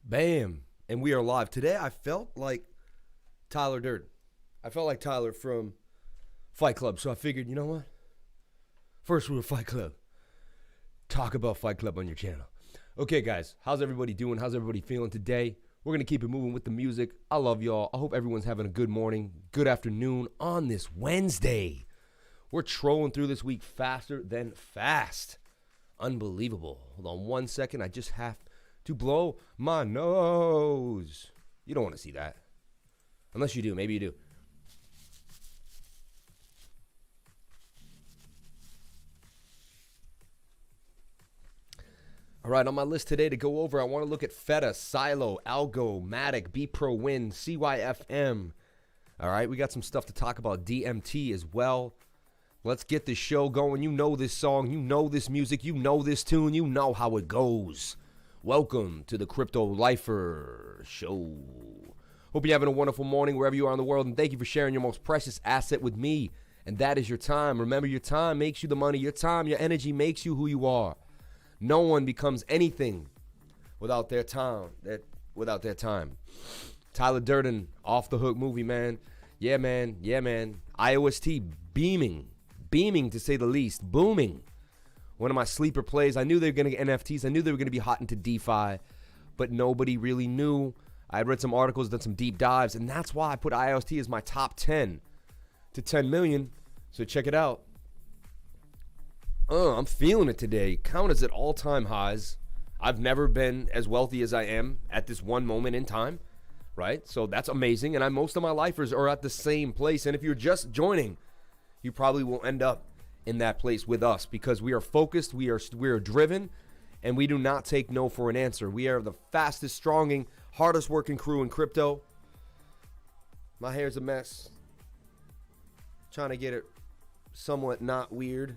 Bam. And we are live. Today I felt like Tyler Durden. I felt like Tyler from Fight Club. So I figured, you know what? First we're Fight Club. Talk about Fight Club on your channel. Okay, guys. How's everybody doing? How's everybody feeling today? We're going to keep it moving with the music. I love y'all. I hope everyone's having a good morning, good afternoon on this Wednesday. We're trolling through this week faster than fast. Unbelievable. Hold on one second. I just have to blow my nose. You don't want to see that. Unless you do. Maybe you do. All right, on my list today to go over, I want to look at Feta, Silo, Algo, Matic, BPro Win, CYFM. All right, we got some stuff to talk about. DMT as well. Let's get this show going. You know this song. You know this music. You know this tune. You know how it goes. Welcome to the Crypto Lifer Show. Hope you're having a wonderful morning wherever you are in the world, and thank you for sharing your most precious asset with me, and that is your time. Remember, your time makes you the money. Your time, your energy makes you who you are. No one becomes anything without their time. Tyler Durden, Off the Hook movie, man. Yeah, man. IOST beaming to say the least, booming. One of my sleeper plays. I knew they were going to get NFTs. I knew they were going to be hot into DeFi, but nobody really knew. I had read some articles, done some deep dives, and that's why I put IOST as my top 10 to 10 million. So check it out. I'm feeling it today. Count is at all-time highs. I've never been as wealthy as I am at this one moment in time, right? So that's amazing, and most of my lifers are at the same place, and if you're just joining, you probably will end up in that place with us because we are focused, we are driven, and we do not take no for an answer. We are the fastest, strongest, hardest working crew in crypto. My hair's a mess. Trying to get it somewhat not weird.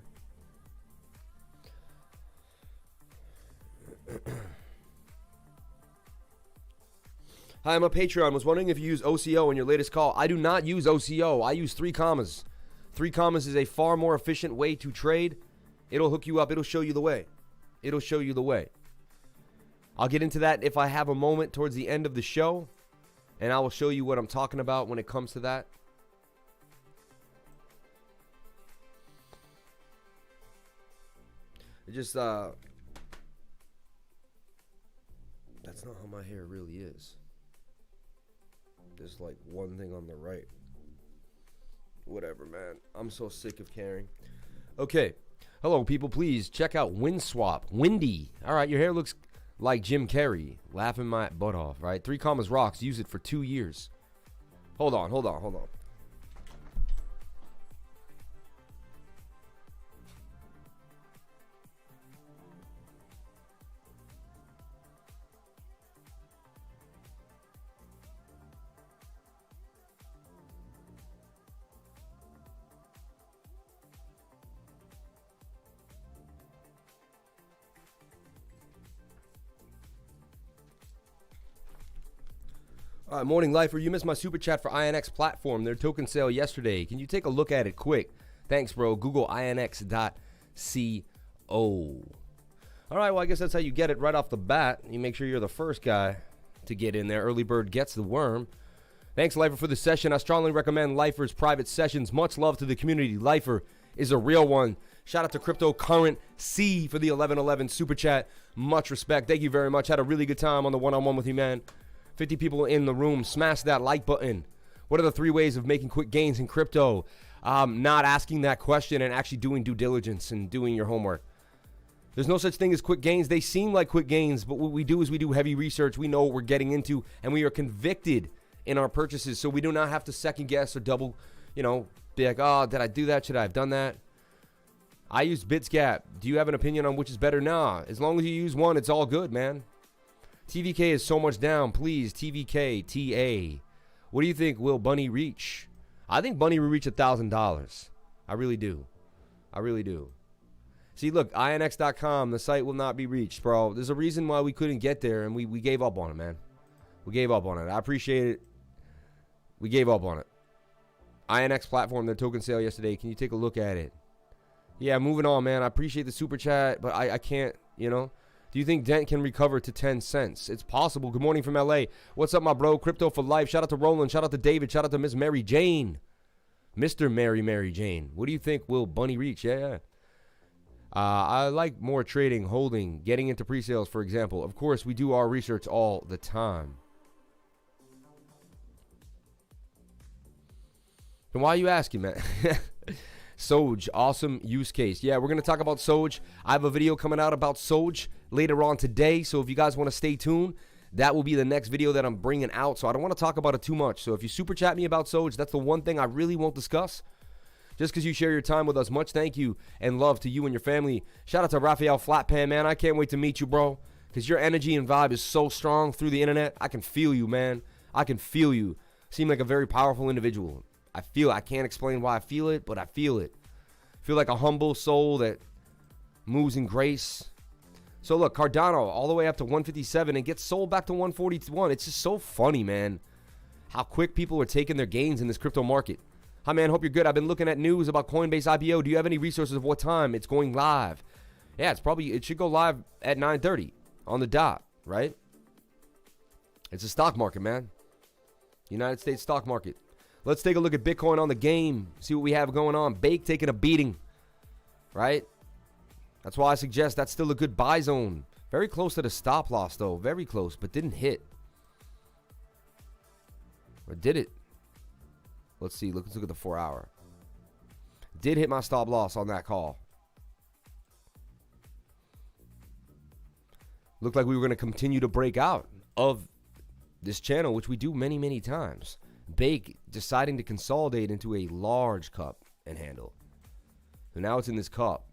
Hi, I'm a Patreon. Was wondering if you use OCO in your latest call. I do not use OCO. I use 3 commas. 3 commas is a far more efficient way to trade. It'll hook you up. It'll show you the way. I'll get into that if I have a moment towards the end of the show, and I will show you what I'm talking about when it comes to that. It just, that's not how my hair really is. There's like one thing on the right. Whatever, man. I'm so sick of caring. Okay. Hello, people. Please check out WinSwap. Windy. All right. Your hair looks like Jim Carrey. Laughing my butt off, right? 3 commas rocks. Use it for 2 years. Hold on. All right, Morning Lifer, you missed my super chat for INX platform. Their token sale yesterday. Can you take a look at it quick? Thanks, bro. Google INX.co. All right, well, I guess that's how you get it right off the bat. You make sure you're the first guy to get in there. Early bird gets the worm. Thanks, Lifer, for the session. I strongly recommend Lifer's private sessions. Much love to the community. Lifer is a real one. Shout out to Cryptocurrency for the 1111 super chat. Much respect. Thank you very much. Had a really good time on the one-on-one with you, man. 50 people in the room. Smash that like button. What are the 3 ways of making quick gains in crypto? Not asking that question and actually doing due diligence and doing your homework. There's no such thing as quick gains. They seem like quick gains, but what we do is we do heavy research. We know what we're getting into, and we are convicted in our purchases, so we do not have to second guess or double, be like, oh, did I do that? Should I have done that? I use BitsGap. Do you have an opinion on which is better? Nah. As long as you use one, it's all good, man. TVK is so much down. Please, TVK, TA. What do you think will Bunny reach? I think Bunny will reach $1,000. I really do. See, look, INX.com, the site will not be reached, bro. There's a reason why we couldn't get there, and we gave up on it, man. We gave up on it. I appreciate it. We gave up on it. INX platform, their token sale yesterday. Can you take a look at it? Yeah, moving on, man. I appreciate the super chat, but I can't, Do you think Dent can recover to 10 cents? It's possible. Good morning from LA. What's up, my bro? Crypto for life. Shout out to Roland. Shout out to David. Shout out to Miss Mary Jane. Mr. Mary Jane. What do you think will Bunny reach? Yeah. I like more trading, holding, getting into pre-sales, for example. Of course, we do our research all the time. Then why are you asking, man? Soj, awesome use case. Yeah, we're going to talk about Soj. I have a video coming out about Soj later on today. So if you guys want to stay tuned, that will be the next video that I'm bringing out. So I don't want to talk about it too much. So if you super chat me about Soj, that's the one thing I really won't discuss. Just because you share your time with us. Much thank you and love to you and your family. Shout out to Raphael Flatpan, man. I can't wait to meet you, bro. Because your energy and vibe is so strong through the internet. I can feel you, man. I can feel you. Seem like a very powerful individual. I can't explain why I feel it, but I feel it. I feel like a humble soul that moves in grace. So look, Cardano all the way up to 157 and gets sold back to 141. It's just so funny, man, how quick people are taking their gains in this crypto market. Hi, man. Hope you're good. I've been looking at news about Coinbase IPO. Do you have any resources of what time it's going live? Yeah, it should go live at 9:30 on the dot, right? It's a stock market, man. United States stock market. Let's take a look at Bitcoin on the game, see what we have going on. Bake taking a beating, right? That's why I suggest that's still a good buy zone. Very close to the stop loss, though. Very close, but didn't hit. Or did it? Let's see. Let's look at the 4 hour. Did hit my stop loss on that call. Looked like we were going to continue to break out of this channel, which we do many, many times. Bake deciding to consolidate into a large cup and handle. So now it's in this cup.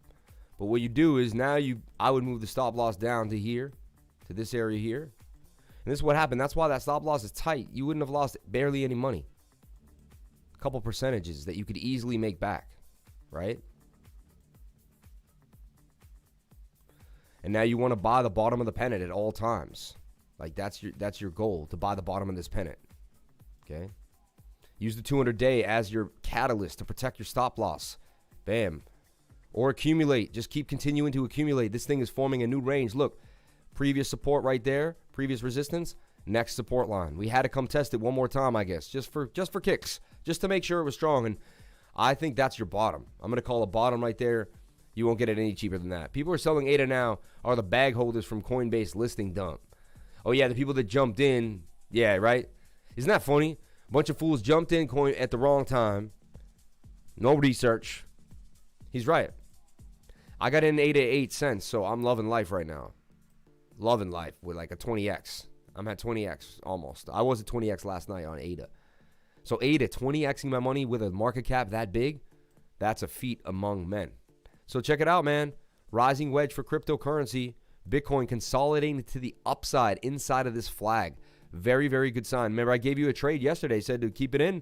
But what you do is I would move the stop loss down to here, to this area here. And this is what happened. That's why that stop loss is tight. You wouldn't have lost barely any money. A couple percentages that you could easily make back, right? And now you want to buy the bottom of the pennant at all times. Like that's your goal, to buy the bottom of this pennant. Okay? Use the 200-day as your catalyst to protect your stop loss. Bam. Or accumulate. Just keep continuing to accumulate. This thing is forming a new range. Look, previous support right there, previous resistance, next support line. We had to come test it one more time, I guess, just for kicks, just to make sure it was strong. And I think that's your bottom. I'm going to call a bottom right there. You won't get it any cheaper than that. People who are selling ADA now are the bag holders from Coinbase listing dump. Oh, yeah, the people that jumped in. Yeah, right? Isn't that funny? A bunch of fools jumped in coin at the wrong time. No research. He's right. I got in ADA at 8 cents, so I'm loving life right now. Loving life with like a 20x. I'm at 20x almost. I was at 20x last night on ADA. So ADA, 20xing my money with a market cap that big, that's a feat among men. So check it out, man. Rising wedge for cryptocurrency. Bitcoin consolidating to the upside inside of this flag. Very, very good sign. Remember, I gave you a trade yesterday, said to keep it in.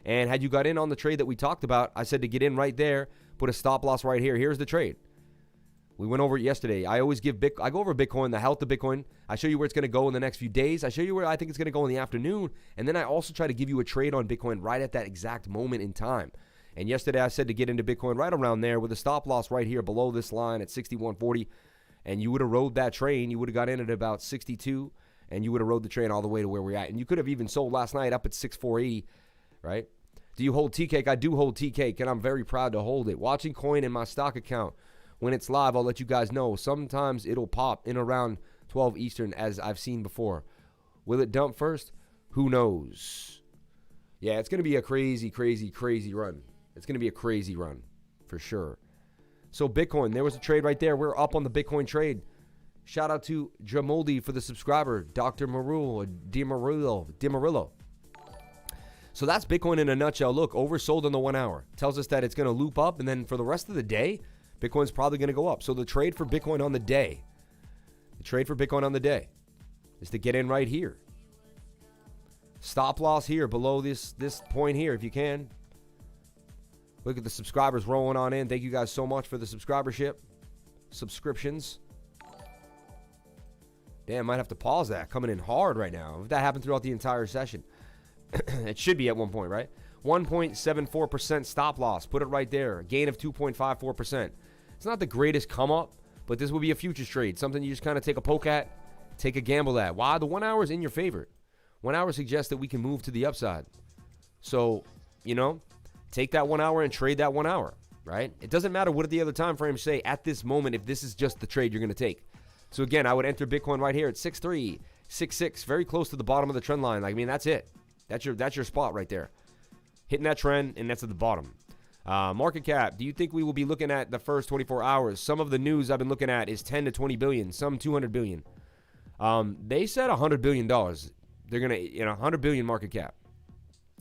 And had you got in on the trade that we talked about, I said to get in right there, put a stop loss right here. Here's the trade. We went over it yesterday. I always I go over Bitcoin, the health of Bitcoin. I show you where it's going to go in the next few days. I show you where I think it's going to go in the afternoon. And then I also try to give you a trade on Bitcoin right at that exact moment in time. And yesterday I said to get into Bitcoin right around there with a stop loss right here below this line at 61.40. And you would have rode that train. You would have got in at about 62. And you would have rode the train all the way to where we're at. And you could have even sold last night up at 6,480, right? Do you hold T-Cake? I do hold T-Cake, and I'm very proud to hold it. Watching coin in my stock account. When it's live, I'll let you guys know. Sometimes it'll pop in around 12 Eastern, as I've seen before. Will it dump first? Who knows? Yeah, it's going to be a crazy, crazy, crazy run. It's going to be a crazy run, for sure. So Bitcoin, there was a trade right there. We're up on the Bitcoin trade. Shout out to Jamoldi for the subscriber. Dr. Marulo, Dimarillo. So that's Bitcoin in a nutshell. Look, oversold in the 1 hour. Tells us that it's going to loop up, and then for the rest of the day, Bitcoin's probably going to go up. So the trade for Bitcoin on the day, is to get in right here. Stop loss here below this point here if you can. Look at the subscribers rolling on in. Thank you guys so much for the subscriptions. Damn, might have to pause that. Coming in hard right now. If that happened throughout the entire session. It should be at one point, right? 1.74% stop loss. Put it right there. A gain of 2.54%. It's not the greatest come up, But this will be a futures trade, something you just kind of take a poke at, take a gamble at. Why? The 1 hour is in your favor. 1 hour suggests that we can move to the upside. So, you know, take that 1 hour and trade that 1 hour, right? It doesn't matter what the other time frames say at this moment if this is just the trade you're going to take. So again, I would enter Bitcoin right here at 6366, very close to the bottom of the trend line. Like, I mean, that's it. That's your spot right there. Hitting that trend, and that's at the bottom. Market cap, do you think we will be looking at the first 24 hours? Some of the news I've been looking at is 10 to 20 billion, some 200 billion. They said $100 billion. They're going to, 100 billion market cap.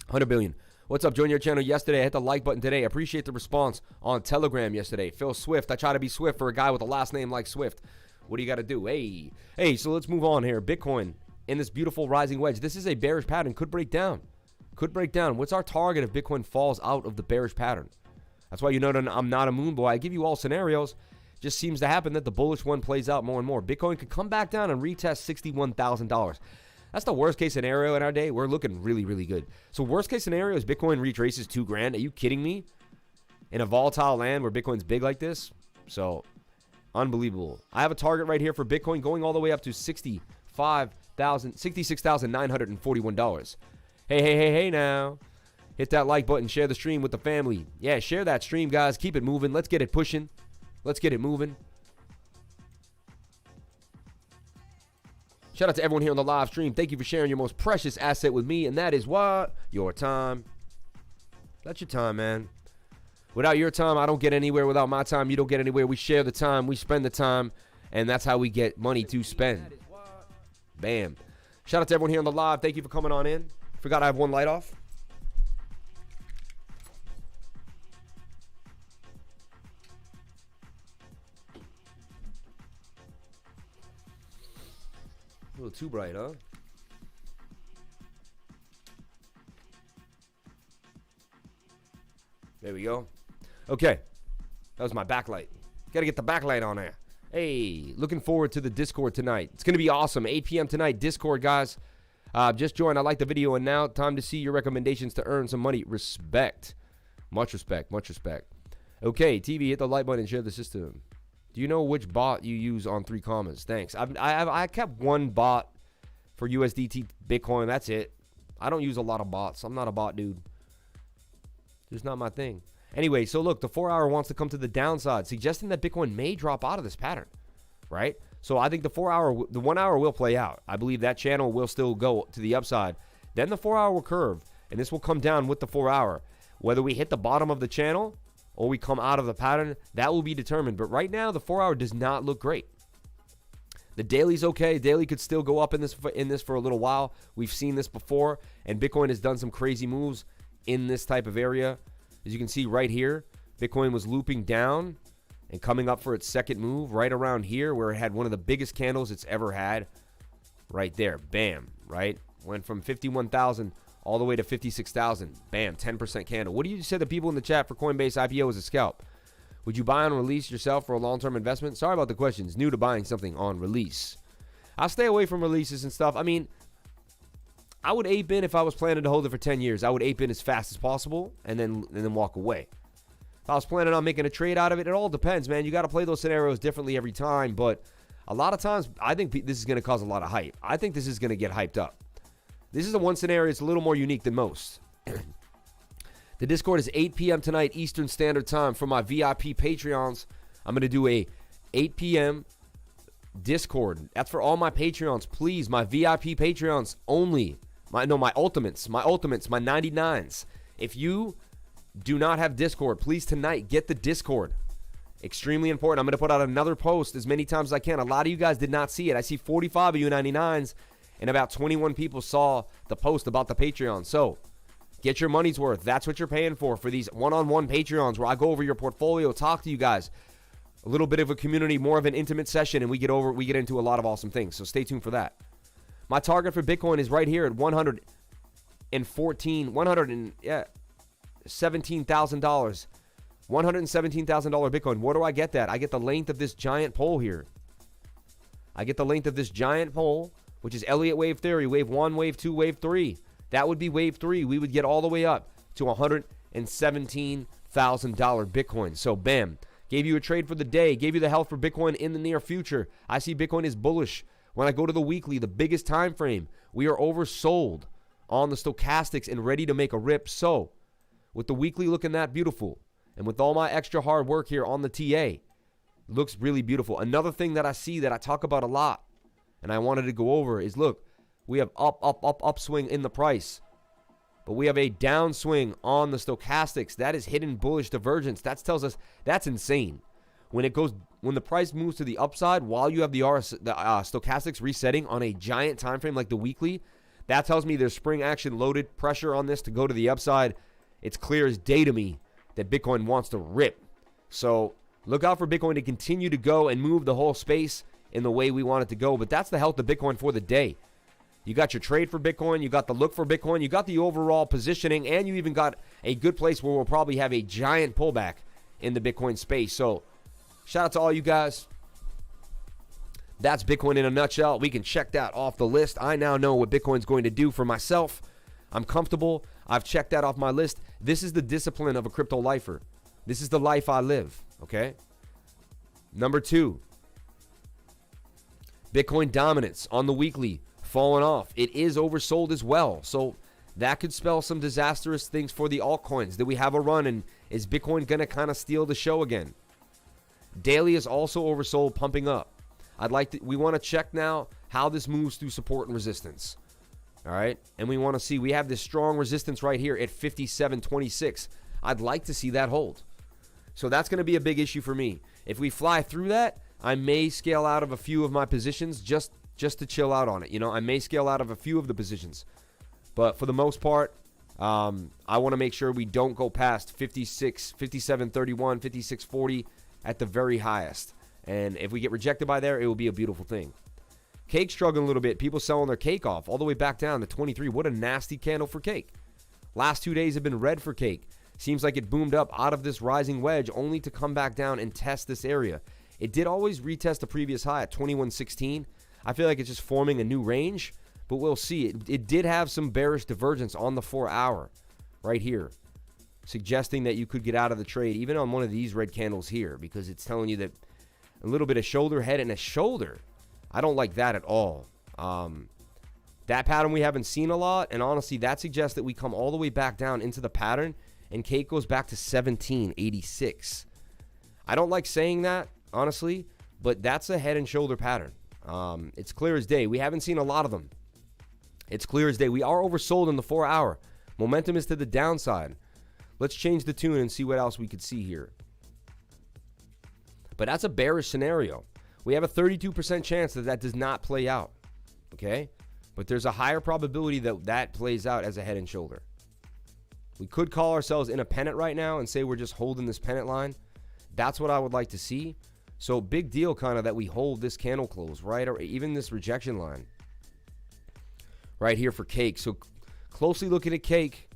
100 billion. What's up? Join your channel yesterday. I hit the like button today. Appreciate the response on Telegram yesterday. Phil Swift. I try to be Swift for a guy with a last name like Swift. What do you got to do? Hey, so let's move on here. Bitcoin in this beautiful rising wedge. This is a bearish pattern. Could break down. What's our target if Bitcoin falls out of the bearish pattern? That's why you know that I'm not a moon boy. I give you all scenarios. Just seems to happen that the bullish one plays out more and more. Bitcoin could come back down and retest $61,000. That's the worst case scenario in our day. We're looking really, really good. So worst case scenario is Bitcoin retraces $2,000. Are you kidding me? In a volatile land where Bitcoin's big like this? So unbelievable. I have a target right here for Bitcoin going all the way up to $66,941. Hey now. Hit that like button. Share the stream with the family. Yeah, share that stream, guys. Keep it moving. Let's get it pushing. Let's get it moving. Shout out to everyone here on the live stream. Thank you for sharing your most precious asset with me, and that is what? Your time. That's your time, man. Without your time, I don't get anywhere. Without my time, you don't get anywhere. We share the time. We spend the time, and that's how we get money to spend. Bam. Shout out to everyone here on the live. Thank you for coming on in. Forgot I have one light off. A little too bright, huh? There we go. Okay. That was my backlight. Got to get the backlight on there. Hey, looking forward to the Discord tonight. It's going to be awesome. 8 p.m. tonight, Discord, guys. Just joined. I like the video, and now time to see your recommendations to earn some money. Respect. Much respect. Much respect. Okay, TV, hit the like button and share the system. Do you know which bot you use on 3 commas? Thanks. I kept one bot for USDT Bitcoin. That's it. I don't use a lot of bots. I'm not a bot dude. Just not my thing. Anyway, so look, the 4 hour wants to come to the downside, suggesting that Bitcoin may drop out of this pattern, right? So I think the 1 hour will play out. I believe that channel will still go to the upside. Then the 4 hour will curve, and this will come down with the 4 hour. Whether we hit the bottom of the channel or we come out of the pattern, that will be determined. But right now, the 4 hour does not look great. The daily's okay. Daily could still go up in this for a little while. We've seen this before, and Bitcoin has done some crazy moves in this type of area. As you can see right here, Bitcoin was looping down and coming up for its second move right around here where it had one of the biggest candles it's ever had. Right there. Bam. Right? Went from 51,000 all the way to 56,000. Bam. 10% candle. What do you say to people in the chat for Coinbase IPO as a scalp? Would you buy on release yourself for a long-term investment? Sorry about the questions. New to buying something on release. I'll stay away from releases and stuff. I mean, I would ape in if I was planning to hold it for 10 years. I would ape in as fast as possible and then walk away. If I was planning on making a trade out of it, it all depends, man. You got to play those scenarios differently every time. But a lot of times, I think this is going to cause a lot of hype. I think this is going to get hyped up. This is the one scenario that's a little more unique than most. The Discord is 8 p.m. tonight, Eastern Standard Time. For my VIP Patreons, I'm going to do a 8 p.m. Discord. That's for all my Patreons. Please, my VIP Patreons only. My ultimates, my 99s. If you do not have Discord, please tonight get the Discord. Extremely important. I'm going to put out another post as many times as I can. A lot of you guys did not see it. I see 45 of you 99s, and about 21 people saw the post about the Patreon. So get your money's worth. That's what you're paying for these one-on-one Patreons where I go over your portfolio, talk to you guys. A little bit of a community, more of an intimate session, and we get into a lot of awesome things. So stay tuned for that. My target for Bitcoin is right here at $117,000. $117,000 Bitcoin. Where do I get that? I get the length of this giant pole here. I get the length of this giant pole, which is Elliott wave theory, wave 1, wave 2, wave 3. That would be wave 3. We would get all the way up to $117,000 Bitcoin. So bam, Gave you a trade for the day. Gave you the health for Bitcoin in the near future. I see Bitcoin is bullish. When I go to the weekly, the biggest time frame, we are oversold on the stochastics and ready to make a rip. So, with the weekly looking that beautiful, and with all my extra hard work here on the TA, looks really beautiful. Another thing that I see that I talk about a lot, and I wanted to go over, is look, we have upswing in the price, but we have a downswing on the stochastics. That is hidden bullish divergence. That tells us that's insane. When the price moves to the upside while you have the stochastics resetting on a giant time frame like the weekly, that tells me there's spring action loaded pressure on this to go to the upside. It's clear as day to me that Bitcoin wants to rip. So look out for Bitcoin to continue to go and move the whole space in the way we want it to go. But that's the health of Bitcoin for the day. You got your trade for Bitcoin, you got the look for Bitcoin, you got the overall positioning, and you even got a good place where we'll probably have a giant pullback in the Bitcoin space. So shout out to all you guys. That's Bitcoin in a nutshell. We can check that off the list. I now know what Bitcoin's going to do for myself. I'm comfortable. I've checked that off my list. This is the discipline of a crypto lifer. This is the life I live, okay? Number 2, Bitcoin dominance on the weekly falling off. It is oversold as well. So that could spell some disastrous things for the altcoins. Did we have a run, and is Bitcoin going to kind of steal the show again? Daily is also oversold, pumping up. We want to check now how this moves through support and resistance. All right? And we want to see, we have this strong resistance right here at 57.26. I'd like to see that hold. So that's going to be a big issue for me. If we fly through that, I may scale out of a few of my positions just to chill out on it. You know, I may scale out of a few of the positions. But for the most part, I want to make sure we don't go past 56, 57.31, 56.40 at the very highest. And if we get rejected by there, it will be a beautiful thing. Cake struggling a little bit. People selling their cake off all the way back down to 23. What a nasty candle for cake. Last 2 days have been red for cake. Seems like it boomed up out of this rising wedge only to come back down and test this area. It did always retest the previous high at 21.16. I feel like it's just forming a new range, but we'll see. It did have some bearish divergence on the 4 hour right here, suggesting that you could get out of the trade even on one of these red candles here, because it's telling you that a little bit of shoulder, head, and a shoulder. I don't like that at all. That pattern we haven't seen a lot, and honestly, that suggests that we come all the way back down into the pattern, and cake goes back to 1786. I don't like saying that, honestly, but that's a head and shoulder pattern. It's clear as day. We haven't seen a lot of them. It's clear as day. We are oversold in the 4 hour. Momentum is to the downside. Let's change the tune and see what else we could see here. But that's a bearish scenario. We have a 32% chance that that does not play out. Okay? But there's a higher probability that that plays out as a head and shoulder. We could call ourselves in a pennant right now and say we're just holding this pennant line. That's what I would like to see. So big deal kind of that we hold this candle close, right? Or even this rejection line right here for cake. So closely looking at cake,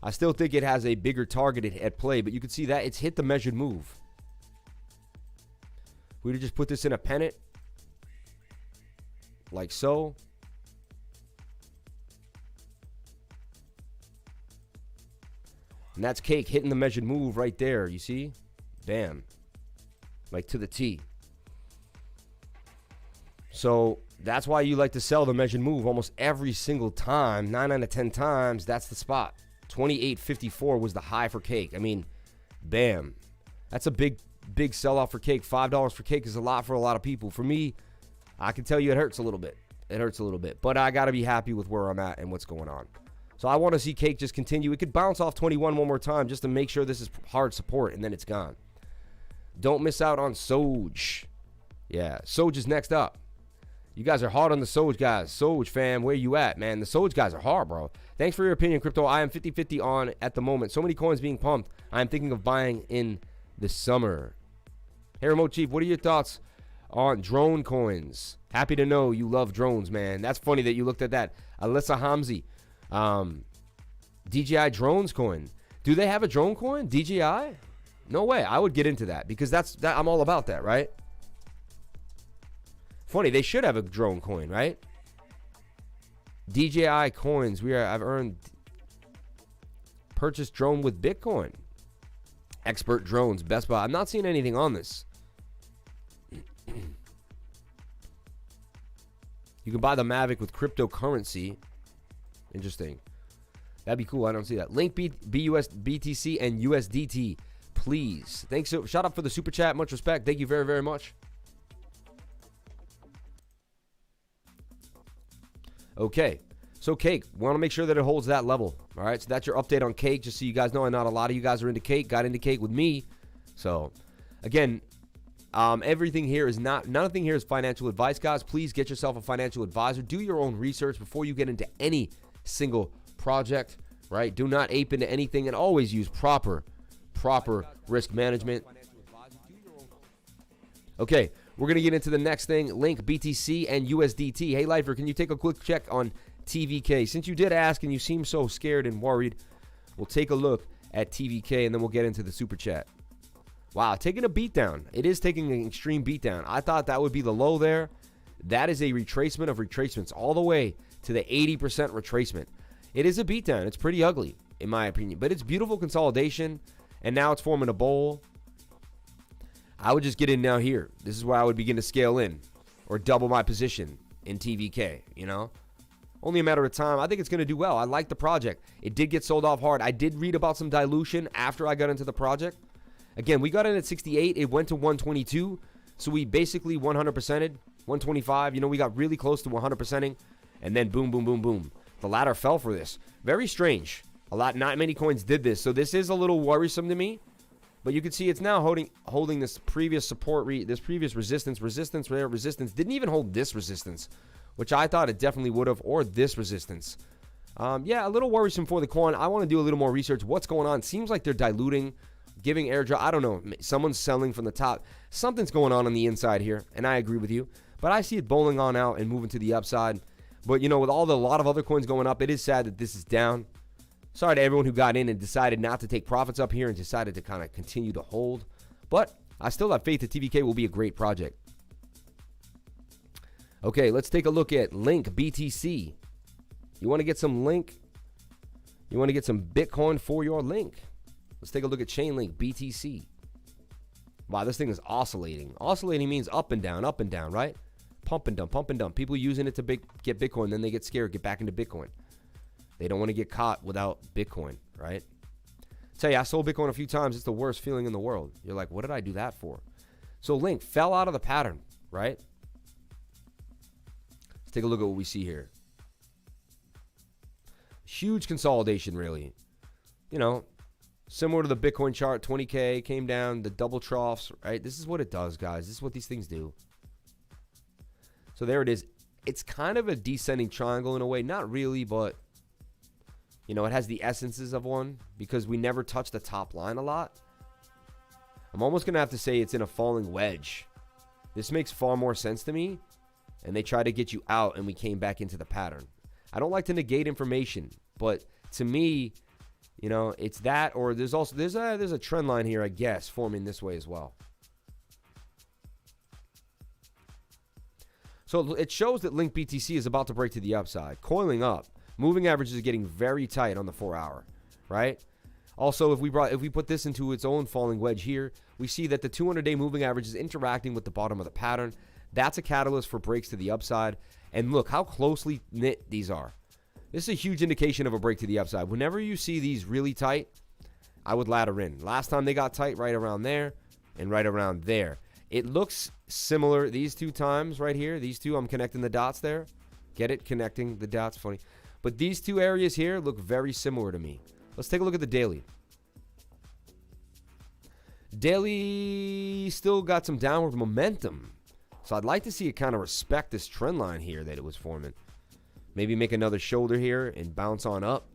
I still think it has a bigger target at play, but you can see that it's hit the measured move. We would just put this in a pennant like so. And that's cake hitting the measured move right there, you see? Bam. Like to the T. So that's why you like to sell the measured move almost every single time. 9 out of 10 times, that's the spot. 28.54 was the high for cake. I mean, bam. That's a big sell-off for cake. $5 for cake is a lot for a lot of people. For me, I can tell you it hurts a little bit. It hurts a little bit. But I got to be happy with where I'm at and what's going on. So I want to see cake just continue. It could bounce off 21 one more time just to make sure this is hard support, and then it's gone. Don't miss out on Soj. Yeah, Soj is next up. You guys are hard on the Soj guys. Soj fam, where you at, man? The Soj guys are hard, bro. Thanks for your opinion, crypto. I am 50-50 on at the moment. So many coins being pumped. I am thinking of buying in the summer. Hey, Remote Chief, what are your thoughts on drone coins? Happy to know you love drones, man. That's funny that you looked at that. Alyssa Hamzi. DJI drones coin. Do they have a drone coin? DJI? No way. I would get into that because I'm all about that, right? Funny, they should have a drone coin, right? DJI coins. I've earned purchased drone with Bitcoin. Expert Drones, Best Buy. I'm not seeing anything on this. You can buy the Mavic with cryptocurrency. Interesting. That'd be cool. I don't see that. Link BTC and USDT, please. Thanks. Shout out for the super chat. Much respect. Thank you very, very much. Okay. So Cake, want to make sure that it holds that level. All right. So that's your update on Cake. Just so you guys know, not a lot of you guys are into Cake. Got into Cake with me. So again, everything here is nothing here is financial advice, guys. Please get yourself a financial advisor. Do your own research before you get into any single project, right? Do not ape into anything, and always use proper risk management. Okay, we're going to get into the next thing, Link, BTC, and USDT. Hey, Lifer, can you take a quick check on TVK? Since you did ask and you seem so scared and worried, we'll take a look at TVK, and then we'll get into the super chat. Wow, taking a beatdown. It is taking an extreme beatdown. I thought that would be the low there. That is a retracement of retracements all the way to the 80% retracement. It is a beatdown. It's pretty ugly, in my opinion. But it's beautiful consolidation, and now it's forming a bowl. I would just get in now here. This is where I would begin to scale in or double my position in TVK, you know? Only a matter of time. I think it's going to do well. I like the project. It did get sold off hard. I did read about some dilution after I got into the project. Again, we got in at 68. It went to 122. So we basically 100%ed, 125. You know, we got really close to 100%ing. And then boom, boom, boom, boom. The ladder fell for this. Very strange. Not many coins did this. So this is a little worrisome to me. But you can see it's now holding this previous support, this previous resistance. Resistance. Didn't even hold this resistance, which I thought it definitely would have, or this resistance. Yeah, a little worrisome for the coin. I want to do a little more research. What's going on? Seems like they're diluting, giving airdrop. I don't know. Someone's selling from the top. Something's going on the inside here, and I agree with you. But I see it bowling on out and moving to the upside. But, you know, with a lot of other coins going up, it is sad that this is down. Sorry to everyone who got in and decided not to take profits up here and decided to kind of continue to hold. But I still have faith that TVK will be a great project. Okay, let's take a look at Link BTC. You want to get some Link? You want to get some Bitcoin for your Link? Let's take a look at Chainlink BTC. Wow, this thing is oscillating. Oscillating means up and down, right? Pump and dump, pump and dump. People using it to get Bitcoin, then they get scared, get back into Bitcoin. They don't want to get caught without Bitcoin, right? Tell you, I sold Bitcoin a few times. It's the worst feeling in the world. You're like, what did I do that for? So Link fell out of the pattern, right? Let's take a look at what we see here. Huge consolidation, really. You know, similar to the Bitcoin chart, 20K came down, the double troughs, right? This is what it does, guys. This is what these things do. So there it is. It's kind of a descending triangle in a way. Not really, but, you know, it has the essences of one because we never touch the top line a lot. I'm almost going to have to say it's in a falling wedge. This makes far more sense to me. And they tried to get you out, and we came back into the pattern. I don't like to negate information, but to me, you know, it's that, or there's a trend line here, I guess, forming this way as well. So it shows that Link BTC is about to break to the upside, coiling up. Moving averages are getting very tight on the 4-hour, right? Also, if we put this into its own falling wedge here, we see that the 200-day moving average is interacting with the bottom of the pattern. That's a catalyst for breaks to the upside. And look how closely knit these are. This is a huge indication of a break to the upside. Whenever you see these really tight, I would ladder in. Last time they got tight, right around there and right around there. It looks similar these two times right here. These two, I'm connecting the dots there. Get it? Connecting the dots, funny. But these two areas here look very similar to me. Let's take a look at the daily. Daily still got some downward momentum. So I'd like to see it kind of respect this trend line here that it was forming. Maybe make another shoulder here and bounce on up.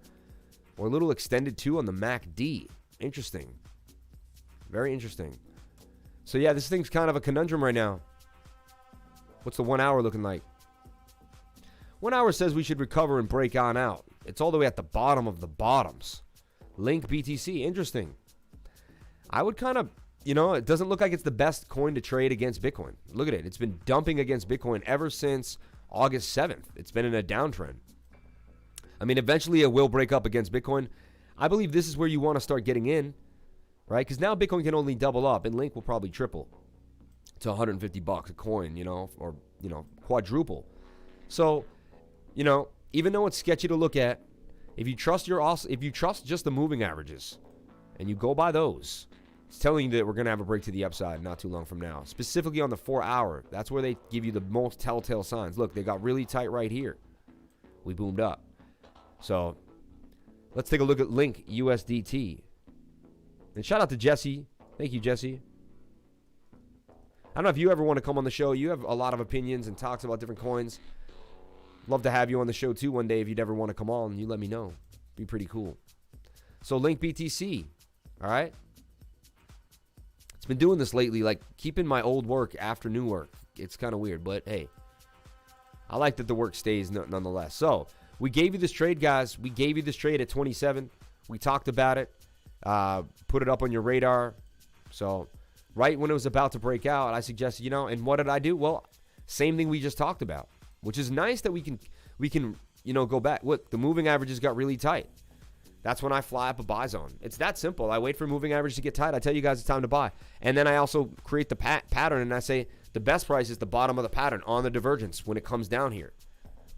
Or a little extended too on the MACD. Interesting. Very interesting. So yeah, this thing's kind of a conundrum right now. What's the 1 hour looking like? 1 hour says we should recover and break on out. It's all the way at the bottom of the bottoms. Link BTC, interesting. I would kind of, you know, it doesn't look like it's the best coin to trade against Bitcoin. Look at it. It's been dumping against Bitcoin ever since August 7th. It's been in a downtrend. I mean, eventually it will break up against Bitcoin. I believe this is where you want to start getting in. right? Because now Bitcoin can only double up, and Link will probably triple to $150 a coin, or quadruple. So, even though it's sketchy to look at, if you trust just the moving averages, and you go by those, it's telling you that we're going to have a break to the upside not too long from now. Specifically on the 4-hour, that's where they give you the most telltale signs. Look, they got really tight right here. We boomed up. So let's take a look at Link USDT. And shout out to Jesse. Thank you, Jesse. I don't know if you ever want to come on the show. You have a lot of opinions and talks about different coins. Love to have you on the show too one day. If you'd ever want to come on, you let me know. Be pretty cool. So Link BTC, all right? It's been doing this lately, like keeping my old work after new work. It's kind of weird, but hey, I like that the work stays nonetheless. So we gave you this trade, guys. We gave you this trade at 27. We talked about it, put it up on your radar. So right when it was about to break out, I suggested, and what did I do? Well, same thing we just talked about, which is nice that we can go back. Look, the moving averages got really tight. That's when I fly up a buy zone. It's that simple. I wait for moving average to get tight. I tell you guys it's time to buy. And then I also create the pattern, and I say the best price is the bottom of the pattern on the divergence when it comes down here.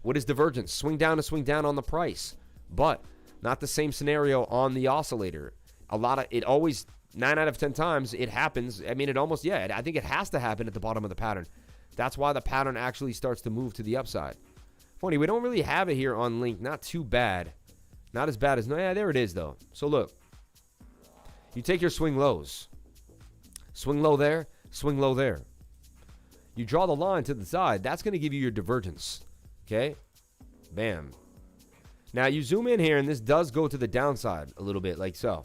What is divergence? Swing down to swing down on the price, but not the same scenario on the oscillator. It always, 9 out of 10 times, it happens. I mean, I think it has to happen at the bottom of the pattern. That's why the pattern actually starts to move to the upside. Funny, we don't really have it here on Link. Not too bad. Not as bad as, yeah, there it is though. So look, you take your swing lows. Swing low there, swing low there. You draw the line to the side. That's going to give you your divergence. Okay? Bam. Now you zoom in here, and this does go to the downside a little bit, like so.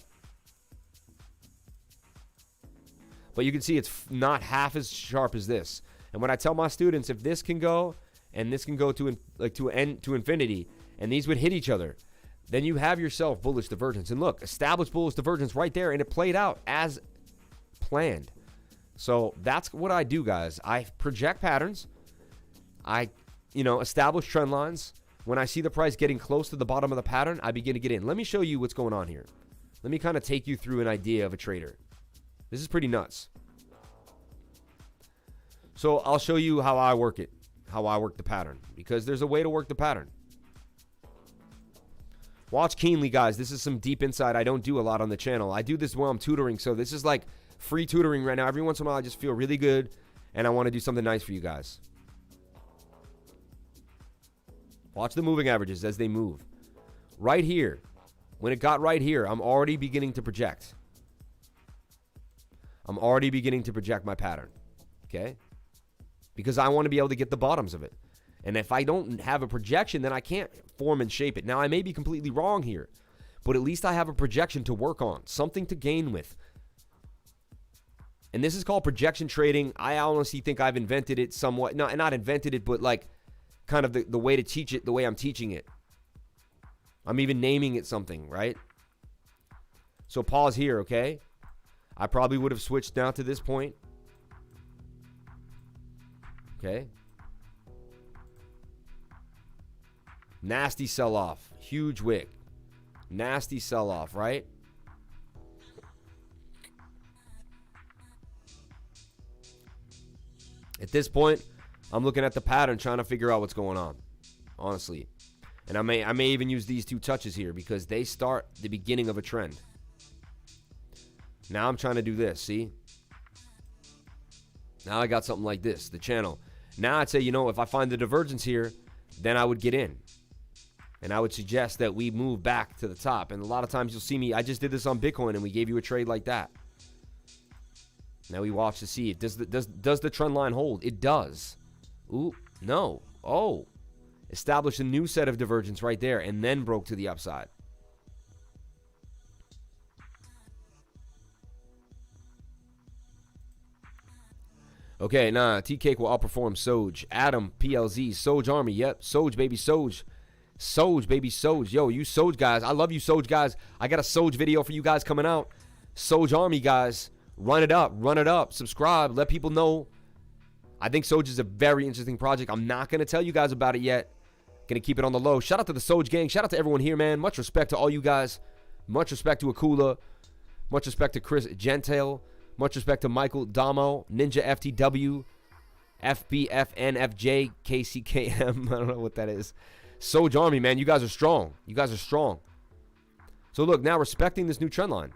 But you can see it's not half as sharp as this. And when I tell my students, if this can go, and this can go to infinity, and these would hit each other, then you have yourself bullish divergence. And look, established bullish divergence right there, and it played out as planned. So that's what I do, guys. I project patterns. I, establish trend lines. When I see the price getting close to the bottom of the pattern, I begin to get in. Let me show you what's going on here. Let me kind of take you through an idea of a trader. This is pretty nuts. So I'll show you how I work it, how I work the pattern, because there's a way to work the pattern. Watch keenly, guys. This is some deep insight I don't do a lot on the channel. I do this while I'm tutoring, so this is like free tutoring right now. Every once in a while, I just feel really good, and I want to do something nice for you guys. Watch the moving averages as they move. Right here, when it got right here, I'm already beginning to project. I'm already beginning to project my pattern, okay? Because I want to be able to get the bottoms of it. And if I don't have a projection, then I can't form and shape it. Now, I may be completely wrong here, but at least I have a projection to work on, something to gain with. And this is called projection trading. I honestly think I've invented it somewhat. No, not invented it, but like kind of the way to teach it, the way I'm teaching it. I'm even naming it something, right? So pause here, okay? I probably would have switched now to this point. Okay. Nasty sell-off. Huge wick. Nasty sell-off, right? At this point, I'm looking at the pattern, trying to figure out what's going on, honestly. And I may even use these two touches here because they start the beginning of a trend. Now I'm trying to do this, see? Now I got something like this, the channel. Now I'd say, if I find the divergence here, then I would get in. And I would suggest that we move back to the top. And a lot of times you'll see me, I just did this on Bitcoin and we gave you a trade like that. Now we watch to see, does the trend line hold? It does. Ooh, no. Oh. Established a new set of divergence right there and then broke to the upside. Okay, T-Cake will outperform Soj. Adam, PLZ, Soj Army. Yep, Soj, baby, Soj. Soj, baby, Soj. Yo, you Soj guys. I love you, Soj guys. I got a Soj video for you guys coming out. Soj Army, guys. Run it up. Subscribe. Let people know. I think Soj is a very interesting project. I'm not going to tell you guys about it yet. Going to keep it on the low. Shout out to the Soj gang. Shout out to everyone here, man. Much respect to all you guys. Much respect to Akula. Much respect to Chris Gentile. Much respect to Michael Damo, Ninja FTW, FBFNFJ, KCKM. I don't know what that is. Soj Army, man, you guys are strong. You guys are strong. So look, now respecting this new trend line.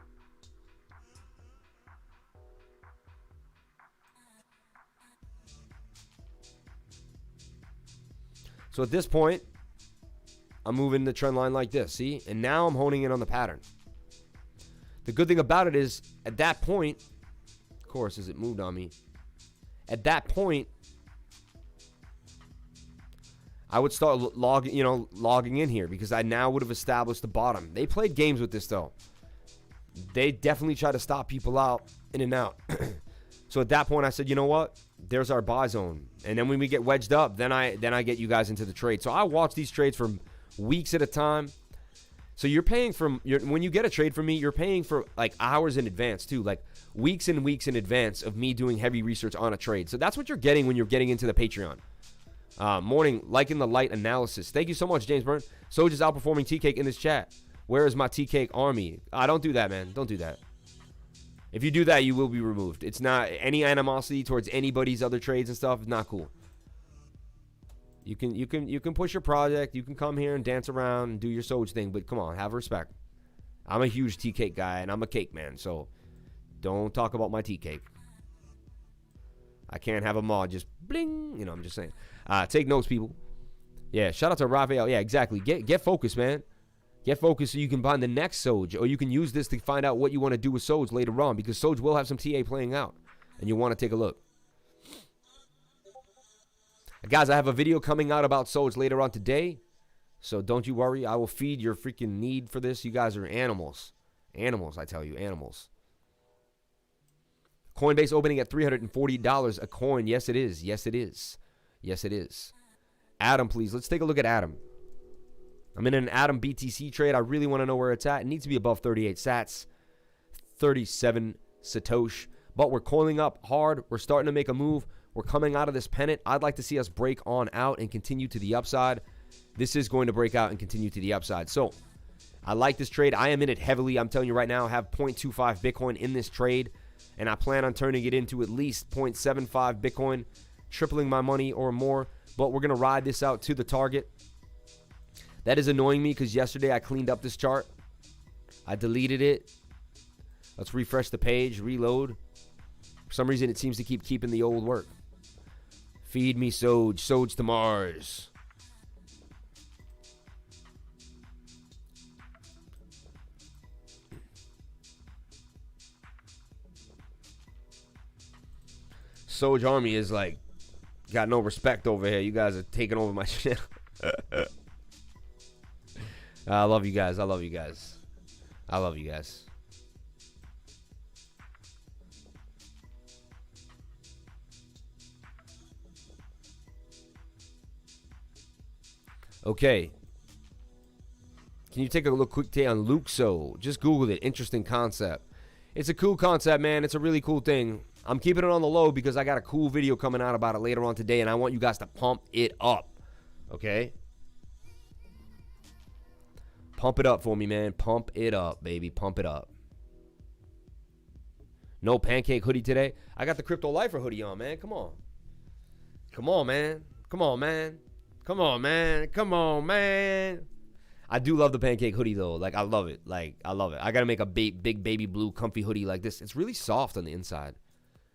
So at this point, I'm moving the trend line like this, see? And now I'm honing in on the pattern. The good thing about it is, at that point, of course, as it moved on me, at that point, I would start logging in here because I now would have established the bottom. They played games with this, though. They definitely try to stop people out, in and out. So at that point, I said, you know what? There's our buy zone. And then when we get wedged up, then I get you guys into the trade. So I watch these trades for weeks at a time. So you're paying when you get a trade from me, you're paying for like hours in advance too, like weeks and weeks in advance of me doing heavy research on a trade. So that's what you're getting when you're getting into the Patreon. Morning, liking the light analysis. Thank you so much, James Byrne. Soj is outperforming T-Cake in this chat. Where is my T-Cake army? Don't do that, man. Don't do that. If you do that, you will be removed. It's not any animosity towards anybody's other trades and stuff. It's not cool. You can push your project. You can come here and dance around and do your Soj thing, but come on, have respect. I'm a huge T-Cake guy, and I'm a cake man, so don't talk about my T-Cake. I can't have a mod just bling. I'm just saying. Take notes, people. Yeah, shout out to Raphael. Yeah, exactly. Get focused, man. Get focused so you can find the next Soj, or you can use this to find out what you want to do with Soj later on, because Soj will have some TA playing out, and you want to take a look. Guys, I have a video coming out about Soj later on today, so don't you worry. I will feed your freaking need for this. You guys are animals. Animals, I tell you, animals. Coinbase opening at $340 a coin. Yes, it is. Yes, it is. Yes, it is. Adam, please. Let's take a look at Adam. I'm in an Atom BTC trade. I really want to know where it's at. It needs to be above 38 sats, 37 Satoshi. But we're coiling up hard. We're starting to make a move. We're coming out of this pennant. I'd like to see us break on out and continue to the upside. This is going to break out and continue to the upside. So I like this trade. I am in it heavily. I'm telling you right now, I have 0.25 Bitcoin in this trade, and I plan on turning it into at least 0.75 Bitcoin, tripling my money or more. But we're going to ride this out to the target. That is annoying me because yesterday I cleaned up this chart. I deleted it. Let's refresh the page, reload. For some reason, it seems to keep keeping the old work. Feed me Soj. Soj to Mars. Soj Army is like, got no respect over here. You guys are taking over my shit. I love you guys. I love you guys. I love you guys. Okay. Can you take a look quick take on Luxo? Just Googled it. Interesting concept. It's a cool concept, man. It's a really cool thing. I'm keeping it on the low because I got a cool video coming out about it later on today, and I want you guys to pump it up. Okay? Pump it up for me, man. Pump it up, baby. Pump it up. No pancake hoodie today. I got the Crypto Lifer hoodie on, man. Come on. Come on, man. Come on, man. Come on, man. Come on, man. I do love the pancake hoodie, though. Like, I love it. Like, I love it. I got to make a big baby blue comfy hoodie like this. It's really soft on the inside.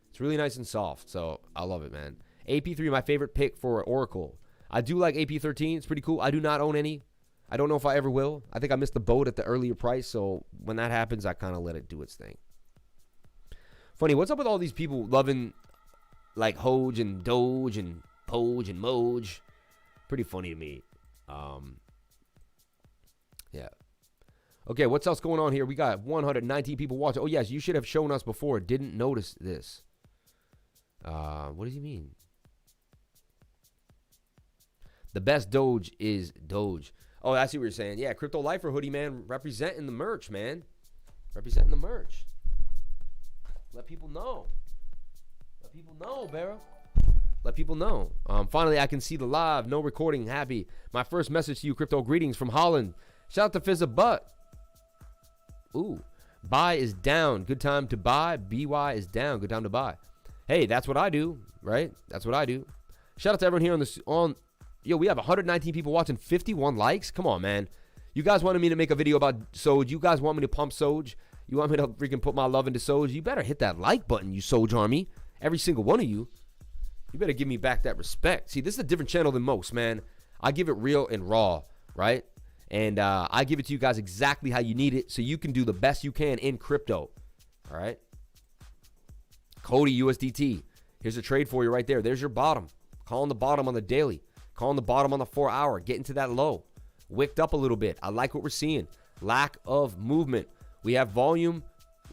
It's really nice and soft. So, I love it, man. AP3, my favorite pick for Oracle. I do like AP13. It's pretty cool. I do not own any. I don't know if I ever will. I think I missed the boat at the earlier price, so when that happens, I kind of let it do its thing. Funny, what's up with all these people loving, like, Hoj and Doge and Poj and Moj? Pretty funny to me. Yeah. Okay, what's else going on here? We got 119 people watching. Oh, yes, you should have shown us before. Didn't notice this. What does he mean? The best Doge is Doge. Oh, I see what you're saying. Yeah, Crypto Lifer hoodie, man. Representing the merch, man. Representing the merch. Let people know. Let people know, Barrow. Let people know. Finally, I can see the live. No recording. Happy. My first message to you, Crypto. Greetings from Holland. Shout out to Fizz a Butt. Ooh. Buy is down. Good time to buy. BY is down. Good time to buy. Hey, that's what I do, right? That's what I do. Shout out to everyone here yo, we have 119 people watching, 51 likes. Come on, man. You guys wanted me to make a video about Soj. You guys want me to pump Soj. You want me to freaking put my love into Soj. You better hit that like button, you Soj army. Every single one of you. You better give me back that respect. See, this is a different channel than most, man. I give it real and raw, right? And I give it to you guys exactly how you need it so you can do the best you can in crypto, all right? Cody USDT. Here's a trade for you right there. There's your bottom. Calling the bottom on the daily. Calling the bottom on the 4 hour. Getting to that low. Wicked up a little bit. I like what we're seeing. Lack of movement. We have volume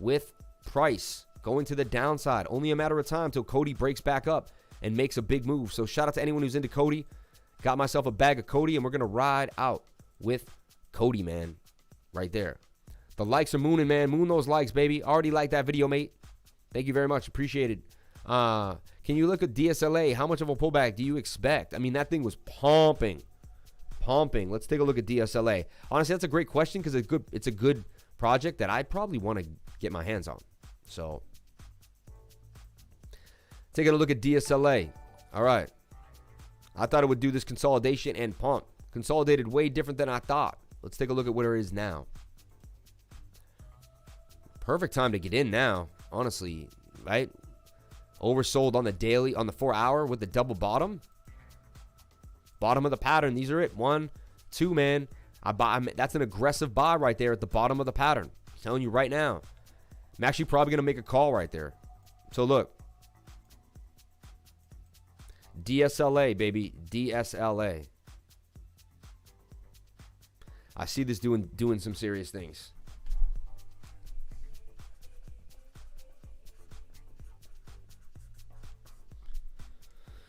with price going to the downside. Only a matter of time till Cody breaks back up and makes a big move. So shout out to anyone who's into Cody. Got myself a bag of Cody, and we're going to ride out with Cody, man. Right there. The likes are mooning, man. Moon those likes, baby. Already liked that video, mate. Thank you very much. Appreciate it. Can you look at DSLA? How much of a pullback do you expect? I mean, that thing was pumping. Let's take a look at DSLA. Honestly, that's a great question because it's a good project that I probably want to get my hands on. So, taking a look at DSLA. All right. I thought it would do this consolidation and pump. Consolidated way different than I thought. Let's take a look at where it is now. Perfect time to get in now, honestly, right? Oversold on the daily, on the 4 hour with the double bottom. Bottom of the pattern. These are it. 1, 2, man. That's an aggressive buy right there at the bottom of the pattern. I'm telling you right now. I'm actually probably going to make a call right there. So look. DSLA, baby. DSLA. I see this doing some serious things.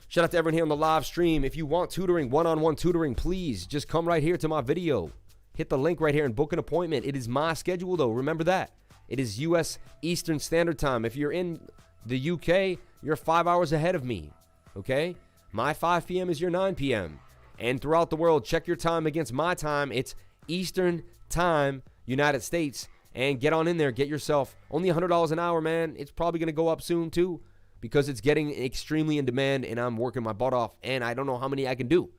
Shout out to everyone here on the live stream. If you want tutoring, one-on-one tutoring, please just come right here to my video. Hit the link right here and book an appointment. It is my schedule, though. Remember that. It is U.S. Eastern Standard Time. If you're in the U.K., you're 5 hours ahead of me, okay? My 5 p.m. is your 9 p.m. And throughout the world, check your time against my time. It's Eastern Time, United States. And get on in there. Get yourself only $100 an hour, man. It's probably going to go up soon, too, because it's getting extremely in demand, and I'm working my butt off, and I don't know how many I can do.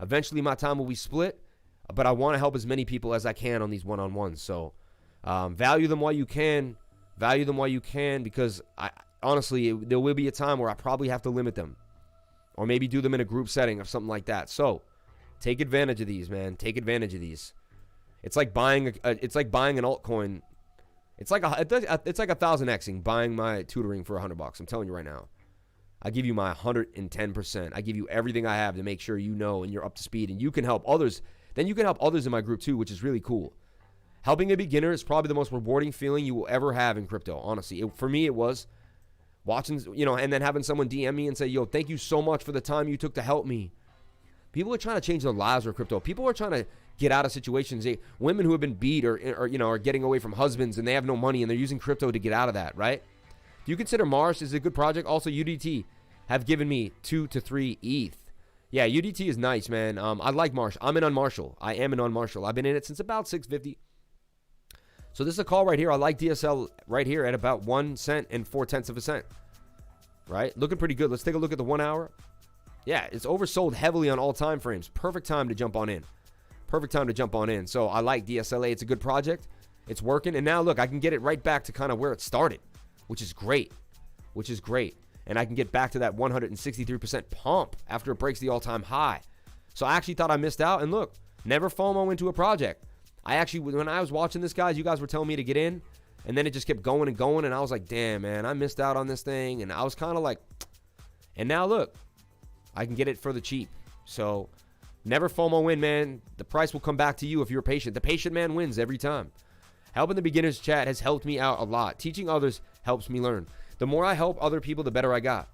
Eventually, my time will be split, but I want to help as many people as I can on these one-on-ones. So value them while you can. Value them while you can, because honestly, there will be a time where I probably have to limit them, or maybe do them in a group setting or something like that. So take advantage of these, man. Take advantage of these. It's like buying an altcoin. It's like 1,000xing buying my tutoring for $100. I'm telling you right now. I give you my 110%. I give you everything I have to make sure you know and you're up to speed, and you can help others. Then you can help others in my group too, which is really cool. Helping a beginner is probably the most rewarding feeling you will ever have in crypto. Honestly, for me, it was watching, and then having someone DM me and say, "Yo, thank you so much for the time you took to help me." People are trying to change their lives with crypto. People are trying to get out of situations. Women who have been beat or are getting away from husbands and they have no money and they're using crypto to get out of that, right? Do you consider Marsh is a good project? Also, UDT have given me 2 to 3 ETH. Yeah, UDT is nice, man. I like Marsh. I'm in on Marshall. I am in on Marshall. I've been in it since about 650. So this is a call right here. I like DSL right here at about 1 cent and 0.4 of a cent. Right? Looking pretty good. Let's take a look at the 1 hour. Yeah, it's oversold heavily on all time frames. Perfect time to jump on in. Perfect time to jump on in. So I like DSLA. It's a good project. It's working. And now, look, I can get it right back to kind of where it started, which is great. And I can get back to that 163% pump after it breaks the all-time high. So I actually thought I missed out. And look, never FOMO into a project. When I was watching this, guys, you guys were telling me to get in. And then it just kept going and going. And I was like, damn, man, I missed out on this thing. And I was kind of like, and now, look, I can get it for the cheap. So never FOMO in, man. The price will come back to you if you're patient. The patient man wins every time. Helping the beginners chat has helped me out a lot. Teaching others helps me learn. The more I help other people, the better I got.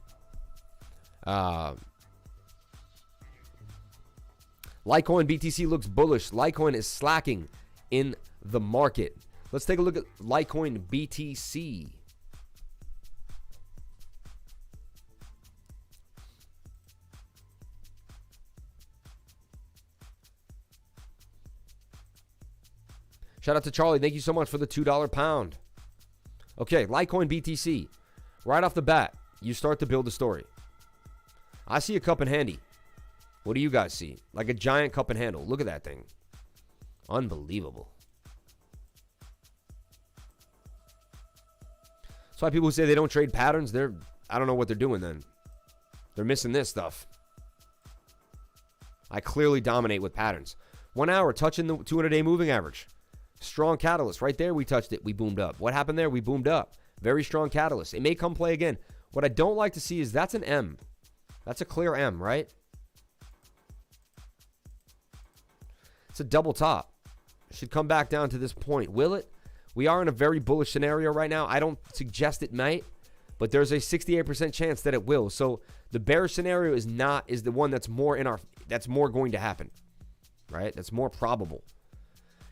Litecoin BTC looks bullish. Litecoin is slacking in the market. Let's take a look at Litecoin BTC. Shout out to Charlie. Thank you so much for the $2 pound. Okay, Litecoin BTC. Right off the bat, you start to build a story. I see a cup and handy. What do you guys see? Like a giant cup and handle. Look at that thing. Unbelievable. That's why people who say they don't trade patterns, I don't know what they're doing then. They're missing this stuff. I clearly dominate with patterns. 1 hour, touching the 200-day moving average. Strong catalyst. Right there, we touched it. We boomed up. What happened there? We boomed up. Very strong catalyst. It may come play again. What I don't like to see is that's an M. That's a clear M, right? It's a double top. Should come back down to this point. Will it? We are in a very bullish scenario right now. I don't suggest it might, but there's a 68% chance that it will. So the bearish scenario is the one that's more going to happen, right? That's more probable.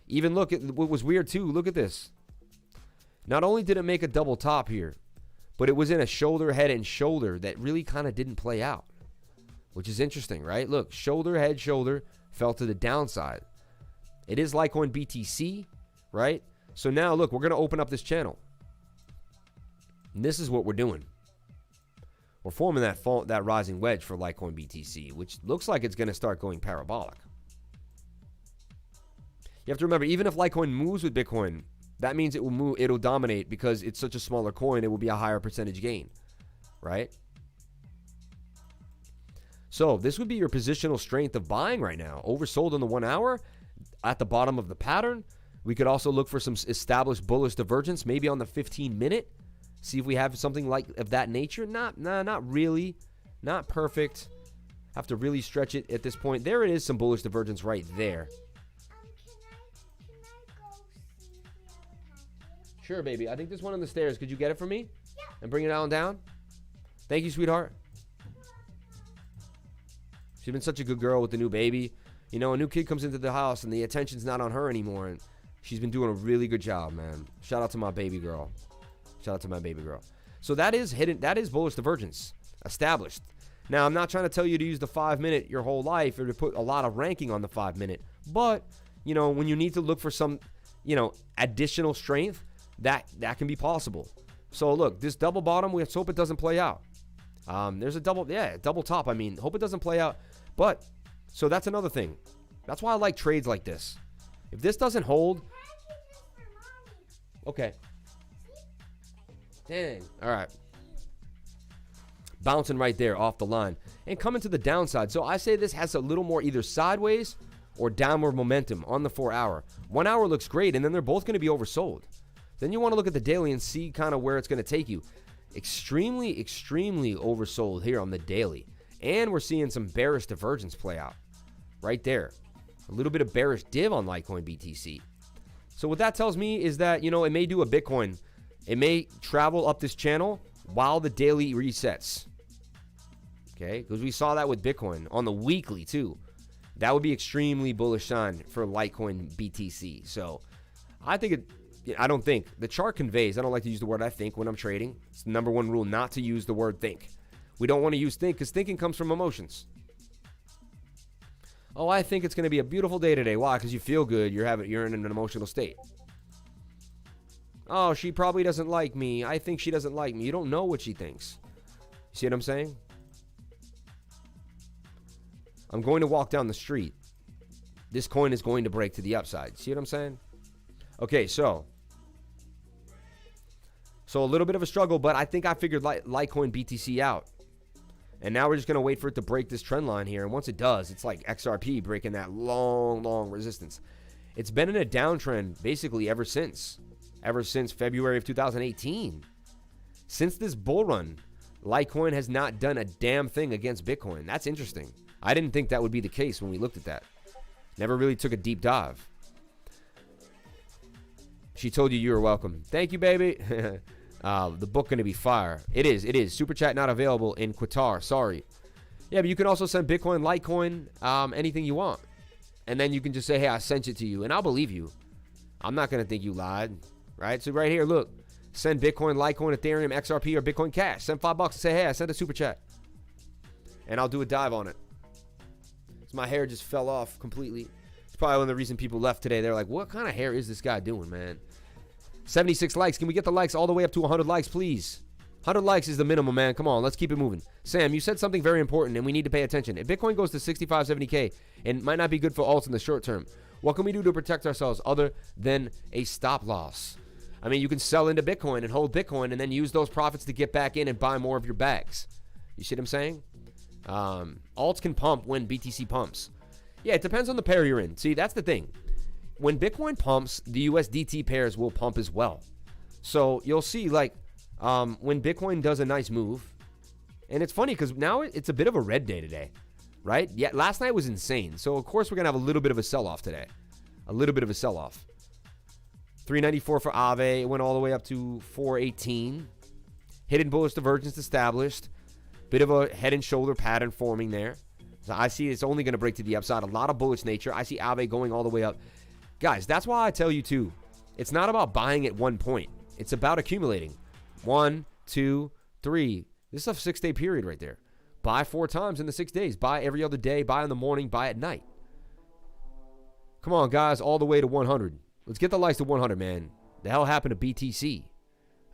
Even look at what was weird too. Look at this. Not only did it make a double top here, but it was in a shoulder, head, and shoulder that really kind of didn't play out, which is interesting, right? Look, shoulder, head, shoulder fell to the downside. It is Litecoin BTC, right? So now, look, we're going to open up this channel. And this is what we're doing. We're forming that rising wedge for Litecoin BTC, which looks like it's going to start going parabolic. You have to remember, even if Litecoin moves with Bitcoin, that means it will move. It'll dominate because it's such a smaller coin. It will be a higher percentage gain, right? So this would be your positional strength of buying right now. Oversold on the 1 hour at the bottom of the pattern. We could also look for some established bullish divergence, maybe on the 15-minute. See if we have something like of that nature. Not really. Not perfect. Have to really stretch it at this point. There it is, some bullish divergence right there. Sure, baby. I think there's one on the stairs. Could you get it for me? Yeah. And bring it on down? Thank you, sweetheart. She's been such a good girl with the new baby. You know, a new kid comes into the house and the attention's not on her anymore. And she's been doing a really good job, man. Shout out to my baby girl. Shout out to my baby girl. So that is hidden. That is bullish divergence established. Now, I'm not trying to tell you to use the 5-minute your whole life or to put a lot of ranking on the 5-minute. But, you know, when you need to look for some, you know, additional strength, that can be possible. So look, this double bottom, let's hope it doesn't play out. There's a double top. I mean, hope it doesn't play out. But so that's another thing. That's why I like trades like this. If this doesn't hold, okay. Dang. All right. Bouncing right there off the line and coming to the downside. So I say this has a little more either sideways or downward momentum on the 4 hour. 1 hour looks great, and then they're both going to be oversold. Then you want to look at the daily and see kind of where it's going to take you. Extremely, extremely oversold here on the daily. And we're seeing some bearish divergence play out right there. A little bit of bearish div on Litecoin BTC. So what that tells me is that, you know, it may do a Bitcoin. It may travel up this channel while the daily resets. Okay, because we saw that with Bitcoin on the weekly too. That would be extremely bullish sign for Litecoin BTC. So I don't think. The chart conveys. I don't like to use the word I think when I'm trading. It's the number one rule, not to use the word think. We don't want to use think because thinking comes from emotions. Oh, I think it's going to be a beautiful day today. Why? Because you feel good. You're in an emotional state. Oh, she probably doesn't like me. I think she doesn't like me. You don't know what she thinks. You see what I'm saying? I'm going to walk down the street. This coin is going to break to the upside. See what I'm saying? Okay, so a little bit of a struggle, but I think I figured Litecoin BTC out. And now we're just going to wait for it to break this trend line here. And once it does, it's like XRP breaking that long, long resistance. It's been in a downtrend basically ever since February of 2018. Since this bull run, Litecoin has not done a damn thing against Bitcoin. That's interesting. I didn't think that would be the case when we looked at that. Never really took a deep dive. She told you were welcome. Thank you, baby. The book going to be fire. It is. Super chat not available in Qatar. Sorry. Yeah, but you can also send Bitcoin, Litecoin, anything you want. And then you can just say, hey, I sent it to you. And I'll believe you. I'm not going to think you lied. Right? So right here, look. Send Bitcoin, Litecoin, Ethereum, XRP, or Bitcoin Cash. Send $5 and say, hey, I sent a super chat. And I'll do a dive on it. So my hair just fell off completely. It's probably one of the reasons people left today. They're like, what kind of hair is this guy doing, man? 76 likes. Can we get the likes all the way up to 100 likes, please? 100 likes is the minimum, man. Come on, let's keep it moving. Sam, you said something very important, and we need to pay attention. If Bitcoin goes to 65, 70K, and might not be good for alts in the short term, what can we do to protect ourselves other than a stop loss? I mean, you can sell into Bitcoin and hold Bitcoin and then use those profits to get back in and buy more of your bags. You see what I'm saying? Alts can pump when BTC pumps. Yeah, it depends on the pair you're in. See, that's the thing. When Bitcoin pumps, the USDT pairs will pump as well. So you'll see, like, when Bitcoin does a nice move, and it's funny because now it's a bit of a red day today, right? Yeah, last night was insane. So, of course, we're going to have a little bit of a sell-off today. A little bit of a sell-off. 394 for Aave. It went all the way up to 418. Hidden bullish divergence established. Bit of a head and shoulder pattern forming there. So I see it's only going to break to the upside. A lot of bullish nature. I see Aave going all the way up. Guys, that's why I tell you, too, it's not about buying at one point. It's about accumulating. 1, 2, 3. This is a 6-day period right there. Buy 4 times in the 6 days. Buy every other day. Buy in the morning. Buy at night. Come on, guys, all the way to 100. Let's get the likes to 100, man. The hell happened to BTC?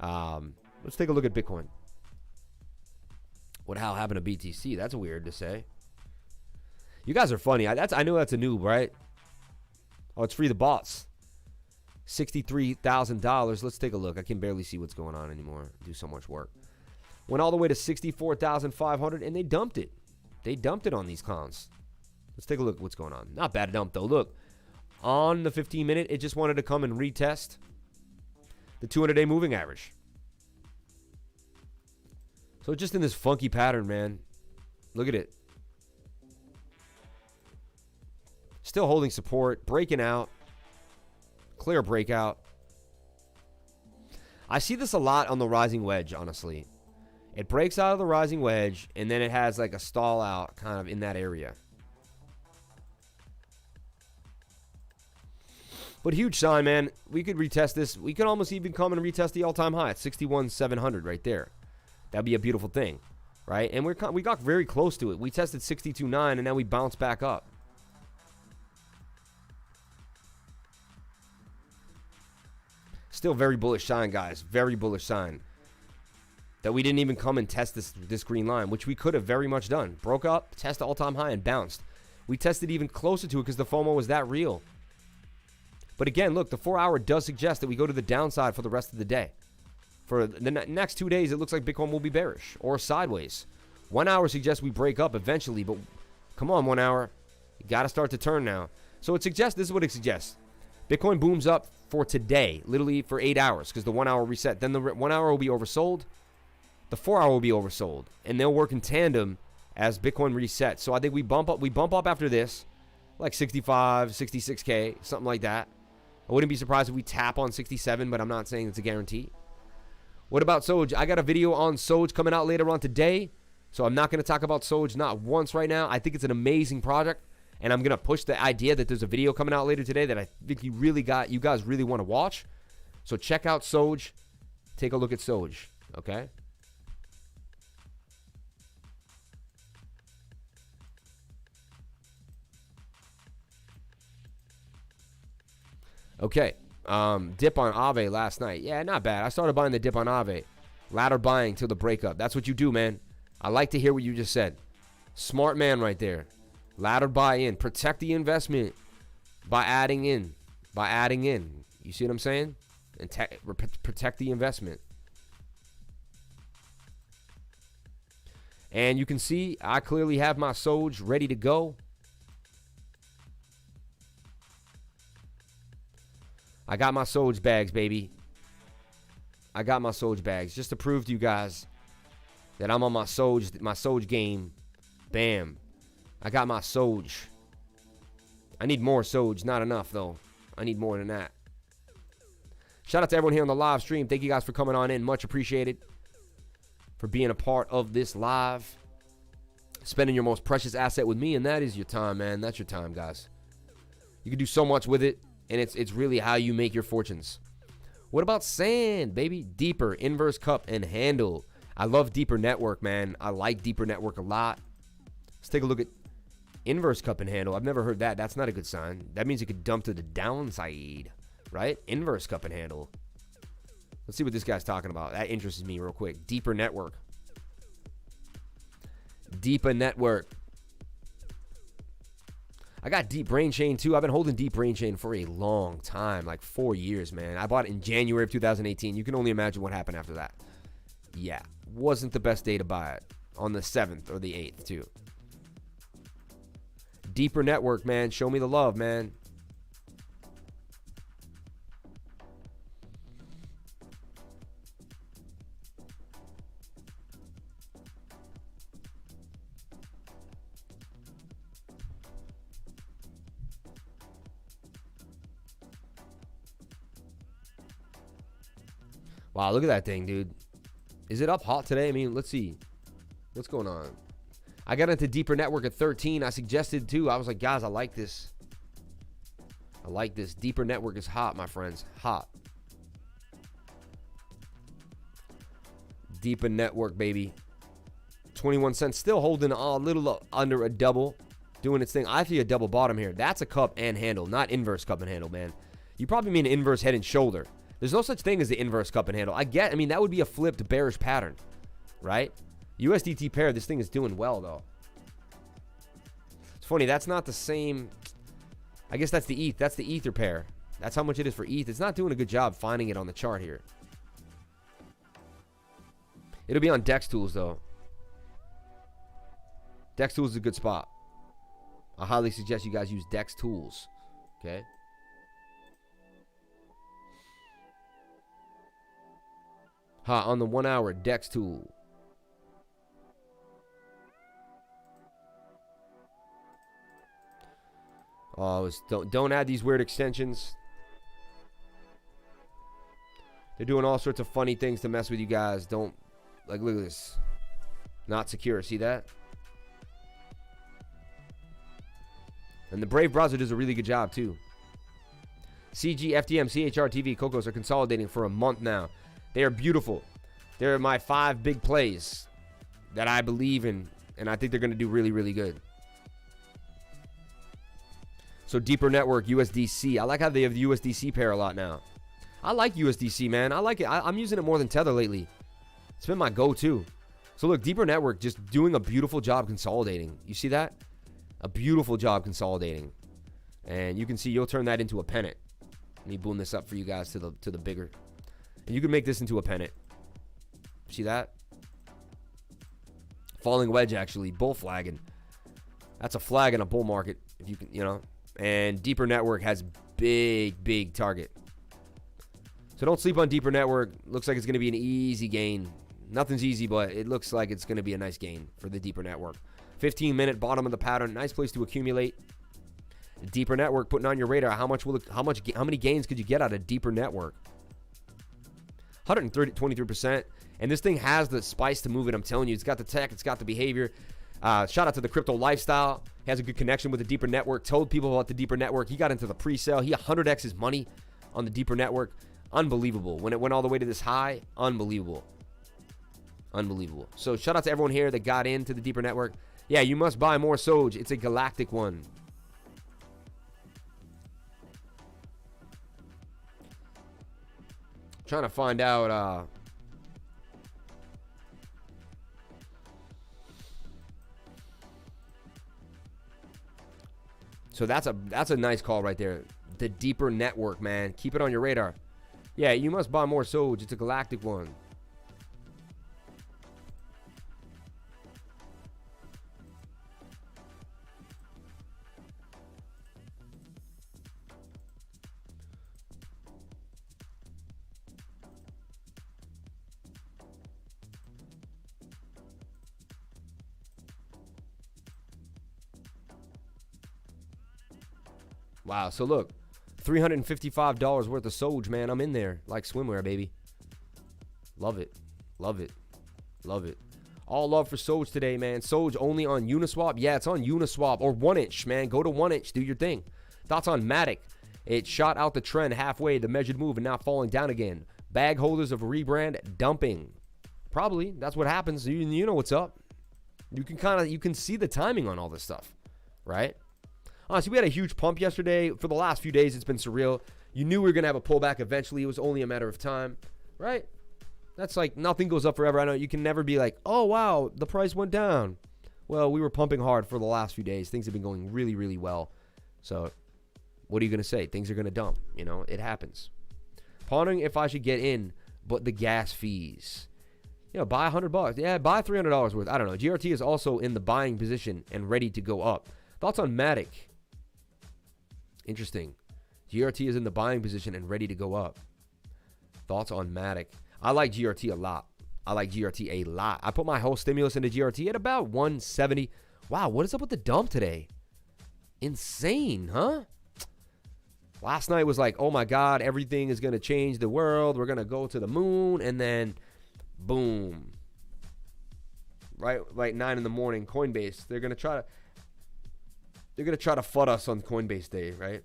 Let's take a look at Bitcoin. What the hell happened to BTC? That's weird to say. You guys are funny. I know that's a noob, right? Oh, it's free the bots. $63,000. Let's take a look. I can barely see what's going on anymore. Do so much work. Went all the way to 64,500, and they dumped it. They dumped it on these clowns. Let's take a look at what's going on. Not bad dump, though. Look. On the 15-minute, it just wanted to come and retest the 200-day moving average. So just in this funky pattern, man. Look at it. Still holding support, breaking out. Clear breakout. I see this a lot on the rising wedge, honestly. It breaks out of the rising wedge, and then it has like a stall out kind of in that area. But huge sign, man. We could retest this. We could almost even come and retest the all-time high at 61,700 right there. That'd be a beautiful thing, right? And we got very close to it. We tested 62.9, and then we bounced back up. Still very bullish sign, guys. Very bullish sign. That we didn't even come and test this green line, which we could have very much done. Broke up, tested all-time high, and bounced. We tested even closer to it because the FOMO was that real. But again, look, the 4-hour does suggest that we go to the downside for the rest of the day. For the next 2 days, it looks like Bitcoin will be bearish or sideways. 1 hour suggests we break up eventually, but come on, 1 hour. You got to start to turn now. So it suggests, this is what it suggests. Bitcoin booms up for today, literally for 8 hours, because the 1 hour reset. Then the 1 hour will be oversold. The 4 hour will be oversold. And they'll work in tandem as Bitcoin resets. So I think we bump up after this, like 65, 66K, something like that. I wouldn't be surprised if we tap on 67, but I'm not saying it's a guarantee. What about Soj? I got a video on Soj coming out later on today, so I'm not going to talk about Soj not once right now. I think it's an amazing project, and I'm going to push the idea that there's a video coming out later today that I think you guys really want to watch. So check out Soj. Take a look at Soj, okay? Okay, dip on Aave last night. Yeah, not bad. I started buying the dip on Aave. Ladder buying till the breakup. That's what you do, man. I like to hear what you just said. Smart man right there. Ladder buy in. Protect the investment by adding in. By adding in. You see what I'm saying? And protect the investment. And you can see I clearly have my Soj ready to go. I got my Soj bags, baby. I got my Soj bags just to prove to you guys that I'm on my Soj game. Bam. I got my Soj. I need more Soj. Not enough, though. I need more than that. Shout out to everyone here on the live stream. Thank you guys for coming on in. Much appreciated for being a part of this live. Spending your most precious asset with me, and that is your time, man. That's your time, guys. You can do so much with it. And it's really how you make your fortunes. What about sand, baby? Deeper, inverse cup, and handle. I love Deeper Network, man. I like Deeper Network a lot. Let's take a look at inverse cup and handle. I've never heard that. That's not a good sign. That means it could dump to the downside, right? Inverse cup and handle. Let's see what this guy's talking about. That interests me real quick. Deeper Network. Deeper Network. I got Deep Brain Chain too. I've been holding Deep Brain Chain for a long time, like 4 years, man. I bought it in January of 2018. You can only imagine what happened after that. Yeah, wasn't the best day to buy it. On the 7th or the 8th too. Deeper Network, man. Show me the love, man. Wow, look at that thing, dude. Is it up hot today? I mean, let's see. What's going on? I got into Deeper Network at 13. I suggested too. I was like, guys, I like this. I like this. Deeper Network is hot, my friends. Hot. Deeper Network, baby. 21 cents. Still holding a little under a double. Doing its thing. I see a double bottom here. That's a cup and handle, not inverse cup and handle, man. You probably mean inverse head and shoulder. There's no such thing as the inverse cup and handle. I mean, that would be a flipped bearish pattern, right? USDT pair, this thing is doing well, though. It's funny, that's not the same. I guess that's the ETH. That's the Ether pair. That's how much it is for ETH. It's not doing a good job finding it on the chart here. It'll be on Dex Tools, though. Dex Tools is a good spot. I highly suggest you guys use Dex Tools, okay? On the 1 hour, Dex Tool. Oh, don't add these weird extensions. They're doing all sorts of funny things to mess with you guys. Don't, like, look at this. Not secure. See that? And the Brave browser does a really good job, too. CG, FDM, CHR, TV, Cocos are consolidating for a month now. They are beautiful. They're my 5 big plays that I believe in, and I think they're going to do really, really good. So Deeper Network, USDC. I like how they have the USDC pair a lot now. I like USDC, man. I like it. I'm using it more than Tether lately. It's been my go-to. So look, Deeper Network just doing a beautiful job consolidating. You see that? A beautiful job consolidating. And you can see you'll turn that into a pennant. Let me boom this up for you guys to the bigger. And you can make this into a pennant. See that? Falling wedge, actually. Bull flagging. That's a flag in a bull market. If you can, you know. And Deeper Network has big target. So don't sleep on Deeper Network. Looks like it's going to be an easy gain. Nothing's easy, but it looks like it's going to be a nice gain for the Deeper Network. 15-minute bottom of the pattern. Nice place to accumulate. Deeper Network putting on your radar. How many gains could you get out of Deeper Network? 23%. And this thing has the spice to move it. I'm telling you, it's got the tech, it's got the behavior. Shout out to the Crypto Lifestyle. He has a good connection with the Deeper Network. Told people about the Deeper Network. He got into the pre-sale. He 100x his money on the Deeper Network. Unbelievable. When it went all the way to this high, unbelievable. Unbelievable. So shout out to everyone here that got into the Deeper Network. Yeah, you must buy more Soj. It's a galactic one. Trying to find out so that's a nice call right there. The Deeper Network, man. Keep it on your radar. Yeah, you must buy more Soj. It's a galactic one. Wow, so look, $355 worth of Soj, man. I'm in there like swimwear, baby. Love it. Love it. Love it. All love for Soj today, man. Soj only on Uniswap. Yeah, it's on Uniswap or 1inch, man. Go to 1inch. Do your thing. Thoughts on Matic? It shot out the trend halfway, the measured move, and now falling down again. Bag holders of rebrand dumping. Probably. That's what happens. You know what's up. You can see the timing on all this stuff, right? Honestly, we had a huge pump yesterday. For the last few days, it's been surreal. You knew we were going to have a pullback eventually. It was only a matter of time. right? That's like nothing goes up forever. I know you can never be like, oh, wow, the price went down. Well, we were pumping hard for the last few days. Things have been going really, really well. So what are you going to say? Things are going to dump. You know, it happens. Pondering if I should get in, but the gas fees. You know, buy $100. Yeah, buy $300 worth. I don't know. GRT is also in the buying position and ready to go up. Thoughts on Matic? Interesting. GRT is in the buying position and ready to go up. Thoughts on Matic? I like GRT a lot. I like GRT a lot. I put my whole stimulus into GRT at about 170. Wow, what is up with the dump today? Insane, huh? Last night was like, oh my God, everything is going to change the world. We're going to go to the moon. And then, boom. Right, like 9 in the morning, Coinbase. They're going to try to FUD us on Coinbase Day, right?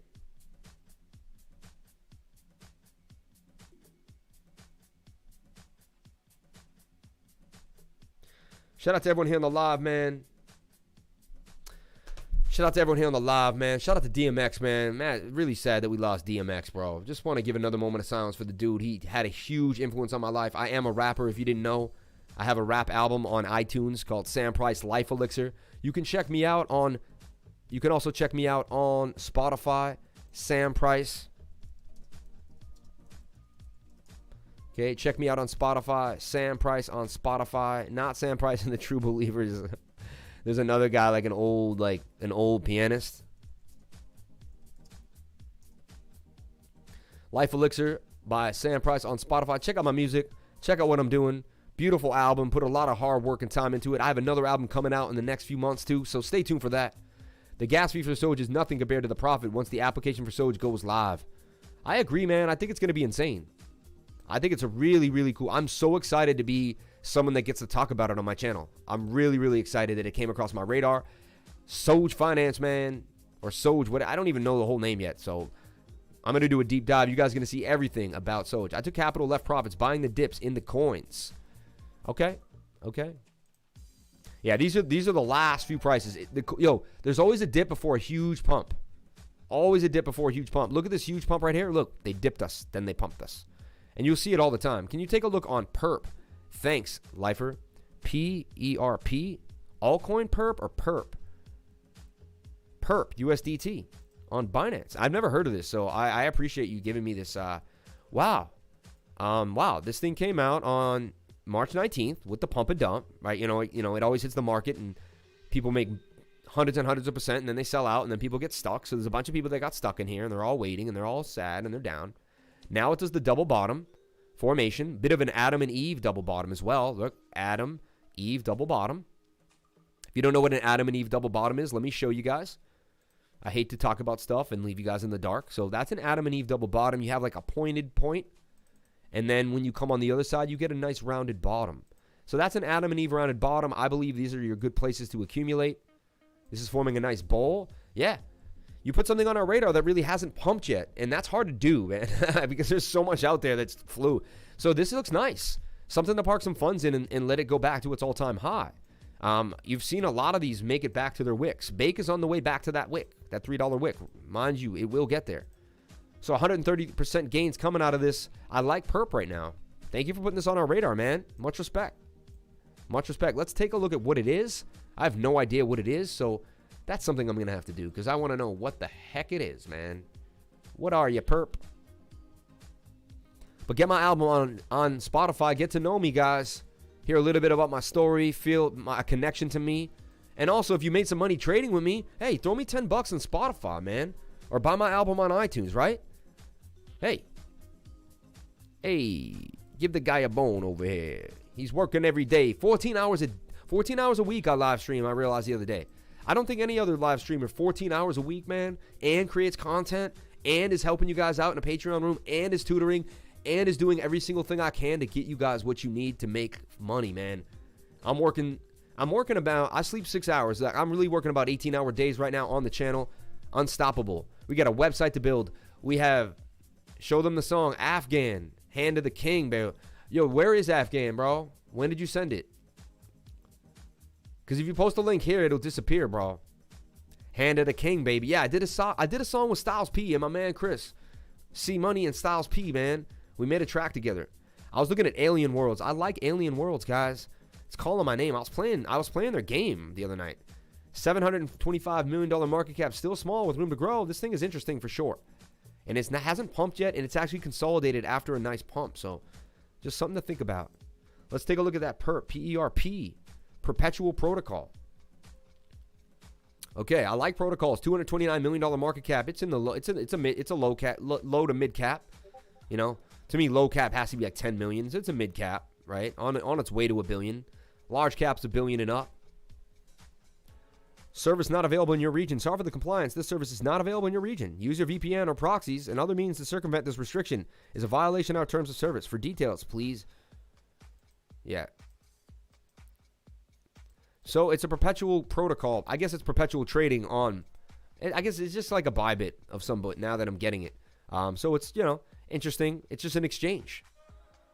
Shout out to everyone here on the live, man. Shout out to everyone here on the live, man. Shout out to DMX, man. Man, really sad that we lost DMX, bro. Just want to give another moment of silence for the dude. He had a huge influence on my life. I am a rapper, if you didn't know. I have a rap album on iTunes called Sam Price Life Elixir. You can check me out on... You can also check me out on Spotify, Sam Price. Okay, check me out on Spotify, Sam Price on Spotify. Not Sam Price and the True Believers. There's another guy, like an old pianist. Life Elixir by Sam Price on Spotify. Check out my music. Check out what I'm doing. Beautiful album. Put a lot of hard work and time into it. I have another album coming out in the next few months too, so stay tuned for that. The gas fee for Soj is nothing compared to the profit once the application for Soj goes live. I agree, man. I think it's going to be insane. I think it's a really, really cool. I'm so excited to be someone that gets to talk about it on my channel. I'm really, really excited that it came across my radar. Soj Finance, man, or Soj, what? I don't even know the whole name yet, so I'm going to do a deep dive. You guys are going to see everything about Soj. I took capital, left profits, buying the dips in the coins. Okay. Yeah, these are the last few prices. There's always a dip before a huge pump. Always a dip before a huge pump. Look at this huge pump right here. Look, they dipped us, then they pumped us. And you'll see it all the time. Can you take a look on Perp? Thanks, Lifer. P-E-R-P. Altcoin Perp or Perp? Perp, USDT on Binance. I've never heard of this, so I appreciate you giving me this. Wow. This thing came out on March 19th with the pump and dump, right? You know, it always hits the market and people make hundreds and hundreds of %, and then they sell out, and then people get stuck. So there's a bunch of people that got stuck in here, and they're all waiting, and they're all sad, and they're down. Now it does the double bottom formation. Bit of an Adam and Eve double bottom as well. Look, Adam, Eve double bottom. If you don't know what an Adam and Eve double bottom is, let me show you guys. I hate to talk about stuff and leave you guys in the dark. So that's an Adam and Eve double bottom. You have like a pointed point. And then when you come on the other side, you get a nice rounded bottom. So that's an Adam and Eve rounded bottom. I believe these are your good places to accumulate. This is forming a nice bowl. Yeah. You put something on our radar that really hasn't pumped yet, and that's hard to do, man, because there's so much out there that's flu. So this looks nice. Something to park some funds in and let it go back to its all-time high. You've seen a lot of these make it back to their wicks. Bake is on the way back to that wick, that $3 wick. Mind you, it will get there. So 130% gains coming out of this. I like Perp right now. Thank you for putting this on our radar, man. Much respect. Much respect. Let's take a look at what it is. I have no idea what it is, so that's something I'm going to have to do because I want to know what the heck it is, man. What are you, Perp? But get my album on Spotify. Get to know me, guys. Hear a little bit about my story. Feel my connection to me. And also, if you made some money trading with me, hey, throw me $10 on Spotify, man. Or buy my album on iTunes, right? Hey, give the guy a bone over here. He's working every day. 14 hours a week I live stream, I realized the other day. I don't think any other live streamer 14 hours a week, man, and creates content and is helping you guys out in a Patreon room and is tutoring and is doing every single thing I can to get you guys what you need to make money, man. I'm working about, I sleep 6 hours. I'm really working about 18-hour days right now on the channel. Unstoppable. We got a website to build. We have, show them the song, Afghan, Hand of the King, bro. Yo, where is Afghan, bro? When did you send it? Because if you post a link here, it'll disappear, bro. Hand of the King, baby. Yeah, I did a song with Styles P and my man Chris. C Money and Styles P, man. We made a track together. I was looking at Alien Worlds. I like Alien Worlds, guys. It's calling my name. I was playing their game the other night. $725 million market cap, still small with room to grow. This thing is interesting for sure. And it hasn't pumped yet, and it's actually consolidated after a nice pump. So just something to think about. Let's take a look at that perp, P-E-R-P, Perpetual Protocol. Okay, I like protocols. $229 million market cap. It's in the low. It's a low cap, low to mid cap. You know, to me, low cap has to be like 10 million. So it's a mid cap, right? On its way to $1 billion. Large cap's $1 billion and up. Service not available in your region. Sorry for the compliance. This service is not available in your region. Use your VPN or proxies and other means to circumvent this restriction. Is a violation of our terms of service. For details, please. Yeah. So it's a perpetual protocol. I guess it's perpetual trading on. I guess it's just like a Bybit of some, but now that I'm getting it. So it's, you know, interesting. It's just an exchange.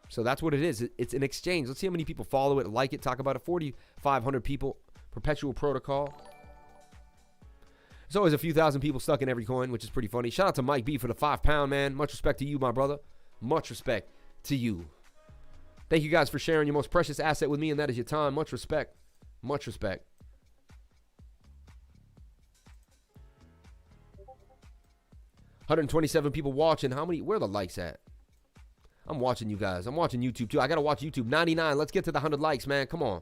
So that's what it is. It's an exchange. Let's see how many people follow it, like it, talk about it. 4,500 people. Perpetual protocol. There's always a few thousand people stuck in every coin, which is pretty funny. Shout out to Mike B for the £5, man. Much respect to you, my brother. Much respect to you. Thank you guys for sharing your most precious asset with me, and that is your time. Much respect. Much respect. $127 people watching. Where are the likes at? I'm watching you guys. I'm watching YouTube too. I got to watch YouTube. 99. Let's get to the 100 likes, man. Come on.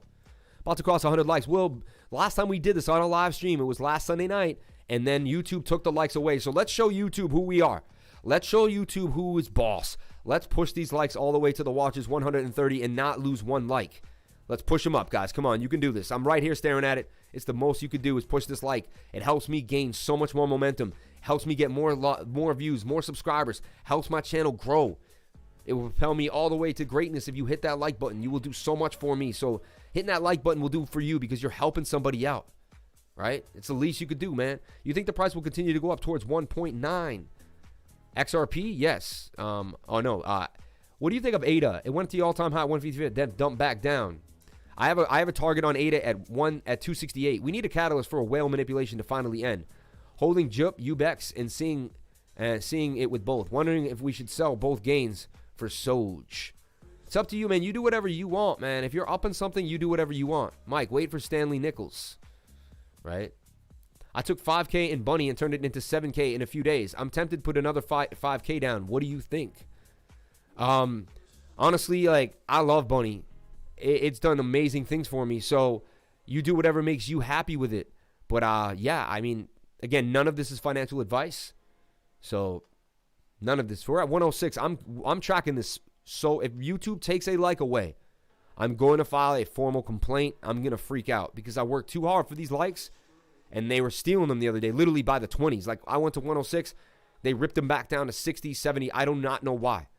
About to cross 100 likes. Well, last time we did this on a live stream, it was last Sunday night, and then YouTube took the likes away. So let's show YouTube who we are. Let's show YouTube who is boss. Let's push these likes all the way to the watches 130 and not lose one like. Let's push them up, guys. Come on, you can do this. I'm right here staring at it. It's the most you could do is push this like. It helps me gain so much more momentum. Helps me get more views, more subscribers. Helps my channel grow. It will propel me all the way to greatness if you hit that like button. You will do so much for me. So hitting that like button will do for you because you're helping somebody out, right? It's the least you could do, man. You think the price will continue to go up towards 1.9? XRP? Yes. Oh, no. What do you think of ADA? It went to the all-time high, 153, then dumped back down. I have a target on ADA at 268. We need a catalyst for a whale manipulation to finally end. Holding JUP, UBEX, and seeing it with both. Wondering if we should sell both gains for Soj. It's up to you, man. You do whatever you want, man. If you're up on something, you do whatever you want. Mike, wait for Stanley Nichols. Right? I took 5K in Bunny and turned it into 7K in a few days. I'm tempted to put another 5K down. What do you think? Honestly, like, I love Bunny. It's done amazing things for me. So you do whatever makes you happy with it. But yeah, I mean, again, none of this is financial advice. So none of this. We're at 106. I'm tracking this. So if YouTube takes a like away, I'm going to file a formal complaint. I'm going to freak out because I worked too hard for these likes, and they were stealing them the other day, literally by the 20s. Like, I went to 106. They ripped them back down to 60, 70. I do not know why.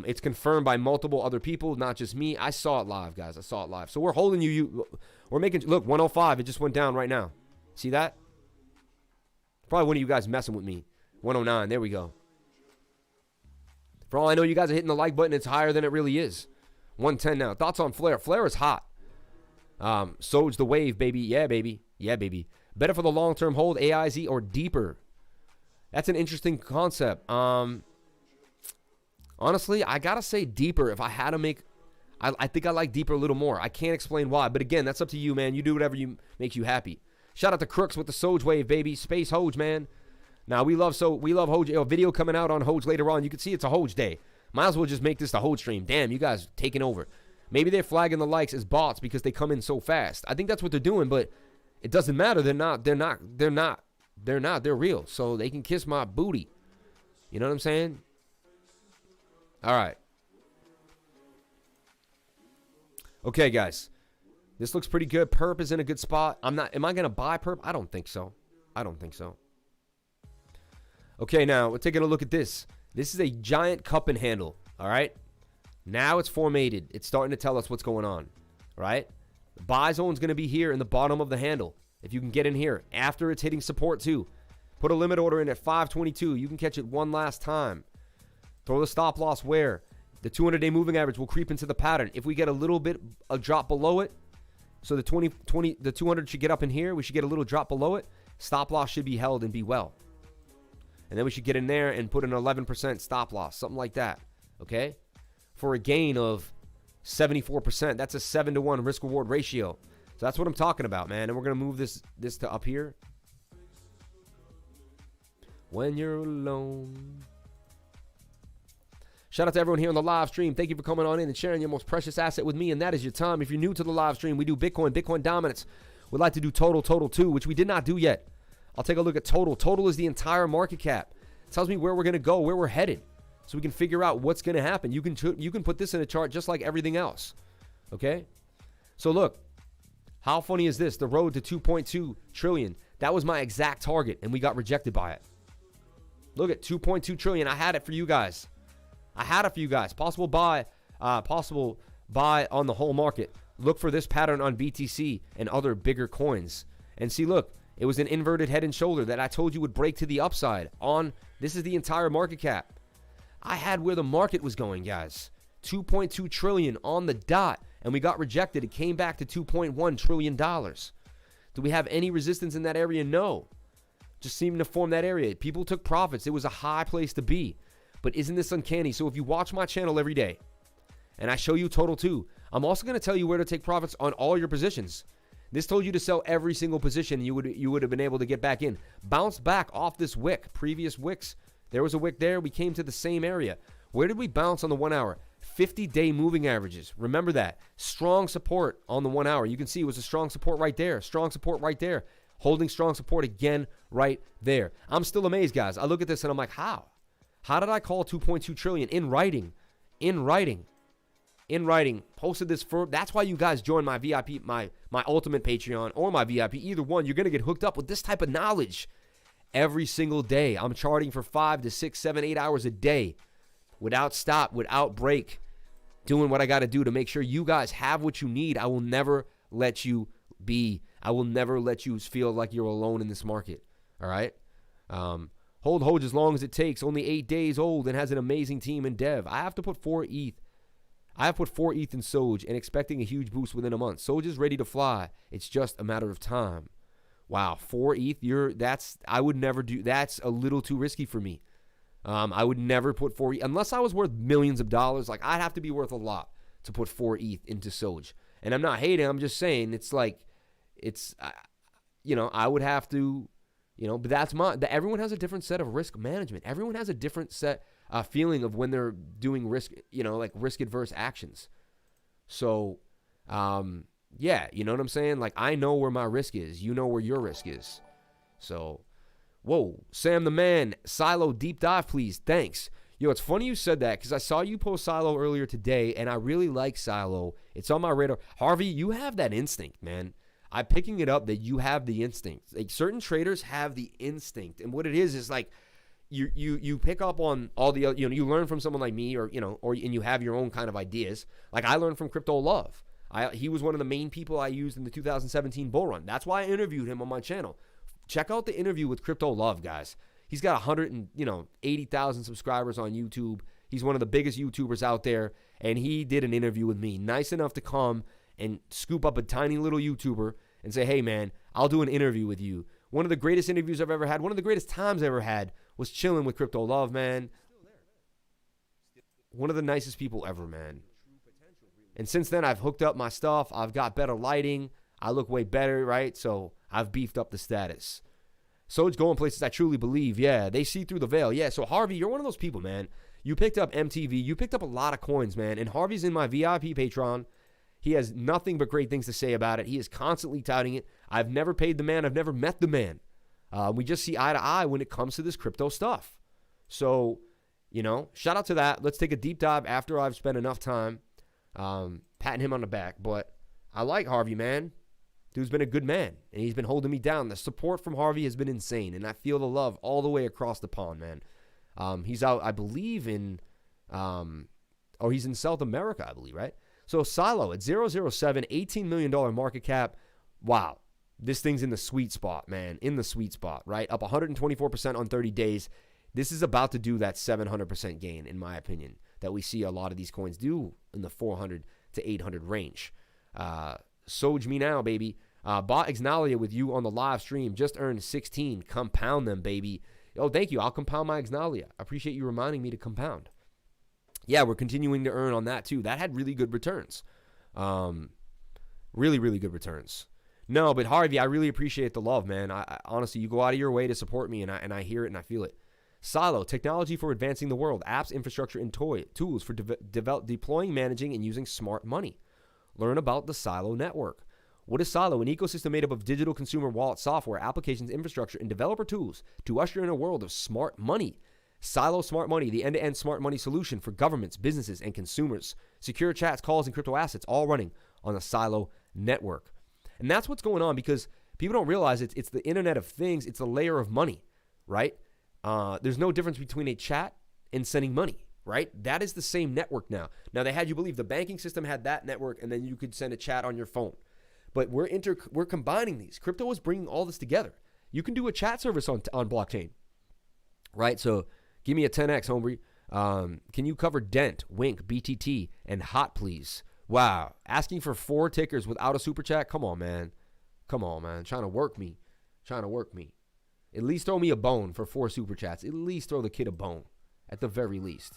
It's confirmed by multiple other people, not just me. I saw it live, guys. I saw it live. So we're holding you. We're making, look, 105. It just went down right now. See that? Probably one of you guys messing with me. 109. There we go. For all I know, you guys are hitting the like button. It's higher than it really is. 110 now. Thoughts on Flare? Flare is hot. Soj the wave, baby. Yeah, baby. Yeah, baby. Better for the long-term hold, AIZ or deeper? That's an interesting concept. Honestly, I got to say deeper. If I had to make, I think I like deeper a little more. I can't explain why. But again, that's up to you, man. You do whatever makes you happy. Shout out to Crooks with the Soj wave, baby. Space Hoj, man. Now, we love Hoj. A video coming out on Hoj later on. You can see it's a Hoj day. Might as well just make this the Hoj stream. Damn, you guys taking over. Maybe they're flagging the likes as bots because they come in so fast. I think that's what they're doing, but it doesn't matter. They're real. So they can kiss my booty. You know what I'm saying? All right. Okay, guys. This looks pretty good. Perp is in a good spot. Am I going to buy Perp? I don't think so. Okay, now we're taking a look at this. This is a giant cup and handle, all right? Now it's formatted. It's starting to tell us what's going on, all right? The buy zone's going to be here in the bottom of the handle. If you can get in here after it's hitting support too. Put a limit order in at 522. You can catch it one last time. Throw the stop loss where? The 200-day moving average will creep into the pattern. If we get a little bit, a drop below it, so the 200 should get up in here. We should get a little drop below it. Stop loss should be held and be well. And then we should get in there and put an 11% stop loss, something like that, okay? for a gain of 74%. That's a 7-to-1 risk-reward ratio. So that's what I'm talking about, man. And we're going to move this to up here. When you're alone. Shout out to everyone here on the live stream. Thank you for coming on in and sharing your most precious asset with me, and that is your time. If you're new to the live stream, we do Bitcoin dominance. We'd like to do total too, which we did not do yet. I'll take a look at total. Total is the entire market cap. It tells me where we're going to go, where we're headed, so we can figure out what's going to happen. You can put this in a chart just like everything else, okay? So look, how funny is this? The road to 2.2 trillion. That was my exact target, and we got rejected by it. Look at 2.2 trillion. I had it for you guys. Possible buy on the whole market. Look for this pattern on BTC and other bigger coins. And see, look, it was an inverted head and shoulder that I told you would break to the upside on. This is the entire market cap. I had where the market was going, guys. 2.2 trillion on the dot, and we got rejected. It came back to $2.1 trillion. Do we have any resistance in that area? No. Just seemed to form that area. People took profits. It was a high place to be. But isn't this uncanny? So if you watch my channel every day, and I show you total too, I'm also going to tell you where to take profits on all your positions. This told you to sell every single position. You would have been able to get back in. Bounce back off this wick. Previous wicks. There was a wick there. We came to the same area. Where did we bounce on the 1 hour? 50-day moving averages. Remember that. Strong support on the 1 hour. You can see it was a strong support right there. Strong support right there. Holding strong support again right there. I'm still amazed, guys. I look at this and I'm like, how? How did I call 2.2 trillion in writing? Posted this for. That's why you guys join my VIP, my ultimate Patreon or my VIP. Either one, you're gonna get hooked up with this type of knowledge every single day. I'm charting for 5 to 6, 7, 8 hours a day, without stop, without break, doing what I got to do to make sure you guys have what you need. I will never let you be. I will never let you feel like you're alone in this market. All right. Hold as long as it takes. Only 8 days old and has an amazing team in dev. I have to put 4 ETH. I have put 4 ETH in Soj and expecting a huge boost within a month. Soj is ready to fly. It's just a matter of time. Wow, 4 ETH. I would never do. That's a little too risky for me. I would never put 4 ETH unless I was worth millions of dollars. Like I'd have to be worth a lot to put 4 ETH into Soj. And I'm not hating. I'm just saying it's like, I would have to. But everyone has a different set of risk management. Everyone has a different set feeling of when they're doing risk, like risk adverse actions. So, yeah, you know what I'm saying? Like I know where my risk is. You know where your risk is. So, whoa, Sam the man, Silo deep dive, please. Thanks. Yo, it's funny you said that because I saw you post Silo earlier today, and I really like Silo. It's on my radar. Harvey, you have that instinct, man. I'm picking it up that you have the instinct. Like certain traders have the instinct, and what it is like you pick up on all the you learn from someone like me, or and you have your own kind of ideas. Like I learned from Crypto Love. He was one of the main people I used in the 2017 bull run. That's why I interviewed him on my channel. Check out the interview with Crypto Love, guys. He's got 180,000 subscribers on YouTube. He's one of the biggest YouTubers out there, and he did an interview with me. Nice enough to come and scoop up a tiny little YouTuber and say, hey, man, I'll do an interview with you. One of the greatest interviews I've ever had, one of the greatest times I ever had was chilling with Crypto Love, man. One of the nicest people ever, man. And since then, I've hooked up my stuff. I've got better lighting. I look way better, right? So I've beefed up the status. So it's going places I truly believe. Yeah, they see through the veil. Yeah, so Harvey, you're one of those people, man. You picked up MTV. You picked up a lot of coins, man. And Harvey's in my VIP Patreon. He has nothing but great things to say about it. He is constantly touting it. I've never paid the man. I've never met the man. We just see eye to eye when it comes to this crypto stuff. So, shout out to that. Let's take a deep dive after I've spent enough time patting him on the back. But I like Harvey, man. Dude's been a good man, and he's been holding me down. The support from Harvey has been insane, and I feel the love all the way across the pond, man. He's out, I believe, he's in South America, I believe, right? So Silo at 007, $18 million market cap. Wow. This thing's in the sweet spot, man. In the sweet spot, right? Up 124% on 30 days. This is about to do that 700% gain, in my opinion, that we see a lot of these coins do in the 400 to 800 range. Soj me now, baby. Bought Exnalia with you on the live stream. Just earned 16. Compound them, baby. Oh, thank you. I'll compound my Exnalia. I appreciate you reminding me to compound. Yeah, we're continuing to earn on that too. That had really good returns. Really, really good returns. No, but Harvey, I really appreciate the love, man. I honestly, you go out of your way to support me, and I hear it and I feel it. Silo, technology for advancing the world, apps, infrastructure, and tools for deploying, managing, and using smart money. Learn about the Silo network. What is Silo? An ecosystem made up of digital consumer wallet software, applications, infrastructure, and developer tools to usher in a world of smart money. Silo Smart Money, the end-to-end smart money solution for governments, businesses, and consumers. Secure chats, calls, and crypto assets, all running on the Silo network. And that's what's going on, because people don't realize it's the Internet of Things. It's a layer of money, right? There's no difference between a chat and sending money, right? That is the same network now. Now, they had you believe the banking system had that network, and then you could send a chat on your phone. But we're combining these. Crypto is bringing all this together. You can do a chat service on blockchain, right? So give me a 10x, homie. Can you cover Dent, Wink, BTT, and Hot, please? Wow. Asking for 4 tickers without a super chat? Come on, man. Come on, man. Trying to work me. At least throw me a bone for 4 super chats. At least throw the kid a bone. At the very least.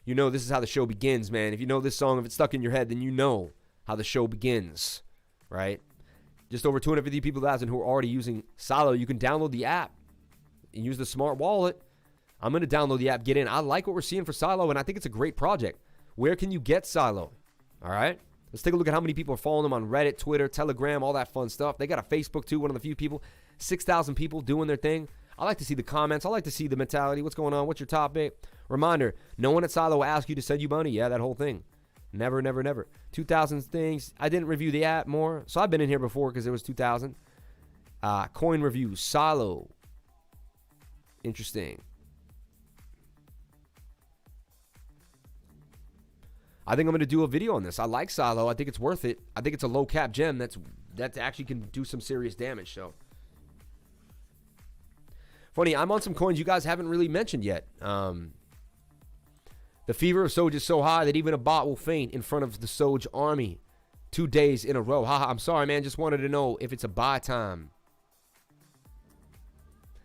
You know this is how the show begins, man. If you know this song, if it's stuck in your head, then you know how the show begins, right? Just over 250 people who are already using Silo. You can download the app and use the smart wallet. I'm going to download the app, get in. I like what we're seeing for Silo, and I think it's a great project. Where can you get Silo? All right? Let's take a look at how many people are following them on Reddit, Twitter, Telegram, all that fun stuff. They got a Facebook, too, one of the few people. 6,000 people doing their thing. I like to see the comments. I like to see the mentality. What's going on? What's your topic? Reminder, no one at Silo will ask you to send you money. Yeah, that whole thing. Never, never, never. 2,000 things. I didn't review the app more, so I've been in here before because it was 2,000. Coin review, Silo. Interesting. I think I'm going to do a video on this. I like Silo. I think it's worth it. I think it's a low cap gem that actually can do some serious damage. So, funny, I'm on some coins you guys haven't really mentioned yet. The fever of Soj is so high that even a bot will faint in front of the Soj army 2 days in a row. Haha, I'm sorry, man. Just wanted to know if it's a buy time.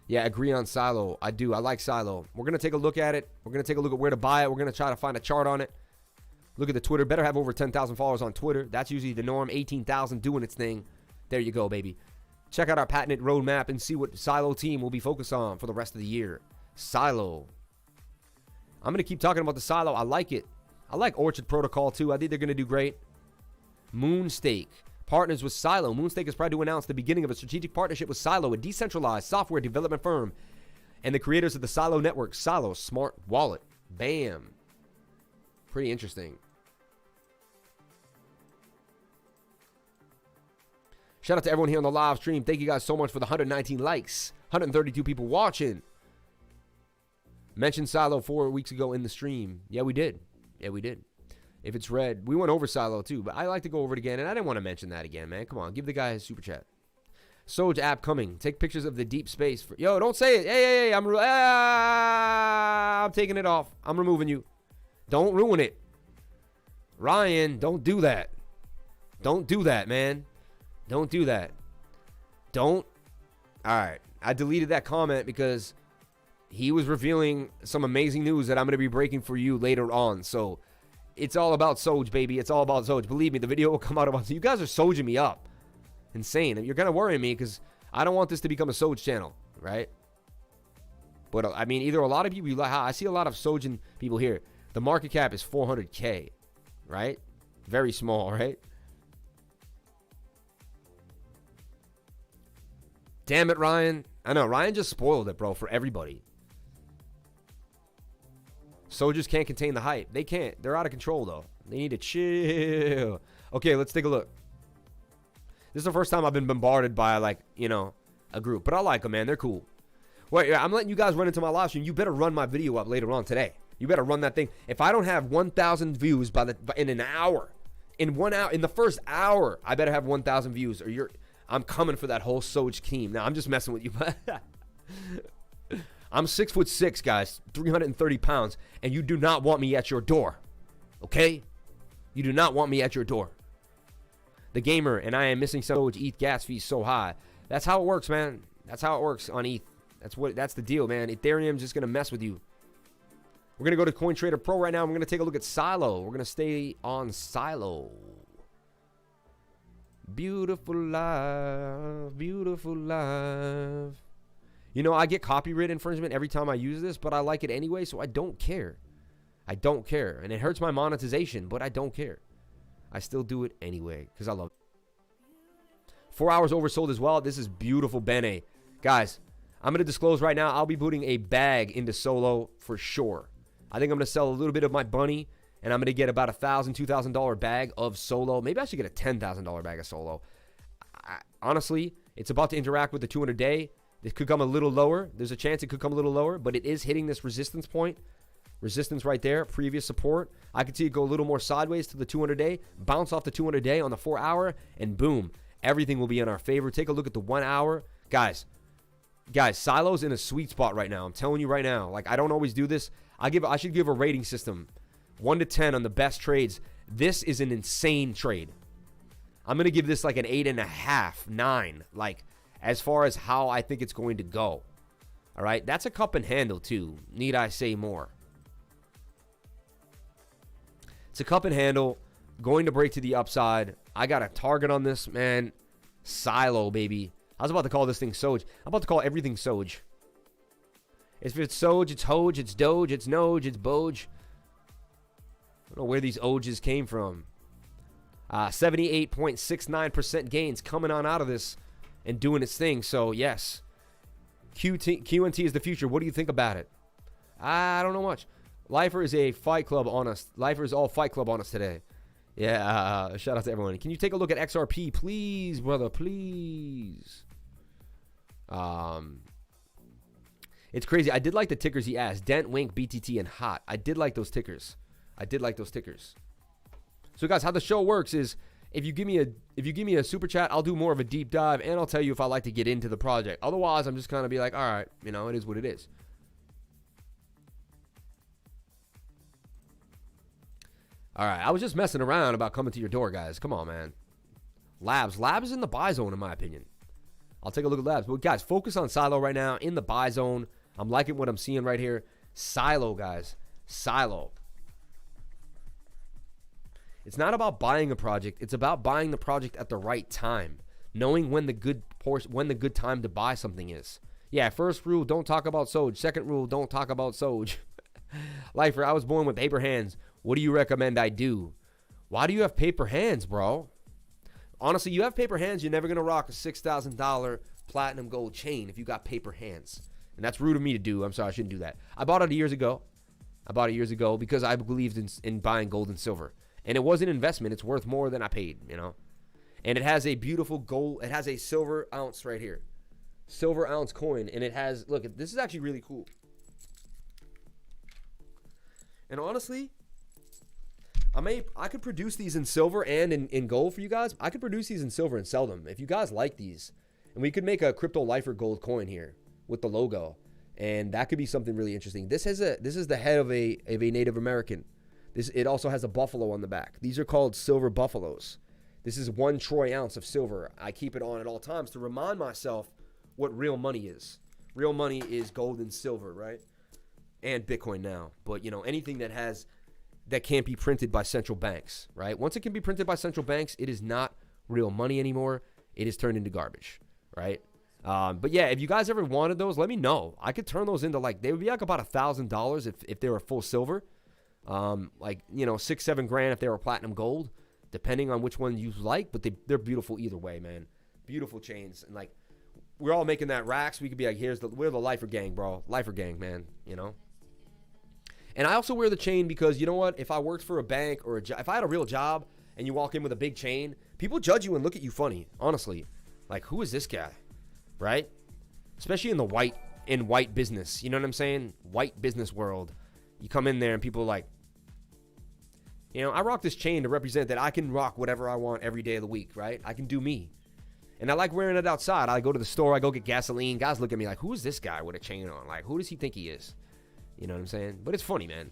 Yeah, agree on Silo. I do. I like Silo. We're going to take a look at it. We're going to take a look at where to buy it. We're going to try to find a chart on it. Look at the Twitter. Better have over 10,000 followers on Twitter. That's usually the norm. 18,000 doing its thing. There you go, baby. Check out our patented roadmap and see what Silo team will be focused on for the rest of the year. Silo. I'm going to keep talking about the Silo. I like it. I like Orchard Protocol, too. I think they're going to do great. Moonstake. Partners with Silo. Moonstake is proud to announce the beginning of a strategic partnership with Silo, a decentralized software development firm, and the creators of the Silo network, Silo Smart Wallet. Bam. Pretty interesting. Shout out to everyone here on the live stream. Thank you guys so much for the 119 likes. 132 people watching. Mentioned Silo 4 weeks ago in the stream. Yeah, we did. If it's red, we went over Silo too, but I like to go over it again, and I didn't want to mention that again, man. Come on, give the guy his super chat. Soj app coming. Take pictures of the deep space. Yo, don't say it. Hey, I'm taking it off. I'm removing you. Don't ruin it. Ryan, don't do that. Don't do that, man. Don't do that. Don't. All right. I deleted that comment because he was revealing some amazing news that I'm going to be breaking for you later on. So it's all about Soj, baby. It's all about Soj. Believe me, the video will come out about you guys are Sojing me up. Insane. You're kind of worrying me because I don't want this to become a Soj channel, right? But I mean, either a lot of people, I see a lot of Sojing people here. The market cap is 400K, right? Very small, right? Damn it, Ryan. I know, Ryan just spoiled it, bro, for everybody. Soldiers can't contain the hype. They can't. They're out of control, though. They need to chill. Okay, let's take a look. This is the first time I've been bombarded by, like, a group. But I like them, man. They're cool. Wait, I'm letting you guys run into my live stream. You better run my video up later on today. You better run that thing. If I don't have 1,000 views in an hour, in the first hour, I better have 1,000 views, or I'm coming for that whole Soj team. Now, I'm just messing with you. I'm 6'6", guys, 330 pounds, and you do not want me at your door. Okay? You do not want me at your door. The gamer and I am missing some Soj ETH gas fees so high. That's how it works, man. That's how it works on ETH. That's the deal, man. Ethereum's just going to mess with you. We're going to go to CoinTrader Pro right now. We're going to take a look at Silo. We're going to stay on Silo. Beautiful life, beautiful life. You know, I get copyright infringement every time I use this, but I like it anyway, so I don't care. I don't care. And it hurts my monetization, but I don't care. I still do it anyway because I love it. 4 hours oversold as well. This is beautiful Bene. Guys, I'm going to disclose right now, I'll be putting a bag into Solo for sure. I think I'm going to sell a little bit of my bunny, and I'm going to get about $1,000, $2,000 bag of Solo. Maybe I should get a $10,000 bag of Solo. Honestly, it's about to interact with the 200-day. It could come a little lower. There's a chance it could come a little lower, but it is hitting this resistance point. Resistance right there, previous support. I could see it go a little more sideways to the 200-day, bounce off the 200-day on the 4 hour, and boom, everything will be in our favor. Take a look at the 1 hour. Guys, Silo's in a sweet spot right now. I'm telling you right now. Like, I don't always do this. I should give a rating system. 1 to 10 on the best trades. This is an insane trade. I'm going to give this like an 8.5, 9. Like, as far as how I think it's going to go. All right? That's a cup and handle too. Need I say more? It's a cup and handle. Going to break to the upside. I got a target on this, man. Silo, baby. I was about to call this thing Soj. I'm about to call everything Soj. If it's Soj, it's Hoj, it's Doge, it's Noj, it's Boj. I don't know where these Oges came from. 78.69% gains coming on out of this and doing its thing. So, yes. QNT is the future. What do you think about it? I don't know much. Lifer is a fight club on us. Lifer is all fight club on us today. Yeah, shout out to everyone. Can you take a look at XRP, please, brother? Please. It's crazy. I did like the tickers he asked. Dent, Wink, BTT, and Hot. I did like those tickers. So, guys, how the show works is if you give me a super chat, I'll do more of a deep dive, and I'll tell you if I like to get into the project. Otherwise, I'm just kind of be like, all right, you know, it is what it is. All right, I was just messing around about coming to your door, guys. Come on, man. Labs is in the buy zone, in my opinion. I'll take a look at Labs. But, guys, focus on Silo right now in the buy zone. I'm liking what I'm seeing right here. Silo, guys. Silo. It's not about buying a project. It's about buying the project at the right time. Knowing when the good time to buy something is. Yeah, first rule, don't talk about Soj. Second rule, don't talk about Soj. Lifer, I was born with paper hands. What do you recommend I do? Why do you have paper hands, bro? Honestly, you have paper hands, you're never going to rock a $6,000 platinum gold chain if you got paper hands. And that's rude of me to do. I'm sorry, I shouldn't do that. I bought it years ago. Because I believed in buying gold and silver. And it was an investment. It's worth more than I paid, you know. And it has a beautiful gold. It has a silver ounce right here. Silver ounce coin. And it has, look, this is actually really cool. And honestly, I could produce these in silver and in gold for you guys. I could produce these in silver and sell them. If you guys like these. And we could make a crypto lifer gold coin here with the logo. And that could be something really interesting. This is the head of a Native American. It also has a buffalo on the back. These are called silver buffaloes. This is 1 troy ounce of silver. I keep it on at all times to remind myself what real money is. Real money is gold and silver, right? And Bitcoin now. But, you know, anything that can't be printed by central banks, right? Once it can be printed by central banks, it is not real money anymore. It is turned into garbage, right? But yeah, if you guys ever wanted those, let me know. I could turn those into they would be like about $1,000 if they were full silver. Like, you know, $6-7 grand if they were platinum gold, depending on which one you like. But they're beautiful either way, man. Beautiful chains, and like we're all making that racks. We could be like, we're the lifer gang, bro. Lifer gang, man. You know. And I also wear the chain because, you know what? If I worked for a bank or if I had a real job and you walk in with a big chain, people judge you and look at you funny, honestly. Like, who is this guy? Right? Especially in the white business. You know what I'm saying? White business world. You come in there and people are like, you know, I rock this chain to represent that I can rock whatever I want every day of the week, right? I can do me. And I like wearing it outside. I go to the store. I go get gasoline. Guys look at me like, who is this guy with a chain on? Like, who does he think he is? You know what I'm saying? But it's funny, man.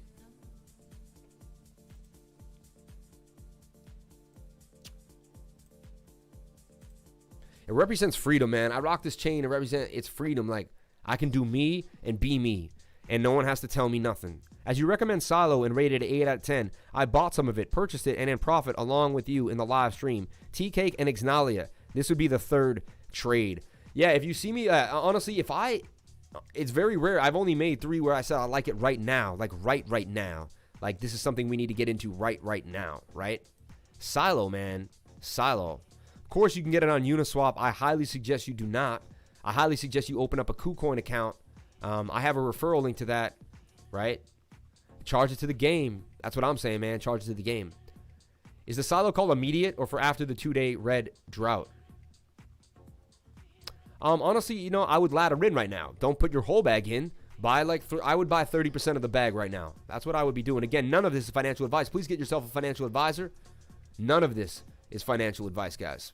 It represents freedom, man. I rock this chain to represent it's freedom. Like, I can do me and be me, and no one has to tell me nothing. As you recommend Silo and rated it 8 out of 10, I bought some of it, purchased it, and in profit along with you in the live stream. T-Cake and Ixnalia. This would be the third trade. Yeah, if you see me, honestly, it's very rare. I've only made 3 where I said I like it right now, like right now. Like, this is something we need to get into right now, right? Silo, man. Silo. Of course, you can get it on Uniswap. I highly suggest you do not. I highly suggest you open up a KuCoin account. I have a referral link to that, right? Charge it to the game. That's what I'm saying, man. Charge it to the game. Is the Silo call immediate or for after the 2-day red drought? Honestly, I would ladder in right now. Don't put your whole bag in. Buy I would buy 30% of the bag right now. That's what I would be doing. Again, none of this is financial advice. Please get yourself a financial advisor. None of this is financial advice, guys.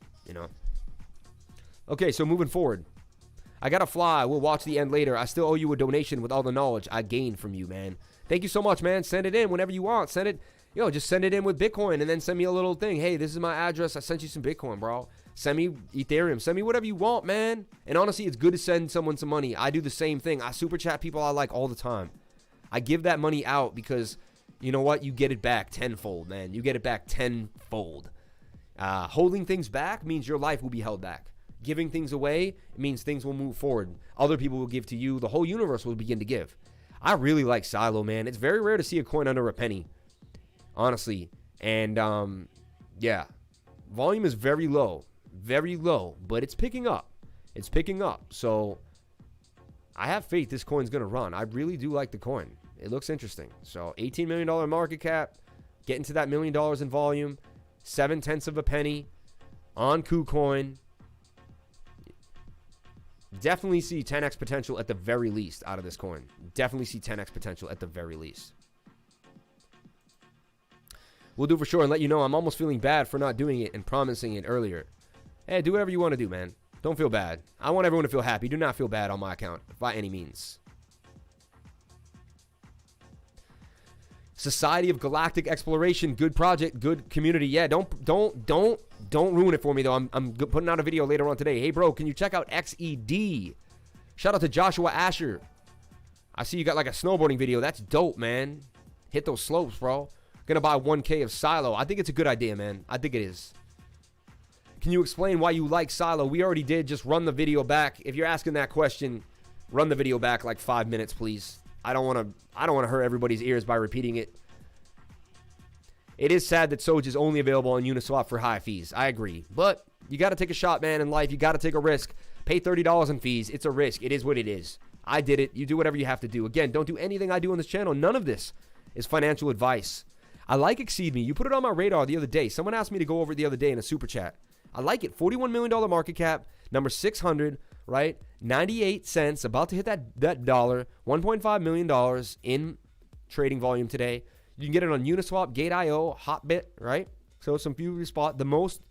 Okay, so moving forward. I gotta fly. We'll watch the end later. I still owe you a donation with all the knowledge I gained from you, man. Thank you so much, man. Send it in whenever you want. Send it, just send it in with Bitcoin and then send me a little thing. Hey, this is my address. I sent you some Bitcoin, bro. Send me Ethereum. Send me whatever you want, man. And honestly, it's good to send someone some money. I do the same thing. I super chat people I like all the time. I give that money out because, you know what? You get it back tenfold, man. You get it back tenfold. Holding things back means your life will be held back. Giving things away means things will move forward. Other people will give to you. The whole universe will begin to give. I really like Silo, man. It's very rare to see a coin under a penny, honestly. And, yeah, volume is very low, but it's picking up. It's picking up. So I have faith this coin's going to run. I really do like the coin. It looks interesting. So $18 million market cap, getting to that $1 million in volume, 0.7 of a penny on KuCoin. Definitely see 10x potential at the very least out of this coin. Definitely see 10x potential at the very least. We'll do for sure and let you know I'm almost feeling bad for not doing it and promising it earlier. Hey, do whatever you want to do, man. Don't feel bad. I want everyone to feel happy. Do not feel bad on my account by any means. Society of Galactic Exploration, good project, good community. Yeah, don't ruin it for me though. I'm putting out a video later on today. Hey bro, can you check out XED? Shout out to Joshua Asher. I see you got like a snowboarding video. That's dope, man. Hit those slopes, bro. Gonna buy 1K of Silo. I think it's a good idea, man. I think it is. Can you explain why you like Silo? We already did. Just run the video back. If you're asking that question, run the video back like 5 minutes, please. I don't want to hurt everybody's ears by repeating it. It is sad that Soj is only available on Uniswap for high fees. I agree. But you got to take a shot, man, in life. You got to take a risk. Pay $30 in fees. It's a risk. It is what it is. I did it. You do whatever you have to do. Again, don't do anything I do on this channel. None of this is financial advice. I like Exceed Me. You put it on my radar the other day. Someone asked me to go over it the other day in a super chat. I like it. $41 million market cap, number 600, right? 98 cents, about to hit that dollar. $1.5 million in trading volume today. You can get it on Uniswap, Gate.io, Hotbit, right? So some few spot. The most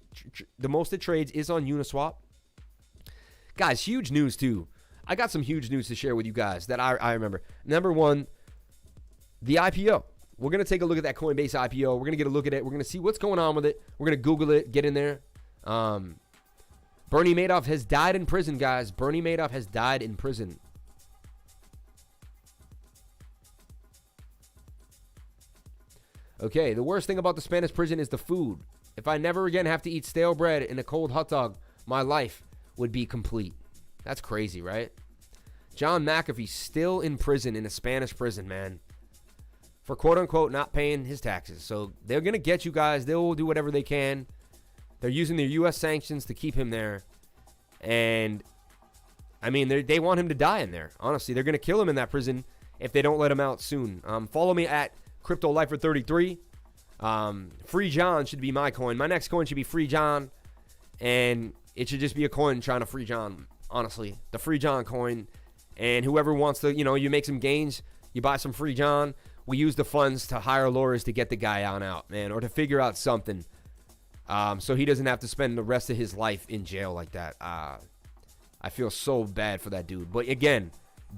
it trades is on Uniswap. Guys, huge news too. I got some huge news to share with you guys that I remember. Number one, the IPO. We're going to take a look at that Coinbase IPO. We're going to get a look at it. We're going to see what's going on with it. We're going to Google it, get in there. Bernie Madoff has died in prison, guys. Bernie Madoff has died in prison. Okay, the worst thing about the Spanish prison is the food. If I never again have to eat stale bread and a cold hot dog, my life would be complete. That's crazy, right? John McAfee still in prison, in a Spanish prison, man. For quote-unquote not paying his taxes. So they're going to get you guys. They will do whatever they can. They're using their U.S. sanctions to keep him there. And, I mean, they want him to die in there. Honestly, they're going to kill him in that prison if they don't let him out soon. Follow me at CryptoLifer33. Free John should be my coin. My next coin should be Free John. And it should just be a coin trying to free John, honestly. The Free John coin. And whoever wants to, you make some gains, you buy some Free John. We use the funds to hire lawyers to get the guy out, man, or to figure out something. So he doesn't have to spend the rest of his life in jail like that. I feel so bad for that dude. But again,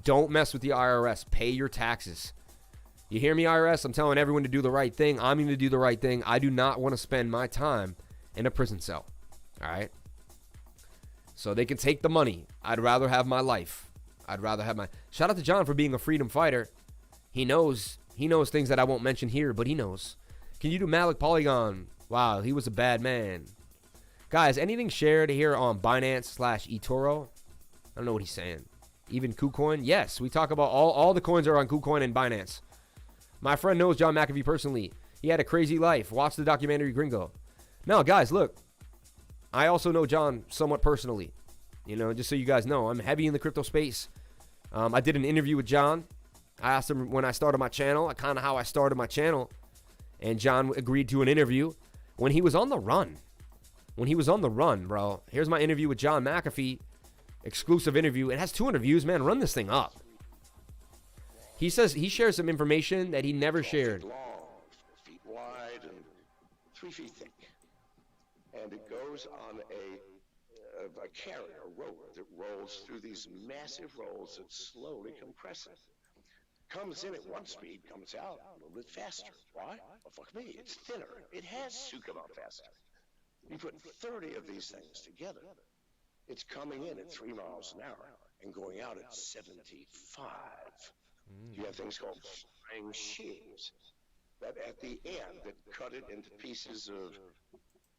don't mess with the IRS. Pay your taxes. You hear me, IRS? I'm telling everyone to do the right thing. I'm going to do the right thing. I do not want to spend my time in a prison cell. All right? So they can take the money. I'd rather have my life. I'd rather have my... Shout out to John for being a freedom fighter. He knows things that I won't mention here, but he knows. Can you do Malik Polygon? Wow, he was a bad man. Guys, anything shared here on Binance/eToro? I don't know what he's saying. Even KuCoin? Yes, we talk about all the coins are on KuCoin and Binance. My friend knows John McAfee personally. He had a crazy life. Watch the documentary Gringo. No, guys, look. I also know John somewhat personally. You know, just so you guys know, I'm heavy in the crypto space. I did an interview with John. I asked him when I started my channel, kind of how I started my channel. And John agreed to an interview when he was on the run. When he was on the run, bro. Here's my interview with John McAfee. Exclusive interview. It has 200 views, man. Run this thing up. He says he shares some information that he never shared. 12 feet long, 4 feet wide, and 3 feet thick. And it goes on a carrier, a rope that rolls through these massive rolls that slowly compress it. Comes in at one speed, comes out a little bit faster. Why? Well, fuck me, it's thinner. It has to come out faster. You put 30 of these things together, it's coming in at 3 miles an hour and going out at 75. You have things called spring shears that at the end that cut it into pieces of...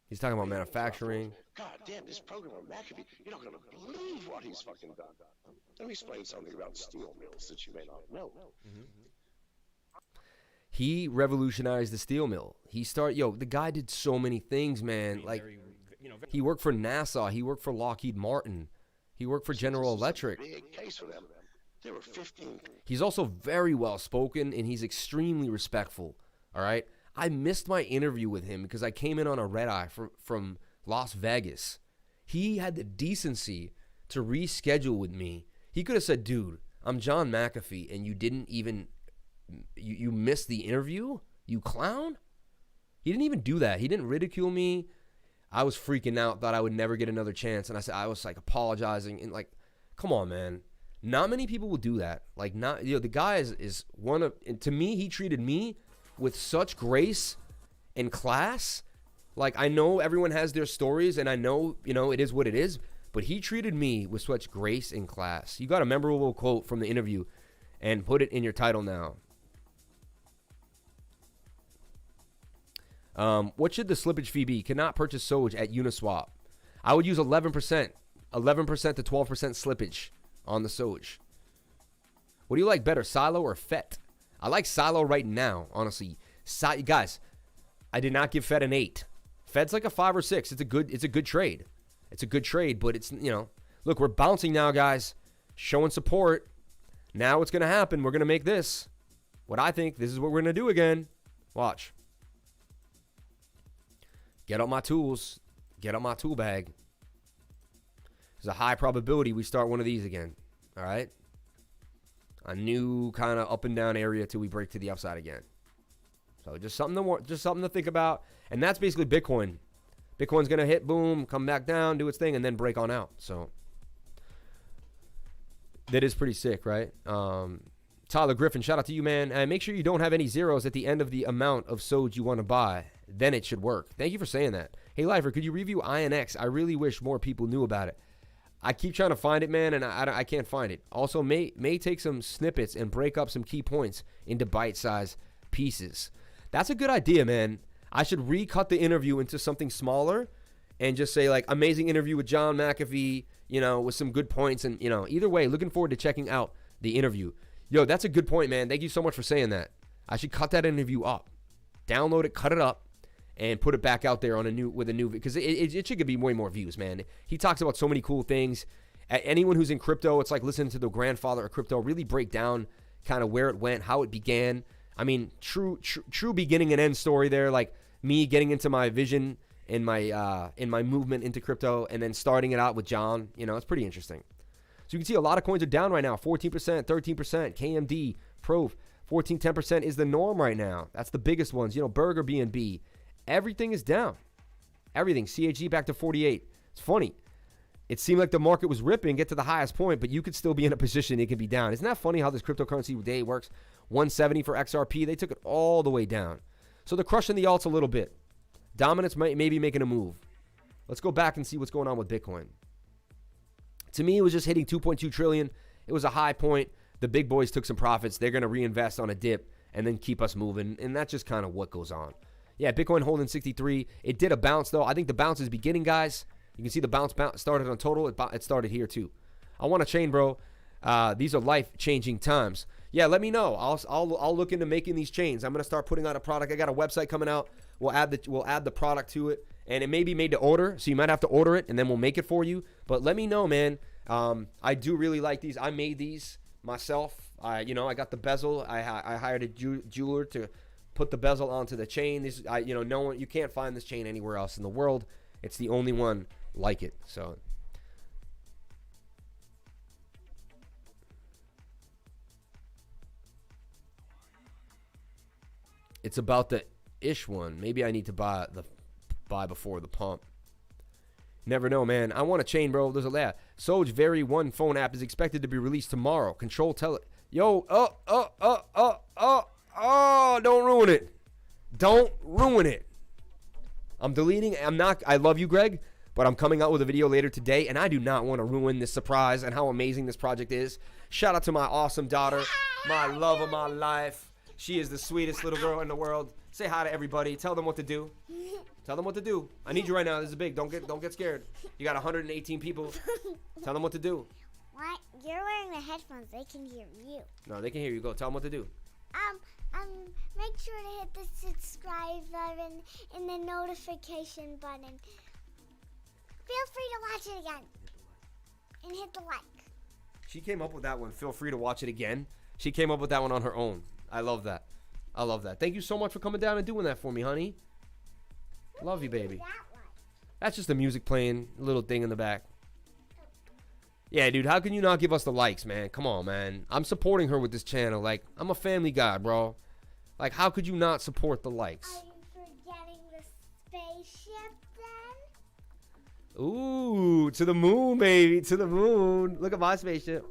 He's talking about manufacturing. God damn, this programmer McAfee, you're not going to believe what he's fucking done. Let me explain something about steel mills that you may not know. He revolutionized the steel mill. The guy did so many things, man. Like, he worked for NASA. He worked for Lockheed Martin. He worked for General Electric. Big case for them. There were 15. He's also very well spoken, and he's extremely respectful. All right? I missed my interview with him because I came in on a red eye from Las Vegas. He had the decency to reschedule with me. He could have said, dude, I'm John McAfee, and you didn't even, you missed the interview? You clown? He didn't even do that. He didn't ridicule me. I was freaking out, thought I would never get another chance. And I was like apologizing and like, come on, man. Not many people will do that. Like, the guy is one of, and to me, he treated me with such grace and class. Like, I know everyone has their stories, and I know, it is what it is, but he treated me with such grace and class. You got a memorable quote from the interview, and put it in your title now. What should the slippage fee be? Cannot purchase Soj at Uniswap. I would use 11% to 12% slippage on the Soj. What do you like better, Silo or FET? I like Silo right now, honestly. Guys, I did not give FET an 8. FET's like a 5 or 6. It's a good trade. It's a good trade, but it's, look, we're bouncing now, guys. Showing support. Now what's going to happen? We're going to make this. What I think, this is what we're going to do again. Watch. Get out my tools. Get out my tool bag. There's a high probability we start one of these again. All right? A new kind of up and down area till we break to the upside again. So just something to think about. And that's basically Bitcoin. Bitcoin's going to hit, boom, come back down, do its thing, and then break on out. So that is pretty sick, right? Tyler Griffin, shout out to you, man. And make sure you don't have any zeros at the end of the amount of Soj you want to buy. Then it should work. Thank you for saying that. Hey, Lifer, could you review INX? I really wish more people knew about it. I keep trying to find it, man, and I can't find it. Also, may take some snippets and break up some key points into bite-sized pieces. That's a good idea, man. I should recut the interview into something smaller and just say, like, amazing interview with John McAfee, with some good points. And, either way, looking forward to checking out the interview. Yo, that's a good point, man. Thank you so much for saying that. I should cut that interview up. Download it, cut it up, and put it back out there with a new, because it should be way more views, man. He talks about so many cool things. Anyone who's in crypto, it's like listening to the grandfather of crypto really break down kind of where it went, how it began. I mean, true beginning and end story there, like me getting into my vision in my movement into crypto and then starting it out with John. It's pretty interesting. So you can see a lot of coins are down right now, 14%, 13%, KMD, Proof, 14, 10% is the norm right now. That's the biggest ones. Burger, BNB. Everything is down. Everything. CHG back to 48. It's funny. It seemed like the market was ripping, get to the highest point, but you could still be in a position it could be down. Isn't that funny how this cryptocurrency day works? 170 for XRP. They took it all the way down. So they're crushing the alts a little bit. Dominance may be making a move. Let's go back and see what's going on with Bitcoin. To me, it was just hitting 2.2 trillion It was a high point. The big boys took some profits. They're going to reinvest on a dip and then keep us moving. And that's just kind of what goes on. Yeah, Bitcoin holding 63. It did a bounce, though. I think the bounce is beginning, guys. You can see the bounce started on total. It started here, too. I want a chain, bro. These are life-changing times. Yeah, let me know. I'll look into making these chains. I'm going to start putting out a product. I got a website coming out. We'll add the product to it. And it may be made to order, so you might have to order it, and then we'll make it for you. But let me know, man. I do really like these. I made these myself. I got the bezel. I hired a jeweler to put the bezel onto the chain. You can't find this chain anywhere else in the world. It's the only one like it. So it's about the ish one. Maybe I need to buy before the pump. Never know, man. I want a chain, bro. There's a lab. Soj Very One phone app is expected to be released tomorrow. Control tele. Yo, don't ruin it. Don't ruin it. I'm deleting. I love you, Greg, but I'm coming out with a video later today, and I do not want to ruin this surprise and how amazing this project is. Shout out to my awesome daughter, my love of my life. She is the sweetest little girl in the world. Say hi to everybody. Tell them what to do. Tell them what to do. I need you right now. This is big. Don't get scared. You got 118 people. Tell them what to do. What? You're wearing the headphones. They can hear you. No, they can hear you. Go. Tell them what to do. Make sure to hit the subscribe button and the notification button. Feel free to watch it again. And hit the like. She came up with that one. Feel free to watch it again. She came up with that one on her own. I love that. I love that. Thank you so much for coming down and doing that for me, honey. Love you, baby. That's just the music playing, a little thing in the back. Yeah, dude, how can you not give us the likes, man? Come on, man. I'm supporting her with this channel. Like, I'm a family guy, bro. Like, how could you not support the likes? Are you forgetting the spaceship, then? Ooh, to the moon, baby. To the moon. Look at my spaceship.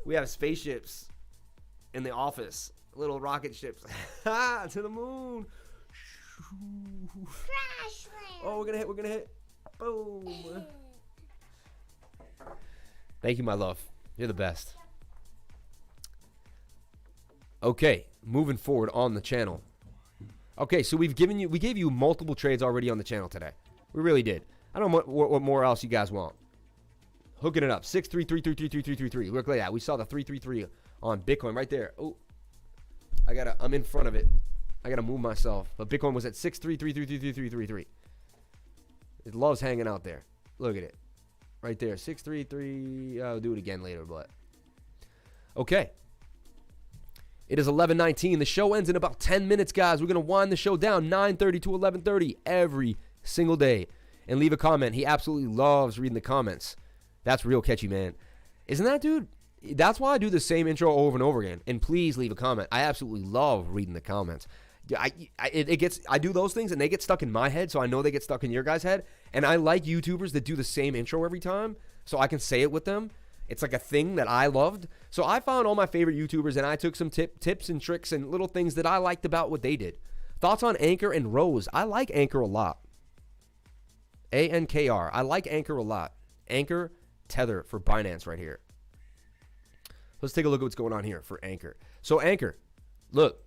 We have spaceships in the office. Little rocket ships. To the moon. Crash land. Oh, we're gonna hit. Boom. Thank you, my love. You're the best. Okay, moving forward on the channel. Okay, so we gave you multiple trades already on the channel today. We really did. I don't know what more else you guys want. Hooking it up. 633333333. Look like that. We saw the 333 on Bitcoin right there. Oh, I'm in front of it. I gotta move myself. But Bitcoin was at 633333333. It loves hanging out there. Look at it. Right there. 633. I'll do it again later, but. Okay. It is 11:19. The show ends in about 10 minutes, guys. We're gonna wind the show down 9:30 to 11:30 every single day. And leave a comment. He absolutely loves reading the comments. That's real catchy, man. Isn't that, dude? That's why I do the same intro over and over again. And please leave a comment. I absolutely love reading the comments. I do those things and they get stuck in my head, so I know they get stuck in your guys' head. And I like YouTubers that do the same intro every time, so I can say it with them. It's like a thing that I loved. So I found all my favorite YouTubers and I took some tips and tricks and little things that I liked about what they did. Thoughts on Anchor and Rose? I like Anchor a lot. ANKR. I like Anchor a lot. Anchor, Tether for Binance right here. Let's take a look at what's going on here for Anchor. So Anchor, look,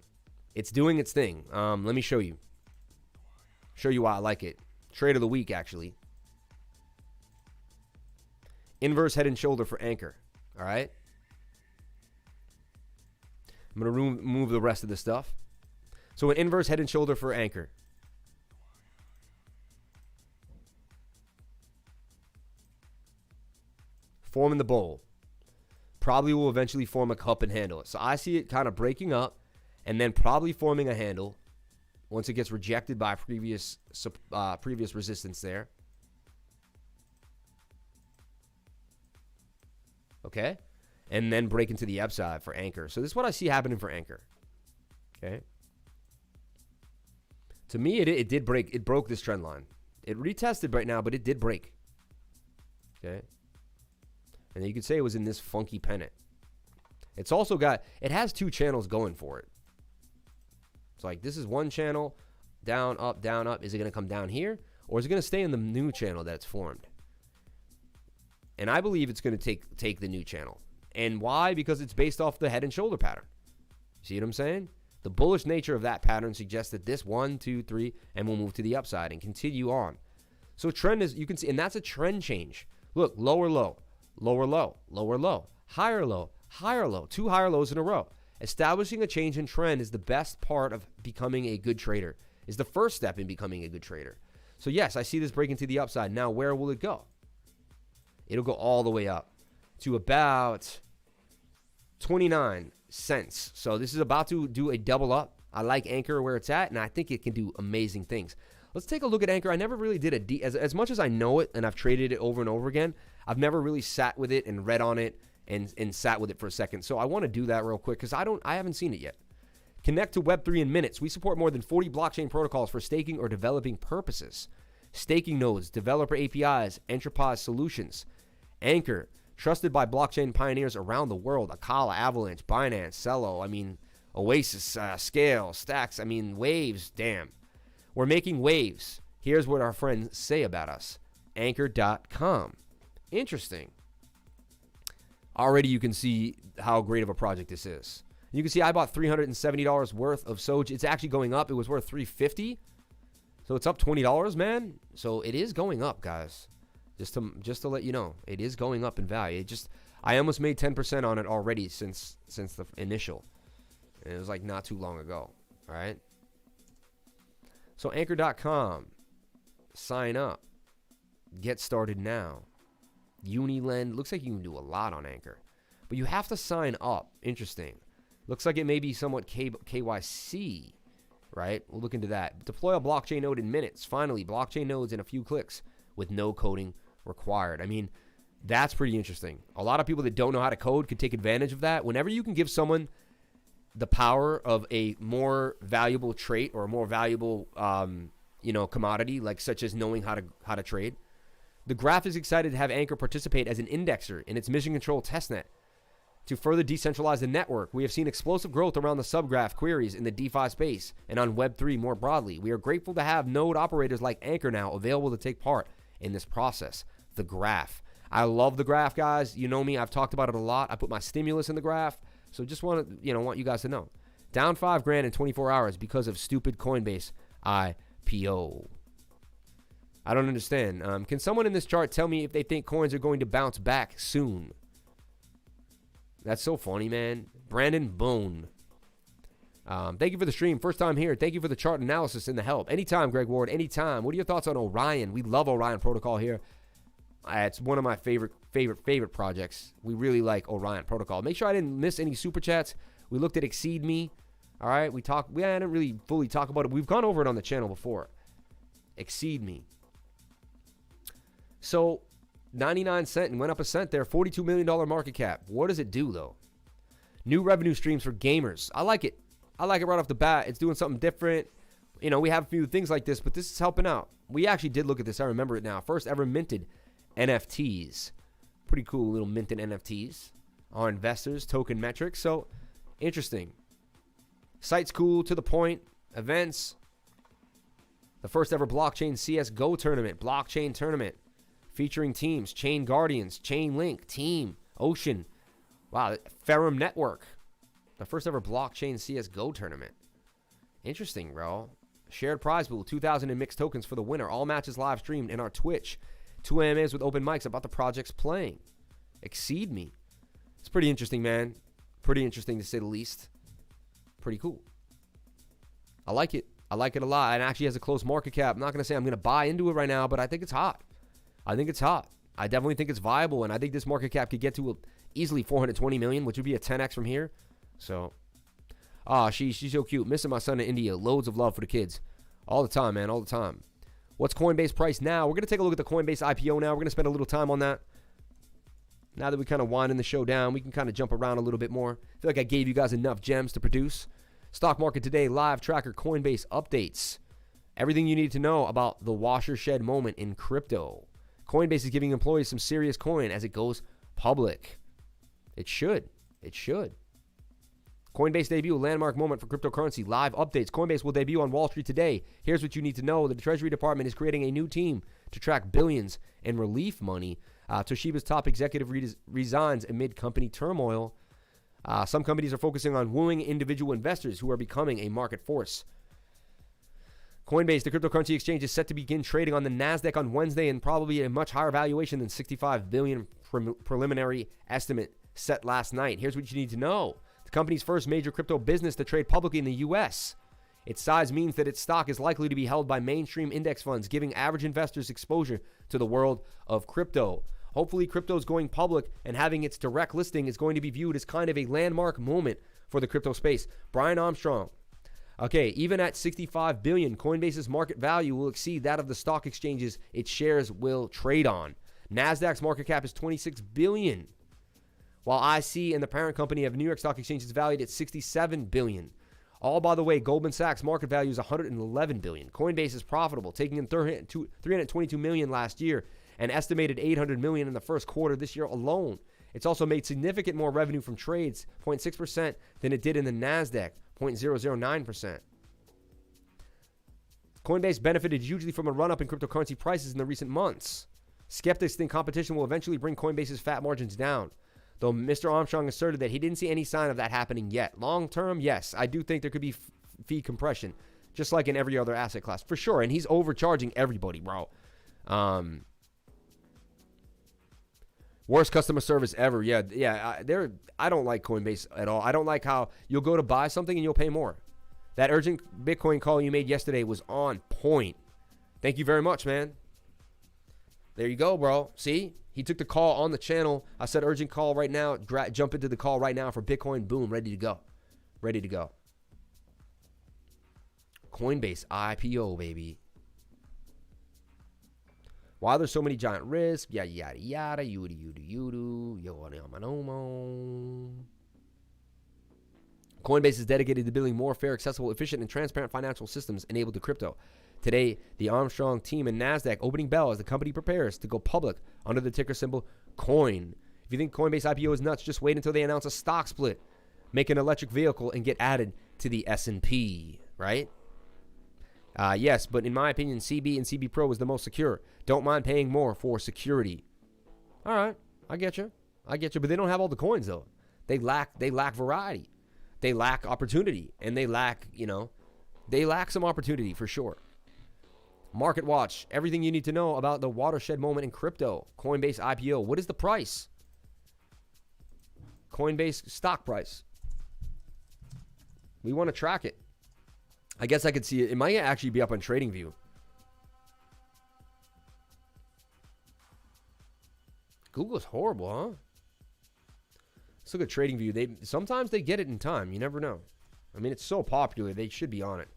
it's doing its thing. Let me show you. Show you why I like it. Trade of the week, actually. Inverse head and shoulder for Anchor. All right. I'm going to remove the rest of the stuff. So an inverse head and shoulder for Anchor. Forming the bowl. Probably will eventually form a cup and handle it. So I see it kind of breaking up and then probably forming a handle once it gets rejected by previous resistance there. Okay. And then break into the upside for Anchor. So this is what I see happening for Anchor. Okay. To me, it did break. It broke this trend line. It retested right now, but it did break. Okay. And then you could say it was in this funky pennant. It's also got, it has two channels going for it. It's like, this is one channel, down, up, down, up. Is it going to come down here? Or is it going to stay in the new channel that's formed? And I believe it's going to take the new channel. And why? Because it's based off the head and shoulder pattern. See what I'm saying? The bullish nature of that pattern suggests that this 1, 2, 3, and we'll move to the upside and continue on. So trend is, you can see, and that's a trend change. Look, lower low, lower low, lower low, higher low, higher low, 2 higher lows in a row. Establishing a change in trend is the best part of becoming a good trader, is the first step in becoming a good trader. So yes, I see this breaking to the upside. Now, where will it go? It'll go all the way up to about 29 cents. So this is about to do a double up. I like Anchor where it's at, and I think it can do amazing things. Let's take a look at Anchor. I never really did as much as I know it, and I've traded it over and over again, I've never really sat with it and read on it and sat with it for a second. So I want to do that real quick because I haven't seen it yet. Connect to Web3 in minutes. We support more than 40 blockchain protocols for staking or developing purposes. Staking nodes, developer APIs, enterprise solutions. Anchor, trusted by blockchain pioneers around the world. Akala, Avalanche, Binance, Celo, Oasis, Scale, Stacks, Waves, damn. We're making waves. Here's what our friends say about us. Anchor.com. Interesting. Already you can see how great of a project this is. You can see I bought $370 worth of Soj. It's actually going up. It was worth $350. So it's up $20, man. So it is going up, guys. Just to let you know, it is going up in value. I almost made 10% on it already since the initial. And it was like not too long ago. All right. So Anchor.com, sign up, get started now. Unilend, looks like you can do a lot on Anchor, but you have to sign up. Interesting. Looks like it may be somewhat KYC, right? We'll look into that. Deploy a blockchain node in minutes. Finally, blockchain nodes in a few clicks with no coding required. That's pretty interesting. A lot of people that don't know how to code could take advantage of that. Whenever you can give someone the power of a more valuable trait or a more valuable, commodity, like such as knowing how to trade. The Graph is excited to have Anchor participate as an indexer in its mission control testnet to further decentralize the network. We have seen explosive growth around the subgraph queries in the DeFi space and on Web3 more broadly. We are grateful to have node operators like Anchor now available to take part in this process. The Graph. I love the Graph, guys. You know me. I've talked about it a lot. I put my stimulus in the Graph. So just want you guys to know. Down $5,000 in 24 hours because of stupid Coinbase IPO. I don't understand. Can someone in this chart tell me if they think coins are going to bounce back soon? That's so funny, man. Brandon Bone. Thank you for the stream. First time here. Thank you for the chart analysis and the help. Anytime, Greg Ward. Anytime. What are your thoughts on Orion? We love Orion Protocol here. It's one of my favorite projects. We really like Orion Protocol. Make sure I didn't miss any super chats. We looked at Exceed Me. All right. We didn't really fully talk about it. We've gone over it on the channel before. Exceed Me. So 99 cent and went up a cent there. $42 million market cap. What does it do, though? New revenue streams for gamers. I like it. I like it right off the bat. It's doing something different. We have a few things like this, but this is helping out. We actually did look at this. I remember it now. First ever minted NFTs. Pretty cool little minted NFTs. Our investors, token metrics. So interesting. Site's cool, to the point. Events. The first ever blockchain CSGO tournament. Blockchain tournament. Featuring teams. Chain Guardians. Chainlink. Team. Ocean. Wow. Ferrum Network. The first ever blockchain CSGO tournament. Interesting, bro. Shared prize pool. 2,000 in mixed tokens for the winner. All matches live streamed in our Twitch. 2 AMAs with open mics about the projects playing. Exceed Me. It's pretty interesting, man. Pretty interesting to say the least. Pretty cool. I like it. I like it a lot. And actually has a close market cap. I'm not going to say I'm going to buy into it right now, but I think it's hot. I definitely think it's viable, and I think this market cap could get to easily 420 million, which would be a 10x from here. So, she's so cute. Missing my son in India. Loads of love for the kids. All the time, man. All the time. What's Coinbase price now? We're going to take a look at the Coinbase IPO now. We're going to spend a little time on that. Now that we kind of winding the show down, we can kind of jump around a little bit more. I feel like I gave you guys enough gems to produce. Stock market today, live tracker, Coinbase updates. Everything you need to know about the watershed moment in crypto. Coinbase is giving employees some serious coin as it goes public. It should. Coinbase debut, a landmark moment for cryptocurrency. Live updates. Coinbase will debut on Wall Street today. Here's what you need to know. The Treasury Department is creating a new team to track billions in relief money. Toshiba's top executive resigns amid company turmoil. Some companies are focusing on wooing individual investors who are becoming a market force. Coinbase, the cryptocurrency exchange, is set to begin trading on the NASDAQ on Wednesday and probably a much higher valuation than $65 billion preliminary estimate set last night. Here's what you need to know. The company's first major crypto business to trade publicly in the U.S. Its size means that its stock is likely to be held by mainstream index funds, giving average investors exposure to the world of crypto. Hopefully, crypto is going public, and having its direct listing is going to be viewed as kind of a landmark moment for the crypto space. Brian Armstrong. Okay, even at $65 billion, Coinbase's market value will exceed that of the stock exchanges its shares will trade on. NASDAQ's market cap is $26 billion, while IC and the parent company of New York Stock Exchange is valued at $67 billion. All, by the way, Goldman Sachs' market value is $111 billion. Coinbase is profitable, taking in $322 million last year and estimated $800 million in the first quarter this year alone. It's also made significant more revenue from trades, 0.6%, than it did in the NASDAQ, 0.009%. Coinbase benefited hugely from a run-up in cryptocurrency prices in the recent months. Skeptics think competition will eventually bring Coinbase's fat margins down, though Mr. Armstrong asserted that he didn't see any sign of that happening yet. Long term, yes, I do think there could be fee compression, just like in every other asset class, for sure. And he's overcharging everybody, bro. Worst customer service ever. Yeah. I don't like Coinbase at all. I don't like how you'll go to buy something and you'll pay more. That urgent Bitcoin call you made yesterday was on point. Thank you very much, man. There you go, bro. See? He took the call on the channel. I said urgent call right now. Jump into the call right now for Bitcoin. Boom. Ready to go. Ready to go. Coinbase IPO, baby. Why there's so many giant risks? Yada, yada, yada. Yudu. Coinbase is dedicated to building more fair, accessible, efficient, and transparent financial systems enabled to crypto. Today, the Armstrong team and NASDAQ opening bell as the company prepares to go public under the ticker symbol COIN. If you think Coinbase IPO is nuts, just wait until they announce a stock split, make an electric vehicle, and get added to the S&P, right? Yes, but in my opinion, CB and CB Pro is the most secure. Don't mind paying more for security. All right, I get you. But they don't have all the coins, though. They lack variety. They lack opportunity, and they lack some opportunity for sure. Market Watch, everything you need to know about the watershed moment in crypto. Coinbase IPO, what is the price? Coinbase stock price. We want to track it. I guess I could see it. It might actually be up on TradingView. Google's horrible, huh? Let's look at TradingView. Sometimes they get it in time. You never know. I mean, it's so popular. They should be on it.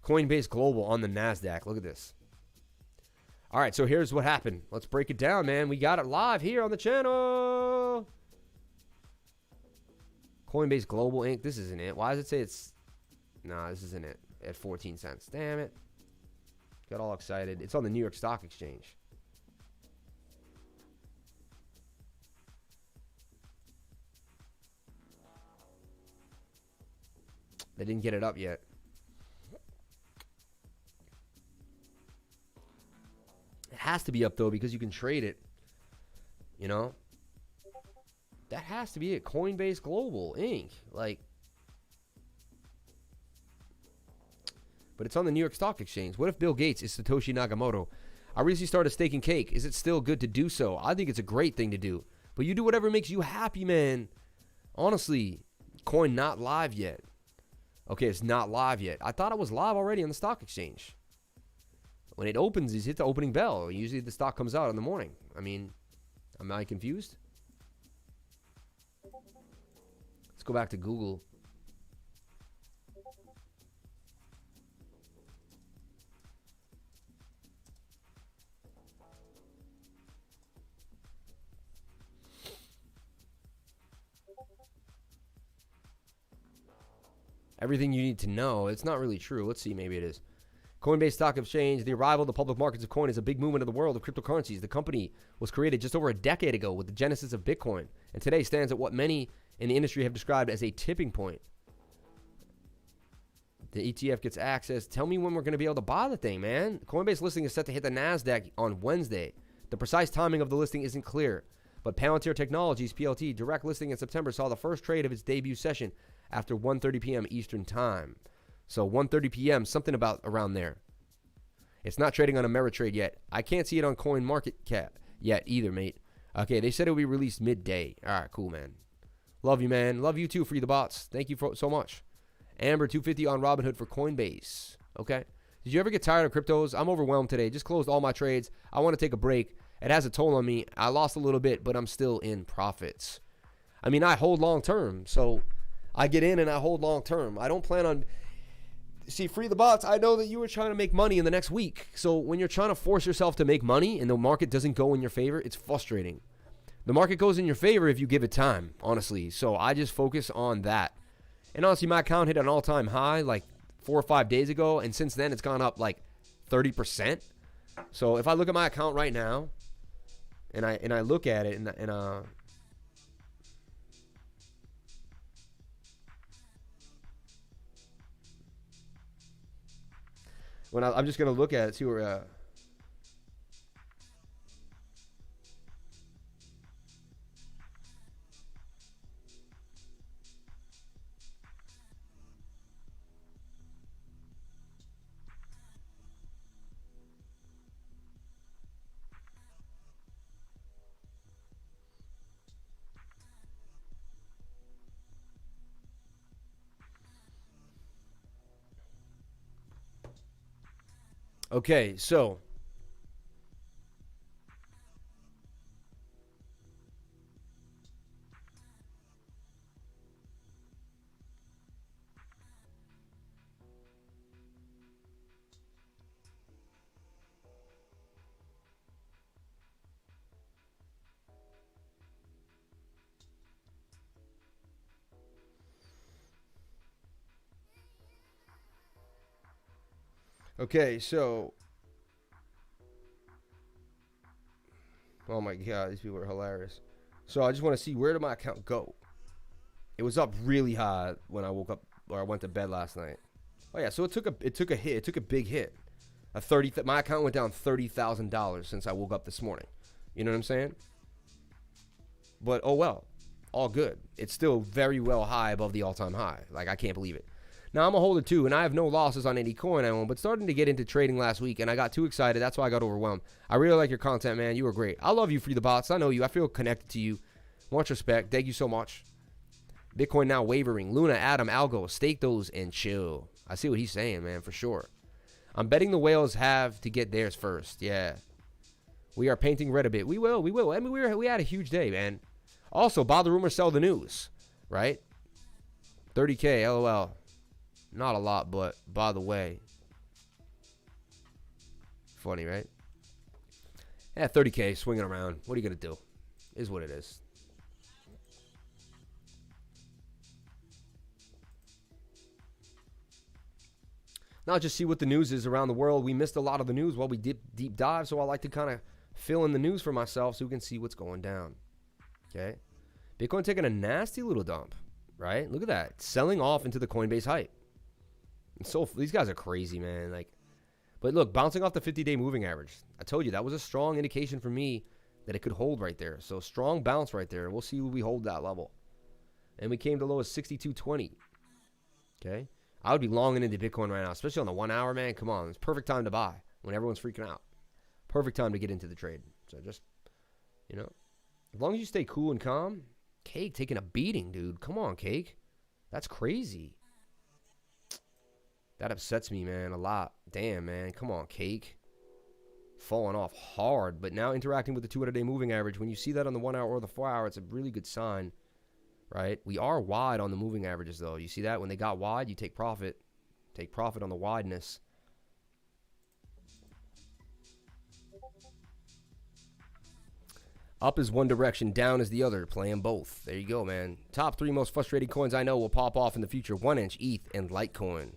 Coinbase Global on the NASDAQ. Look at this. All right, so here's what happened. Let's break it down, man. We got it live here on the channel. Coinbase Global Inc. This isn't it. Why does it say it's... Nah, this isn't it. At 14 cents. Damn it. Got all excited. It's on the New York Stock Exchange. They didn't get it up yet. It has to be up, though, because you can trade it. You know? That has to be it. Coinbase Global Inc. But it's on the New York Stock Exchange. What if Bill Gates is Satoshi Nakamoto? I recently started staking cake. Is it still good to do so? I think it's a great thing to do. But you do whatever makes you happy, man. Honestly, coin not live yet. Okay, it's not live yet. I thought it was live already on the stock exchange. When it opens, you hit the opening bell. Usually the stock comes out in the morning. I mean, am I confused? Let's go back to Google. Everything you need to know. It's not really true. Let's see. Maybe it is. Coinbase Stock Exchange. The arrival of the public markets of coin is a big movement in the world of cryptocurrencies. The company was created just over a decade ago with the genesis of Bitcoin, and today stands at what many in the industry have described as a tipping point. The ETF gets access. Tell me when we're going to be able to buy the thing, man. Coinbase listing is set to hit the NASDAQ on Wednesday. The precise timing of the listing isn't clear, but Palantir Technologies PLT direct listing in September saw the first trade of its debut session after 1:30 p.m. Eastern Time. So 1:30 p.m., something about around there. It's not trading on Ameritrade yet. I can't see it on Marketcap yet either, mate. Okay, they said it will be released midday. All right, cool, man. Love you, man. Love you too, Free the Bots. Thank you so much. Amber 250 on Robinhood for Coinbase. Okay. Did you ever get tired of cryptos? I'm overwhelmed today. Just closed all my trades. I want to take a break. It has a toll on me. I lost a little bit, but I'm still in profits. I mean, I hold long term, so I get in and I hold long term. I don't plan on... See, Free the Bots, I know that you were trying to make money in the next week. So when you're trying to force yourself to make money and the market doesn't go in your favor, it's frustrating. The market goes in your favor if you give it time, honestly. So I just focus on that. And honestly, my account hit an all-time high like 4 or 5 days ago, and since then it's gone up like 30%. So if I look at my account right now, and I look at it, I'm just gonna look at it, see where. Okay, so oh my God, these people are hilarious. So I just want to see, where did my account go? It was up really high when I woke up, or I went to bed last night. Oh yeah, so it took a hit. It took a big hit. My account went down $30,000 since I woke up this morning. You know what I'm saying? But oh well, all good. It's still very well high above the all-time high. Like, I can't believe it. Now, I'm a holder too, and I have no losses on any coin I own, but starting to get into trading last week, and I got too excited. That's why I got overwhelmed. I really like your content, man. You were great. I love you, Free the Bots. I know you. I feel connected to you. Much respect. Thank you so much. Bitcoin now wavering. Luna, Adam, Algo, stake those and chill. I see what he's saying, man, for sure. I'm betting the whales have to get theirs first. Yeah. We are painting red a bit. We will. I mean, we had a huge day, man. Also, buy the rumor, sell the news, right? 30K, LOL. Not a lot, but by the way. Funny, right? Yeah, 30K swinging around. What are you going to do? Is what it is. Now just see what the news is around the world. We missed a lot of the news while we did deep dive, so I like to kind of fill in the news for myself so we can see what's going down. Okay? Bitcoin taking a nasty little dump, right? Look at that. Selling off into the Coinbase hype. So these guys are crazy, man. Like, but look, bouncing off the 50-day moving average. I told you that was a strong indication for me that it could hold right there. So strong bounce right there. We'll see when we hold that level. And we came to low as 62.20. Okay, I would be longing into Bitcoin right now, especially on the 1 hour, man. Come on, it's perfect time to buy when everyone's freaking out. Perfect time to get into the trade. So just, you know, as long as you stay cool and calm. Cake taking a beating, dude. Come on, Cake. That's crazy. That upsets me, man, a lot. Damn, man. Come on, Cake. Falling off hard, but now interacting with the 200-day moving average. When you see that on the 1 hour or the 4 hour, it's a really good sign, right? We are wide on the moving averages, though. You see that? When they got wide, you take profit. Take profit on the wideness. Up is one direction, down is the other. Playing both. There you go, man. Top 3 most frustrating coins I know will pop off in the future. 1inch, ETH, and Litecoin.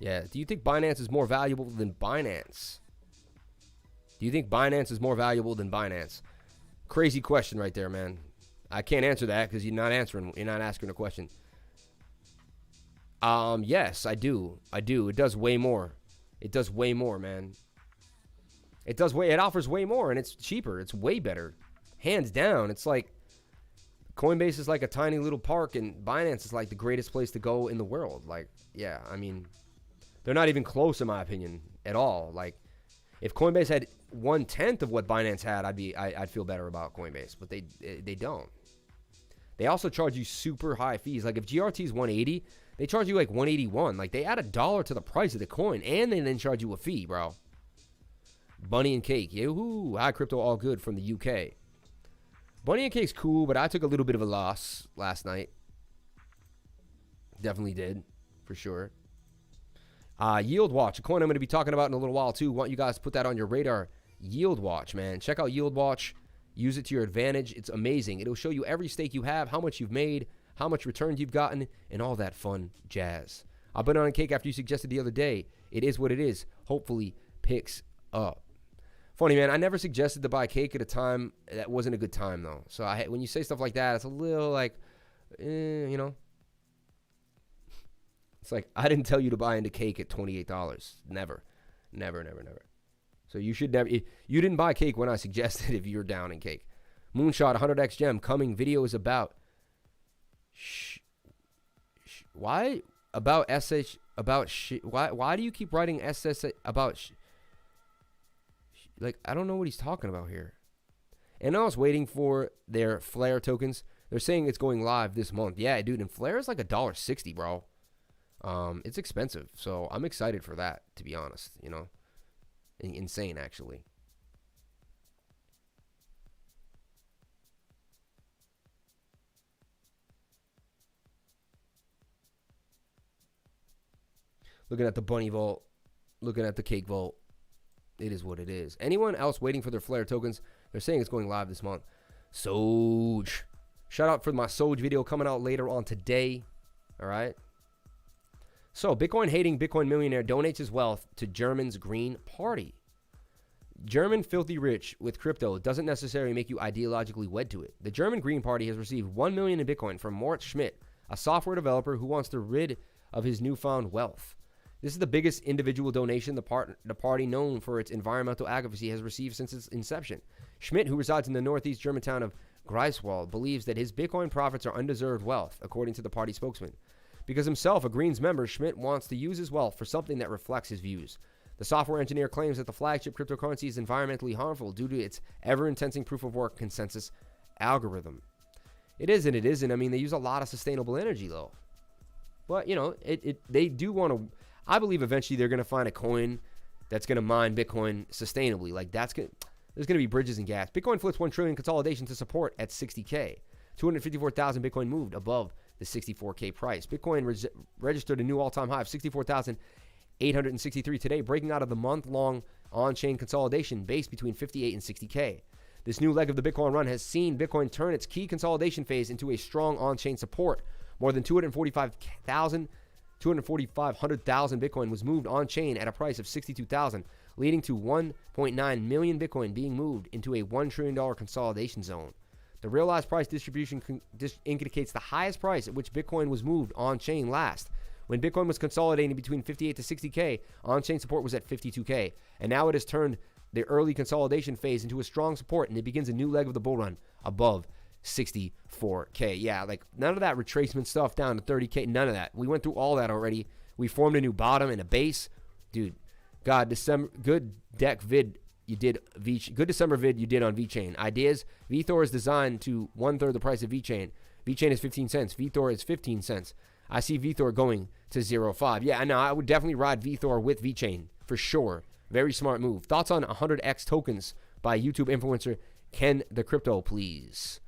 Yeah. Do you think Binance is more valuable than Binance? Do you think Binance is more valuable than Binance? Crazy question right there, man. I can't answer that because you're not asking a question. Yes, I do. It does way more. It It does way. It offers way more, and it's cheaper. It's way better, hands down. It's like Coinbase is like a tiny little park, and Binance is like the greatest place to go in the world. Like, yeah, I mean, they're not even close in my opinion at all. Like, if Coinbase had 1/10 of what Binance had, I'd feel better about Coinbase, but they don't. They also charge you super high fees. Like if GRT is 180, they charge you like 181. Like they add $1 to the price of the coin, and they then charge you a fee, bro. Bunny and Cake, yoo-hoo, hi crypto, all good from the UK. Bunny and Cake's cool, but I took a little bit of a loss last night. Definitely did, for sure. Yield Watch, a coin I'm going to be talking about in a little while too. Want you guys to put that on your radar. Yield Watch, man. Check out Yield Watch. Use it to your advantage. It's amazing. It'll show you every stake you have, how much you've made, how much returns you've gotten, and all that fun jazz. I've been on a Cake after you suggested the other day. It is what it is. Hopefully picks up. Funny, man. I never suggested to buy Cake at a time that wasn't a good time, though. So when you say stuff like that, it's a little like, you know. It's like, I didn't tell you to buy into Cake at $28. Never. Never, never, never. So you should never, you didn't buy Cake when I suggested if you're down in Cake. Moonshot, 100x gem, coming. Video is about, why? About SH, about why do you keep writing SS about like, I don't know what he's talking about here. And I was waiting for their Flare tokens. They're saying it's going live this month. Yeah, dude, and Flare is like $1.60, bro. It's expensive, so I'm excited for that, to be honest, you know. Insane, actually. Looking at the Bunny Vault, looking at the Cake Vault. It is what it is. Anyone else waiting for their Flare tokens? They're saying it's going live this month. Soj. Shout out for my Soj video coming out later on today. All right. So, Bitcoin-hating Bitcoin millionaire donates his wealth to German's Green Party. German filthy rich with crypto doesn't necessarily make you ideologically wed to it. The German Green Party has received $1 million in Bitcoin from Moritz Schmidt, a software developer who wants to rid of his newfound wealth. This is the biggest individual donation the party, known for its environmental advocacy, has received since its inception. Schmidt, who resides in the northeast German town of Greifswald, believes that his Bitcoin profits are undeserved wealth, according to the party spokesman. Because himself a Greens member, Schmidt wants to use his wealth for something that reflects his views. The software engineer claims that the flagship cryptocurrency is environmentally harmful due to its ever-intensing proof-of-work consensus algorithm. It is and it isn't. I mean, they use a lot of sustainable energy, though. But, you know, they do want to... I believe eventually they're going to find a coin that's going to mine Bitcoin sustainably. Like, there's going to be bridges and gas. Bitcoin flips 1 trillion consolidation to support at 60K. 254,000 Bitcoin moved above the 64K price. Bitcoin registered a new all-time high of 64,863 today, breaking out of the month-long on-chain consolidation base between 58 and 60K. This new leg of the Bitcoin run has seen Bitcoin turn its key consolidation phase into a strong on-chain support. More than 245,000 Bitcoin was moved on-chain at a price of 62,000, leading to 1.9 million Bitcoin being moved into a $1 trillion consolidation zone. The realized price distribution indicates the highest price at which Bitcoin was moved on-chain last. When Bitcoin was consolidating between 58 to 60K, on-chain support was at 52K. And now it has turned the early consolidation phase into a strong support, and it begins a new leg of the bull run above 64K. Yeah, like none of that retracement stuff down to 30K. None of that. We went through all that already. We formed a new bottom and a base. Dude, God, good deck vid you did. Good December vid you did on VeChain. Ideas, VeThor is designed to 1/3 the price of VeChain. VeChain is 15 cents. VeThor is 15 cents. I see VeThor going to 0.5. Yeah, I know. I would definitely ride VeThor with VeChain for sure. Very smart move. Thoughts on 100x tokens by YouTube influencer Ken the Crypto, please.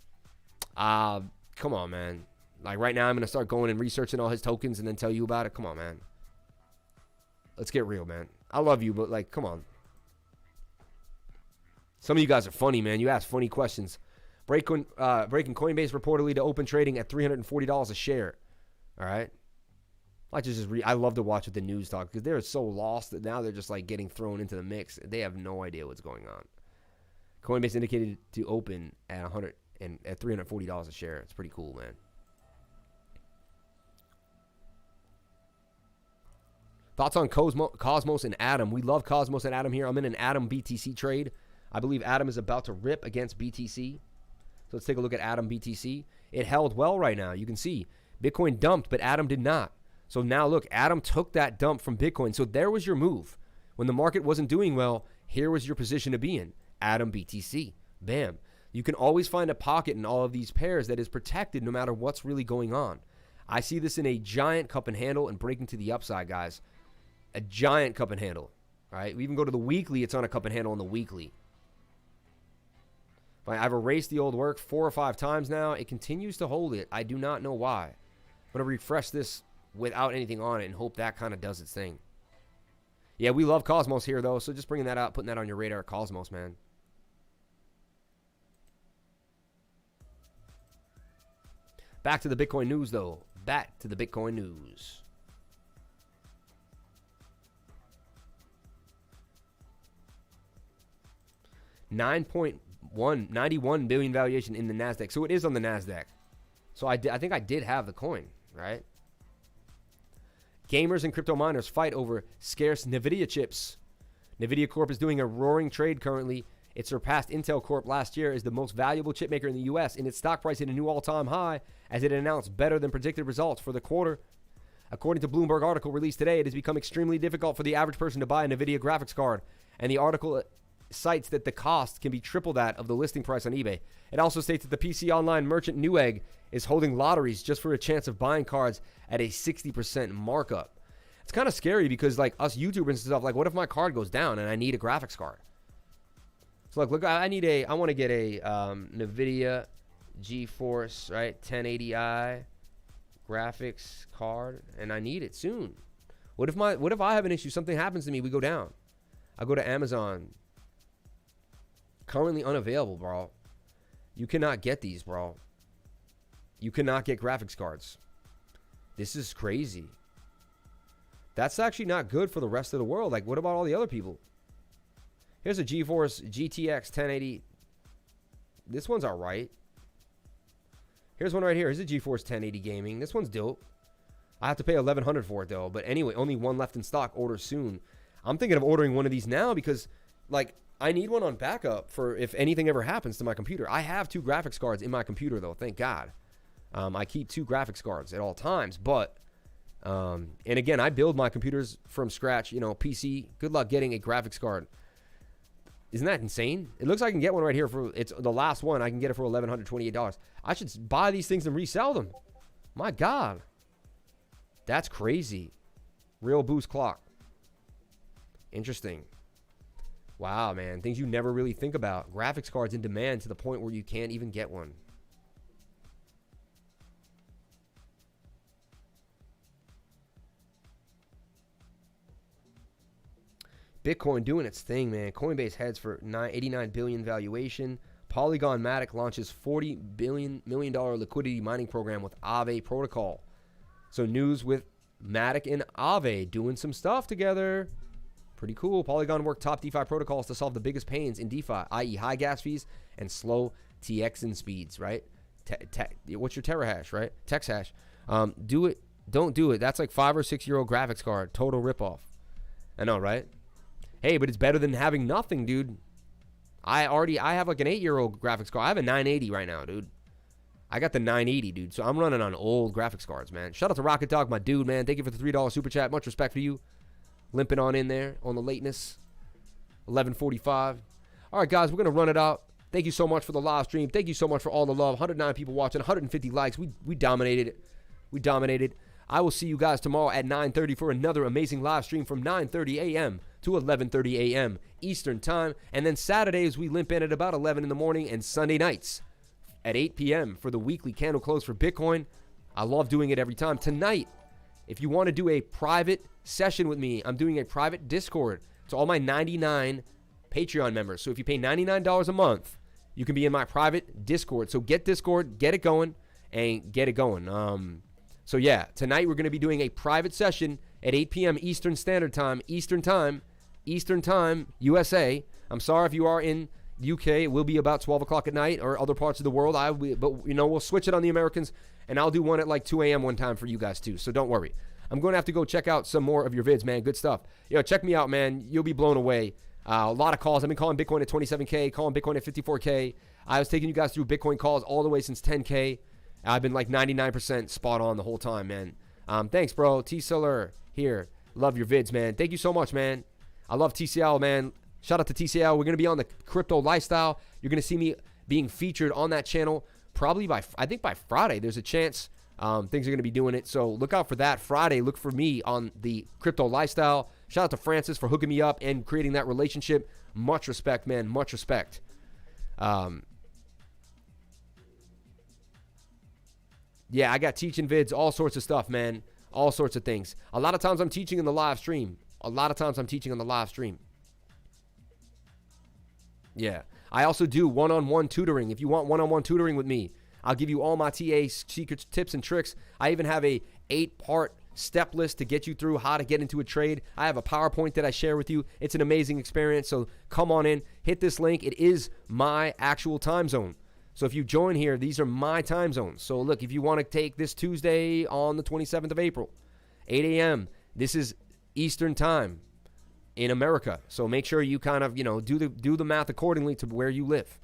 Come on, man. Like right now, I'm gonna start going and researching all his tokens and then tell you about it. Come on, man. Let's get real, man. I love you, but like, come on. Some of you guys are funny, man. You ask funny questions. Breaking Coinbase reportedly to open trading at $340 a share. All right. I love to watch what the news talk because they're so lost that now they're just like getting thrown into the mix. They have no idea what's going on. Coinbase indicated to open at $340 a share. It's pretty cool, man. Thoughts on Cosmos and Atom. We love Cosmos and Atom here. I'm in an Atom BTC trade. I believe Atom is about to rip against BTC. So let's take a look at Atom BTC. It held well right now. You can see Bitcoin dumped, but Atom did not. So now look, Atom took that dump from Bitcoin. So there was your move. When the market wasn't doing well, here was your position to be in. Atom BTC. Bam. You can always find a pocket in all of these pairs that is protected no matter what's really going on. I see this in a giant cup and handle and breaking to the upside, guys. A giant cup and handle. All right. We even go to the weekly. It's on a cup and handle on the weekly. I've erased the old work 4 or 5 times now. It continues to hold it. I do not know why. I'm going to refresh this without anything on it and hope that kind of does its thing. Yeah, we love Cosmos here, though. So just bringing that out, putting that on your radar. Cosmos, man. Back to the Bitcoin news, though. Back to the Bitcoin news. $91 billion valuation in the NASDAQ. So it is on the NASDAQ. So I think I did have the coin, right? Gamers and crypto miners fight over scarce NVIDIA chips. NVIDIA Corp is doing a roaring trade currently. It surpassed Intel Corp last year as the most valuable chip maker in the U.S. and its stock price hit a new all-time high as it announced better than predicted results for the quarter. According to Bloomberg article released today, it has become extremely difficult for the average person to buy a NVIDIA graphics card, and the article cites that the cost can be triple that of the listing price on eBay. It also states that the PC online merchant Newegg is holding lotteries just for a chance of buying cards at a 60% markup. It's kind of scary because like us YouTubers and stuff, like what if my card goes down and I need a graphics card? So look, I want to get a NVIDIA GeForce, right, 1080i graphics card, and I need it soon. What if I have an issue, something happens to me, we go down? I go to Amazon. Currently unavailable, bro. You cannot get these, bro. You cannot get graphics cards. This is crazy. That's actually not good for the rest of the world. Like, what about all the other people? Here's a GeForce GTX 1080. This one's all right. Here's one right here. Here's a GeForce 1080 gaming. This one's dope. I have to pay $1,100 for it, though. But anyway, only one left in stock. Order soon. I'm thinking of ordering one of these now because, like, I need one on backup for if anything ever happens to my computer. I have 2 graphics cards in my computer, though. Thank God. I keep 2 graphics cards at all times. But, and again, I build my computers from scratch. You know, PC. Good luck getting a graphics card. Isn't that insane? It looks like I can get one right here for, it's the last one. I can get it for $1,128. I should buy these things and resell them. My God. That's crazy. Real boost clock. Interesting. Wow, man. Things you never really think about. Graphics cards in demand to the point where you can't even get one. Bitcoin doing its thing, man. Coinbase heads for $89 billion valuation. Polygon Matic launches $40 million liquidity mining program with Aave protocol. So news with Matic and Aave doing some stuff together. Pretty cool. Polygon worked top DeFi protocols to solve the biggest pains in DeFi, i.e. high gas fees and slow TXing speeds, right? What's your terahash, right? Text hash. Do it. Don't do it. That's like 5 or 6 year old graphics card. Total ripoff. I know, right? Hey, but it's better than having nothing, dude. I have like an 8-year-old graphics card. I have a 980 right now, dude. I got the 980, dude. So I'm running on old graphics cards, man. Shout out to Rocket Dog, my dude, man. Thank you for the $3 super chat. Much respect for you. Limping on in there on the lateness. 11:45. All right, guys, we're going to run it out. Thank you so much for the live stream. Thank you so much for all the love. 109 people watching, 150 likes. We dominated it. We dominated. I will see you guys tomorrow at 9:30 for another amazing live stream from 9:30 a.m. to 11:30 a.m. Eastern time. And then Saturdays, we limp in at about 11 in the morning, and Sunday nights at 8 p.m. for the weekly candle close for Bitcoin. I love doing it every time. Tonight, if you want to do a private session with me, I'm doing a private Discord to all my 99 Patreon members. So if you pay $99 a month, you can be in my private Discord. So get Discord, get it going, and get it going. So yeah, tonight we're going to be doing a private session at 8 p.m. Eastern Standard Time, Eastern Time, USA. I'm sorry if you are in UK. It will be about 12 o'clock at night or other parts of the world. But, you know, we'll switch it on the Americans, and I'll do one at like 2 a.m. one time for you guys too. So don't worry. I'm going to have to go check out some more of your vids, man. Good stuff. Check me out, man. You'll be blown away. A lot of calls. I've been calling Bitcoin at 27K, calling Bitcoin at 54K. I was taking you guys through Bitcoin calls all the way since 10K. I've been like 99% spot on the whole time, man. Thanks, bro. T-Seller here. Love your vids, man. Thank you so much, man. I love TCL, man. Shout out to TCL. We're going to be on the crypto lifestyle. You're going to see me being featured on that channel probably I think by Friday. There's a chance things are going to be doing it. So look out for that. Friday, look for me on the crypto lifestyle. Shout out to Francis for hooking me up and creating that relationship. Much respect, man. Much respect. Yeah, I got teaching vids, all sorts of stuff, man. All sorts of things. A lot of times I'm teaching in the live stream. Yeah. I also do one-on-one tutoring. If you want one-on-one tutoring with me, I'll give you all my TA secrets, tips, and tricks. I even have a 8-part step list to get you through how to get into a trade. I have a PowerPoint that I share with you. It's an amazing experience. So come on in, hit this link. It is my actual time zone. So if you join here, these are my time zones. So look, if you want to take this Tuesday on the 27th of April, 8 a.m., this is Eastern time in America. So make sure you kind of, do the math accordingly to where you live.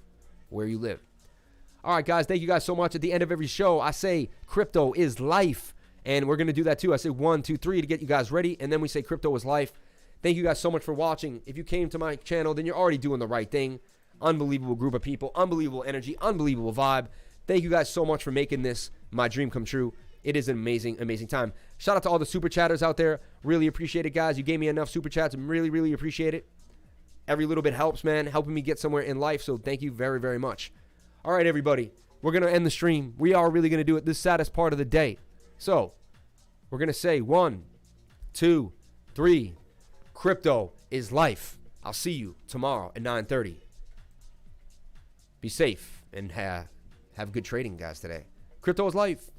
All right, guys, thank you guys so much. At the end of every show, I say crypto is life. And we're going to do that too. I say 1, 2, 3 to get you guys ready. And then we say crypto is life. Thank you guys so much for watching. If you came to my channel, then you're already doing the right thing. Unbelievable group of people, unbelievable energy, unbelievable vibe. Thank you guys so much for making this my dream come true. It is an amazing, amazing time. Shout out to all the super chatters out there. Really appreciate it, guys. You gave me enough super chats. Really, really appreciate it. Every little bit helps, man, helping me get somewhere in life. So thank you very, very much. All right, everybody. We're going to end the stream. We are really going to do it this saddest part of the day. So we're going to say 1, 2, 3. Crypto is life. I'll see you tomorrow at 9:30. Be safe and have good trading, guys, today. Crypto is life.